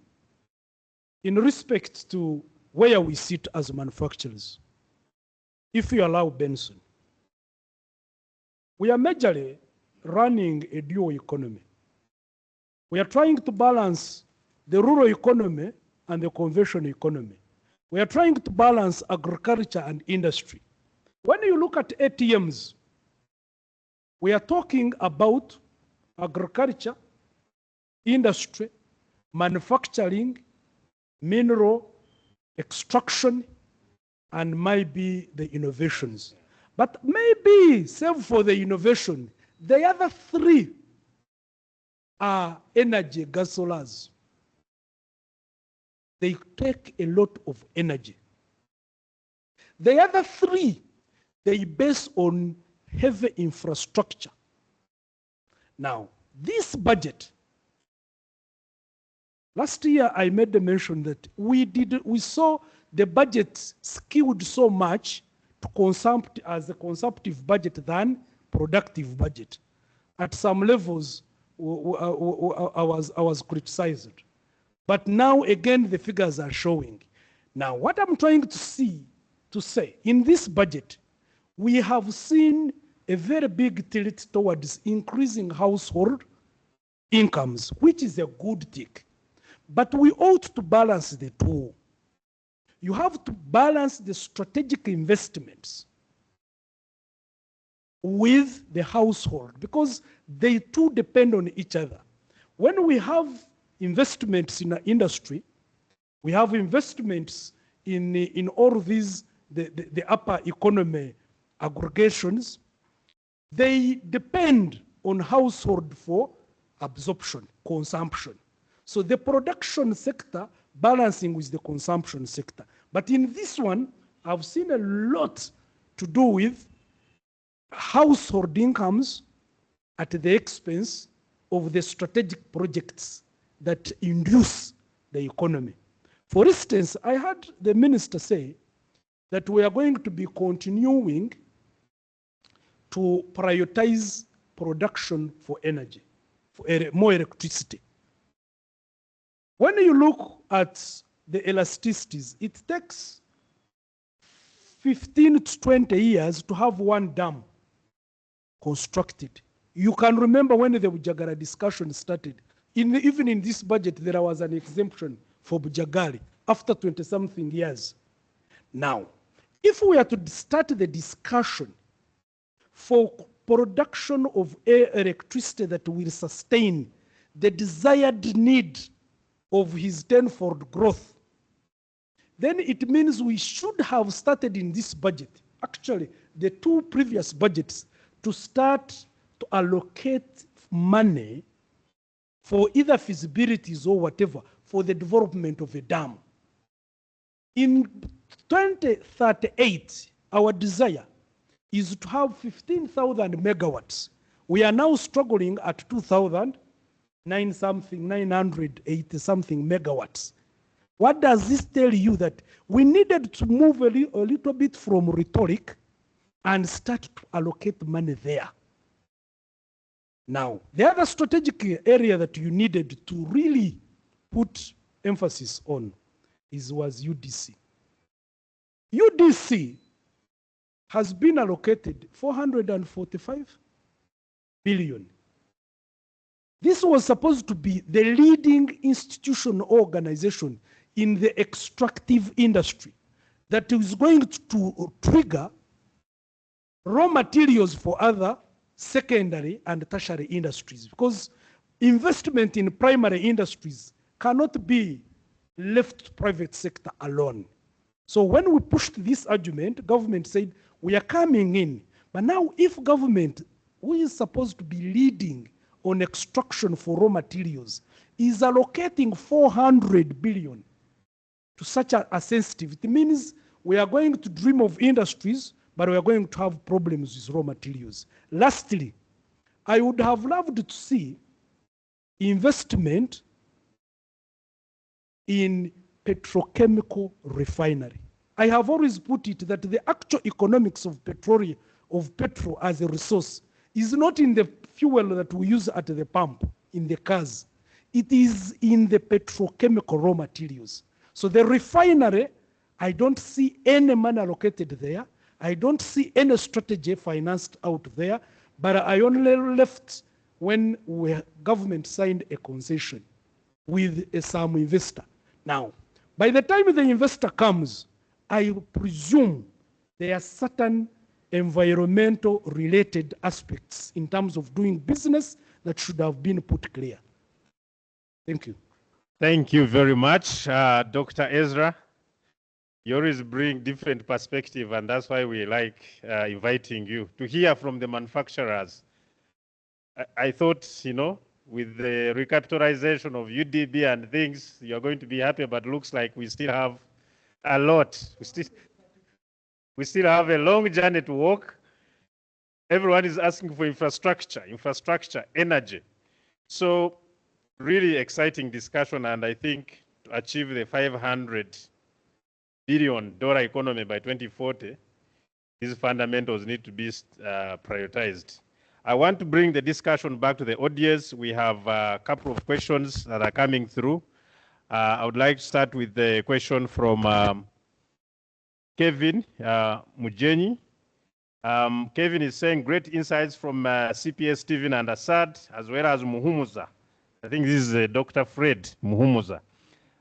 in respect to where we sit as manufacturers, if you allow Benson, we are majorly running a dual economy. We are trying to balance the rural economy and the conventional economy. We are trying to balance agriculture and industry. When you look at ATMs, we are talking about agriculture, industry, manufacturing, mineral extraction, and maybe the innovations. But maybe, save for the innovation, the other three are energy gasolers. They take a lot of energy. The other three, they base on heavy infrastructure. Now, this budget, last year I made the mention that we saw the budget skewed so much to as a consumptive budget than productive budget. At some levels, I was criticized. But now again, the figures are showing. Now, what I'm trying to say, in this budget, we have seen a very big tilt towards increasing household incomes, which is a good thing. But we ought to balance the two. You have to balance the strategic investments with the household because they too depend on each other. When we have investments in the industry, we have investments in all these, the upper economy aggregations, they depend on household for absorption, consumption. So the production sector balancing with the consumption sector. But in this one, I've seen a lot to do with household incomes at the expense of the strategic projects that induce the economy. For instance, I heard the minister say that we are going to be continuing to prioritize production for energy, for more electricity. When you look at the elasticities, it takes 15 to 20 years to have one dam constructed. You can remember when the Bujagara discussion started. Even in this budget, there was an exemption for Bujagari after 20-something years. Now, if we are to start the discussion for production of electricity that will sustain the desired need of his tenfold growth, then it means we should have started in this budget, actually the two previous budgets, to start to allocate money for either feasibilities or whatever for the development of a dam. In 2038, our desire is to have 15,000 megawatts. We are now struggling at 980 something megawatts. What does this tell you? That we needed to move a little bit from rhetoric and start to allocate money there. Now, the other strategic area that you needed to really put emphasis on was UDC. UDC has been allocated 445 billion. This was supposed to be the leading institution organization in the extractive industry that is going to trigger raw materials for other secondary and tertiary industries, because investment in primary industries cannot be left to private sector alone. So when we pushed this argument, government said, we are coming in. But now if government, who is supposed to be leading on extraction for raw materials, is allocating 400 billion to such a sensitive, it means we are going to dream of industries, but we are going to have problems with raw materials. Lastly, I would have loved to see investment in petrochemical refinery. I have always put it that the actual economics of petrol as a resource is not in the fuel that we use at the pump, in the cars. It is in the petrochemical raw materials. So the refinery, I don't see any money allocated there. I don't see any strategy financed out there, but I only left when government signed a concession with some investor. Now, by the time the investor comes, I presume there are certain environmental related aspects in terms of doing business that should have been put clear. Thank you. Thank you very much, Dr. Ezra. You always bring different perspective, and that's why we like inviting you to hear from the manufacturers. I thought, with the recapitalization of UDB and things, you're going to be happy, but looks like we still have a lot. We still have a long journey to walk. Everyone is asking for infrastructure, energy. So really exciting discussion, and I think to achieve the $500 billion economy by 2040, these fundamentals need to be prioritized. I want to bring the discussion back to the audience. We have a couple of questions that are coming through. I would like to start with the question from Kevin Mujenyi. Kevin is saying, great insights from CPS Stephen and Assad, as well as Muhumuza. I think this is Dr. Fred Muhumuza.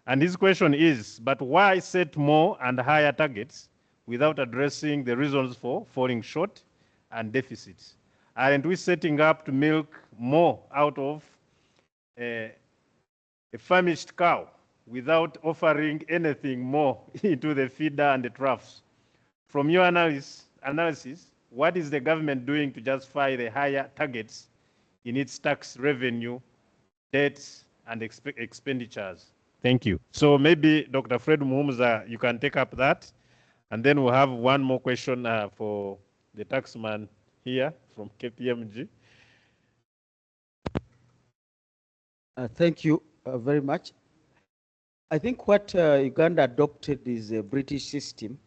And his question is, but why set more and higher targets without addressing the reasons for falling short and deficits? Aren't we setting up to milk more out of a famished cow without offering anything more into the feeder and the troughs? From your analysis, what is the government doing to justify the higher targets in its tax revenue, debts, and expenditures? Thank you. So maybe Dr. Fred Muhumuza, you can take up that. And then we'll have one more question for the taxman here from KPMG. Thank you very much. I think what Uganda adopted is a British system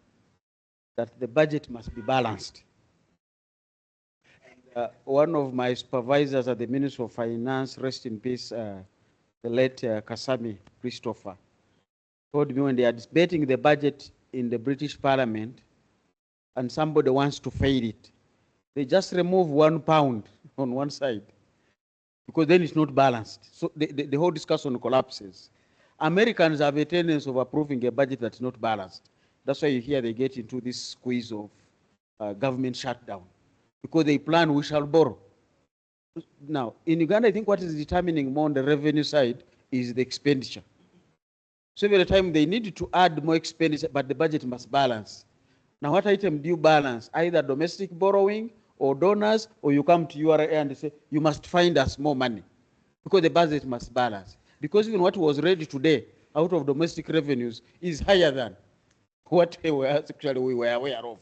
that the budget must be balanced. One of my supervisors at the Ministry of Finance, rest in peace, the late Kasami Christopher, told me when they are debating the budget in the British Parliament and somebody wants to fail it, they just remove £1 on one side because then it's not balanced. So the whole discussion collapses. Americans have a tendency of approving a budget that's not balanced. That's why you hear they get into this squeeze of government shutdown, because they plan we shall borrow. Now, in Uganda, I think what is determining more on the revenue side is the expenditure. So every time they need to add more expenditure, but the budget must balance. Now, what item do you balance? Either domestic borrowing or donors, or you come to URA and say, you must find us more money, because the budget must balance. Because even what was ready today out of domestic revenues is higher than what we were aware of.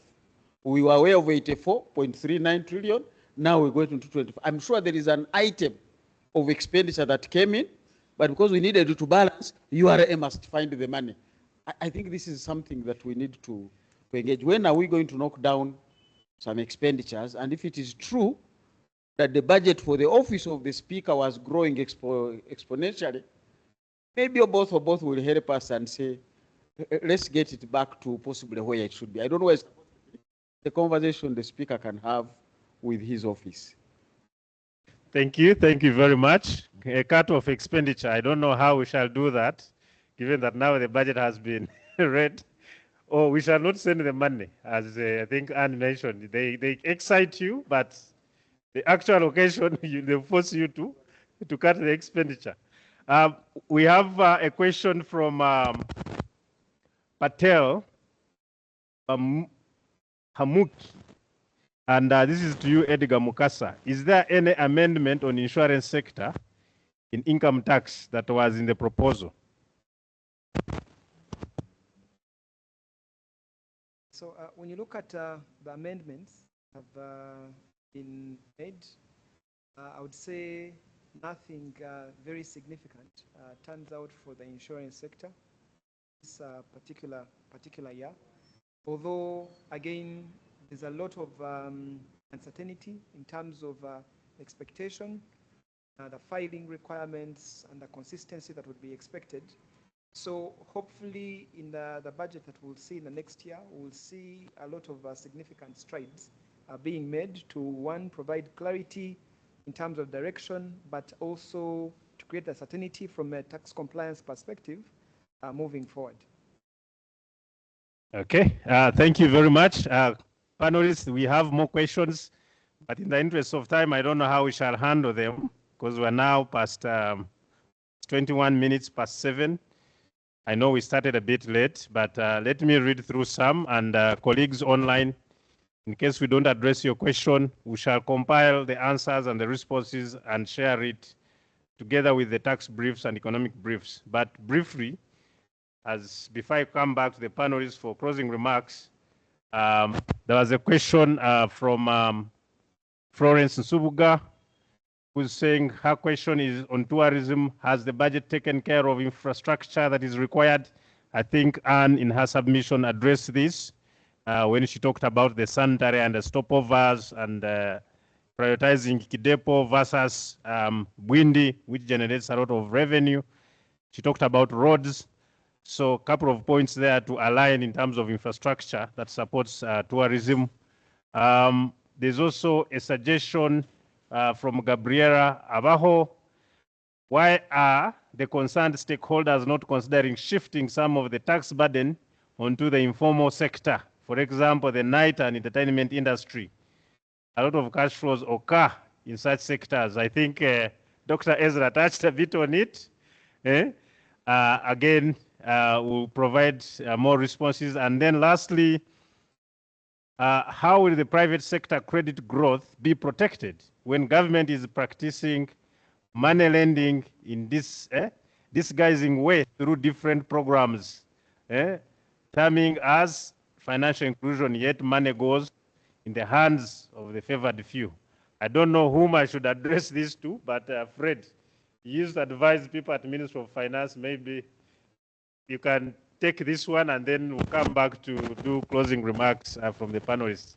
We were aware of 84.39 trillion. Now we're going to 25. I'm sure there is an item of expenditure that came in, but because we needed to balance, URA must find the money. I think this is something that we need to engage. When are we going to knock down some expenditures? And if it is true that the budget for the office of the speaker was growing exponentially, maybe both will help us and say, let's get it back to possibly where it should be. I don't know where the conversation the speaker can have with his office. Thank you very much. A cut of expenditure, I don't know how we shall do that, given that now the budget has been read. Or we shall not send the money, as I think Anne mentioned. They excite you, but the actual occasion, they force you to cut the expenditure. We have a question from Patel Hamuki, and this is to you, Edgar Mukasa. Is there any amendment on insurance sector in income tax that was in the proposal? So when you look at the amendments that have been made, I would say nothing very significant turns out for the insurance sector this particular year. Although, again, there's a lot of uncertainty in terms of expectation, the filing requirements, and the consistency that would be expected. So hopefully in the budget that we'll see in the next year, we'll see a lot of significant strides being made to, one, provide clarity in terms of direction, but also to create a certainty from a tax compliance perspective moving forward. Okay, thank you very much. Panelists, we have more questions, but in the interest of time, I don't know how we shall handle them, because we're now past 21 minutes past 7. I know we started a bit late, but let me read through some, and colleagues online, in case we don't address your question, we shall compile the answers and the responses and share it together with the tax briefs and economic briefs. But briefly, as before I come back to the panelists for closing remarks, there was a question from Florence Nsubuga, who's saying her question is on tourism. Has the budget taken care of infrastructure that is required? I think Anne, in her submission, addressed this when she talked about the sanitary and the stopovers and prioritizing Kidepo versus Bwindi, which generates a lot of revenue. She talked about roads. So a couple of points there to align in terms of infrastructure that supports tourism. There's also a suggestion from Gabriela Abajo. Why are the concerned stakeholders not considering shifting some of the tax burden onto the informal sector? For example, the night and entertainment industry. A lot of cash flows occur in such sectors. I think Dr. Ezra touched a bit on it. Again, we'll provide more responses. And then lastly, how will the private sector credit growth be protected when government is practicing money lending in this disguising way through different programs, terming as financial inclusion, yet money goes in the hands of the favored few? I don't know whom I should address this to, but Fred, you used to advise people at the Ministry of Finance. Maybe you can take this one, and then we'll come back to do closing remarks from the panelists.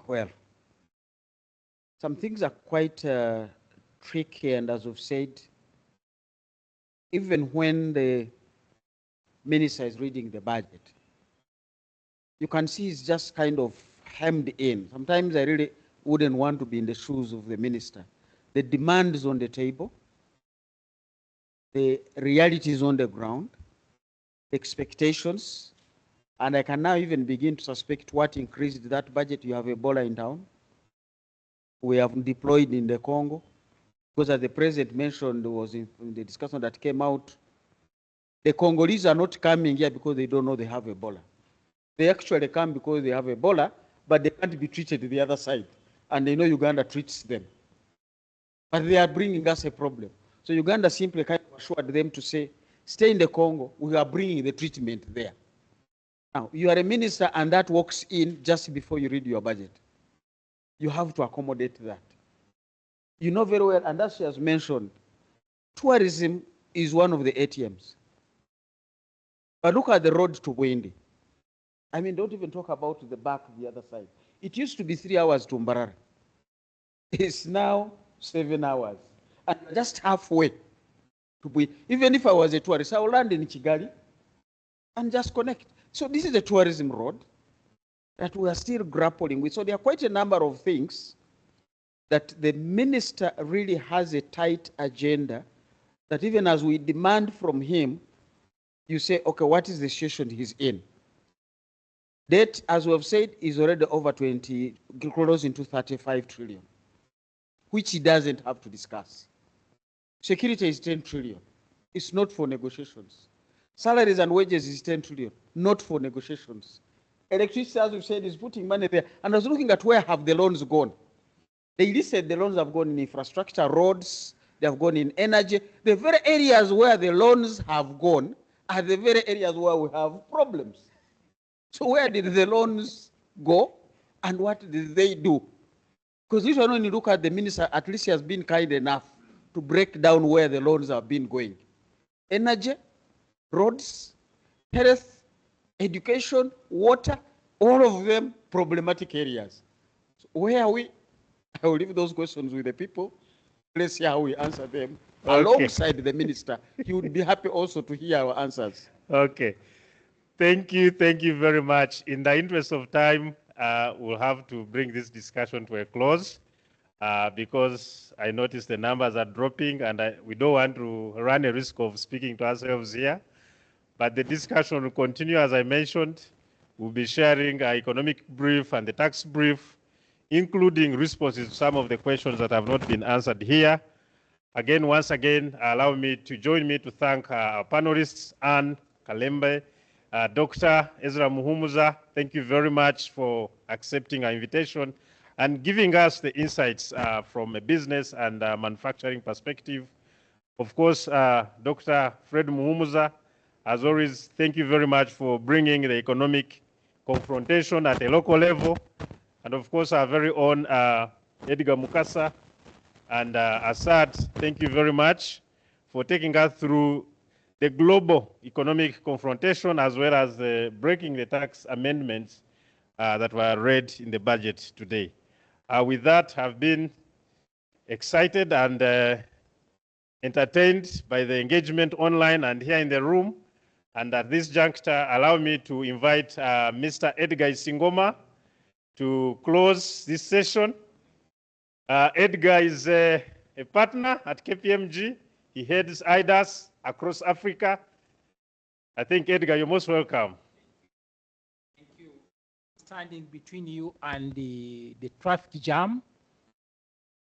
Well, some things are quite tricky, and as we've said, even when the minister is reading the budget, you can see it's just kind of hemmed in. Sometimes I really wouldn't want to be in the shoes of the minister. The demand is on the table. The reality is on the ground. Expectations. And I can now even begin to suspect what increased that budget. You have Ebola in town. We have deployed in the Congo. Because as the president mentioned, was in the discussion that came out, the Congolese are not coming here because they don't know they have Ebola. They actually come because they have Ebola, but they can't be treated the other side. And they know Uganda treats them. But they are bringing us a problem. So Uganda simply kind of assured them to say, stay in the Congo, we are bringing the treatment there. Now, you are a minister and that walks in just before you read your budget. You have to accommodate that. You know very well, and as she has mentioned, tourism is one of the ATMs. But look at the road to Bwindi. I mean, don't even talk about the back, the other side. It used to be 3 hours to Mbarara. It's now 7 hours. And just halfway to Bwindi. Even if I was a tourist, I would land in Kigali and just connect. So this is a tourism road that we are still grappling with. So there are quite a number of things that the minister really has a tight agenda that even as we demand from him, you say, okay, what is the situation he's in? Debt, as we have said, is already over 20, close into 35 trillion, which he doesn't have to discuss. Security is 10 trillion. It's not for negotiations. Salaries and wages is 10 trillion, not for negotiations. Electricity, as we've said, is putting money there. And I was looking at where have the loans gone. They listed the loans have gone in infrastructure, roads, they have gone in energy. The very areas where the loans have gone are the very areas where we have problems. So where did the loans go and what did they do? Because usually when you look at the minister, at least he has been kind enough to break down where the loans have been going. Energy, roads, health, education, water, all of them problematic areas. So where are we? I will leave those questions with the people. Let's see how we answer them. Okay. Alongside the minister, he would be happy also to hear our answers. Okay. Thank you very much. In the interest of time, we'll have to bring this discussion to a close because I noticed the numbers are dropping and we don't want to run a risk of speaking to ourselves here. But the discussion will continue. As I mentioned, we'll be sharing our economic brief and the tax brief, including responses to some of the questions that have not been answered here. Again, once again, allow me to join me to thank our panelists, Anne Kalembe, Dr. Ezra Muhumuza. Thank you very much for accepting our invitation and giving us the insights from a business and manufacturing perspective. Of course, Dr. Fred Muhumuza, as always, thank you very much for bringing the economic confrontation at a local level. And of course, our very own Edgar Mukasa and Assad, thank you very much for taking us through the global economic confrontation as well as breaking the tax amendments that were read in the budget today. With that, I've been excited and entertained by the engagement online and here in the room. And at this juncture, allow me to invite Mr. Edgar Isingoma to close this session. Edgar is a partner at KPMG. He heads IDAS across Africa. I think, Edgar, you're most welcome. Thank you. Standing between you and the traffic jam,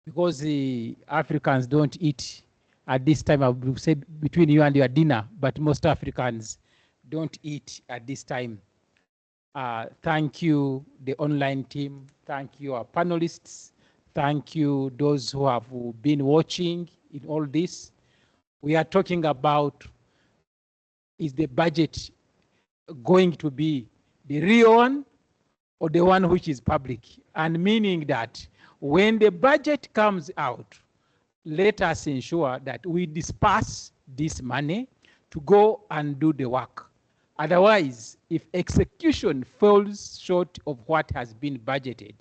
because the Africans don't eat at this time. I would say between you and your dinner, but most Africans don't eat at this time. Thank you, the online team. Thank you, our panelists. Thank you, those who have been watching in all this. We are talking about, is the budget going to be the real one or the one which is public? And meaning that when the budget comes out, let us ensure that we disperse this money to go and do the work. Otherwise, if execution falls short of what has been budgeted,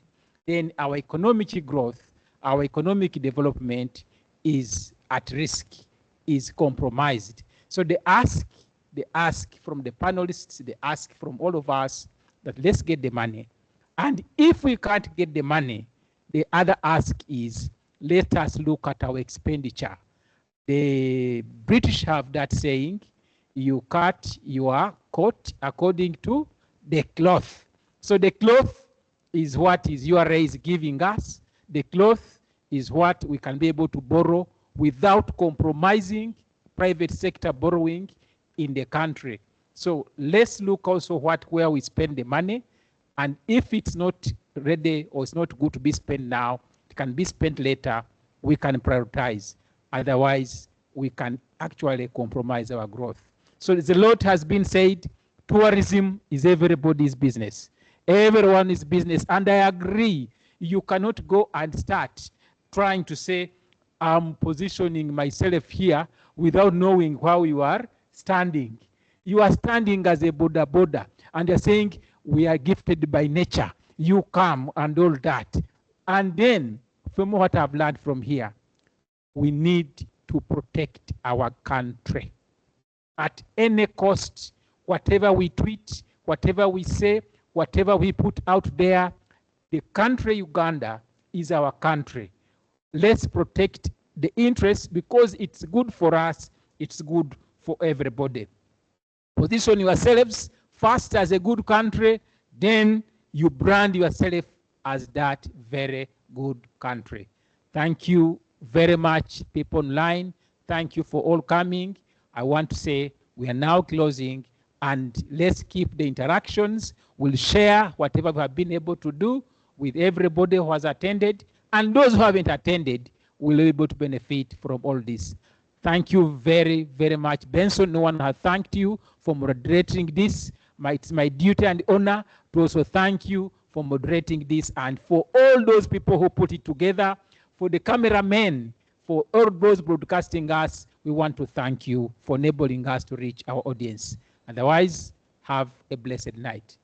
then our economic growth, our economic development is at risk, is compromised. So they ask from the panelists, they ask from all of us that let's get the money. And if we can't get the money, the other ask is, let us look at our expenditure. The British have that saying, you cut your coat according to the cloth. So the cloth is what is URA is giving us. The cloth is what we can be able to borrow without compromising private sector borrowing in the country. So let's look also where we spend the money, and if it's not ready or it's not good to be spent now, it can be spent later, we can prioritize. Otherwise, we can actually compromise our growth. So a lot has been said. Tourism is everybody's business. Everyone's business. And I agree, you cannot go and start trying to say, I'm positioning myself here without knowing how you are standing. You are standing as a border, and you're saying, we are gifted by nature. You come and all that. And then, from what I've learned from here, we need to protect our country at any cost. Whatever we tweet, whatever we say, whatever we put out there, the country Uganda is our country. Let's protect the interests, because it's good for us, it's good for everybody. Position yourselves first as a good country, then you brand yourself as that very good country. Thank you very much, people online. Thank you for all coming. I want to say we are now closing, and let's keep the interactions. We'll share whatever we have been able to do with everybody who has attended, and those who haven't attended will be able to benefit from all this. Thank you very, very much. Benson, no one has thanked you for moderating this. It's my duty and honor to also thank you for moderating this, and for all those people who put it together, for the cameramen, for all those broadcasting us. We want to thank you for enabling us to reach our audience. Otherwise, have a blessed night.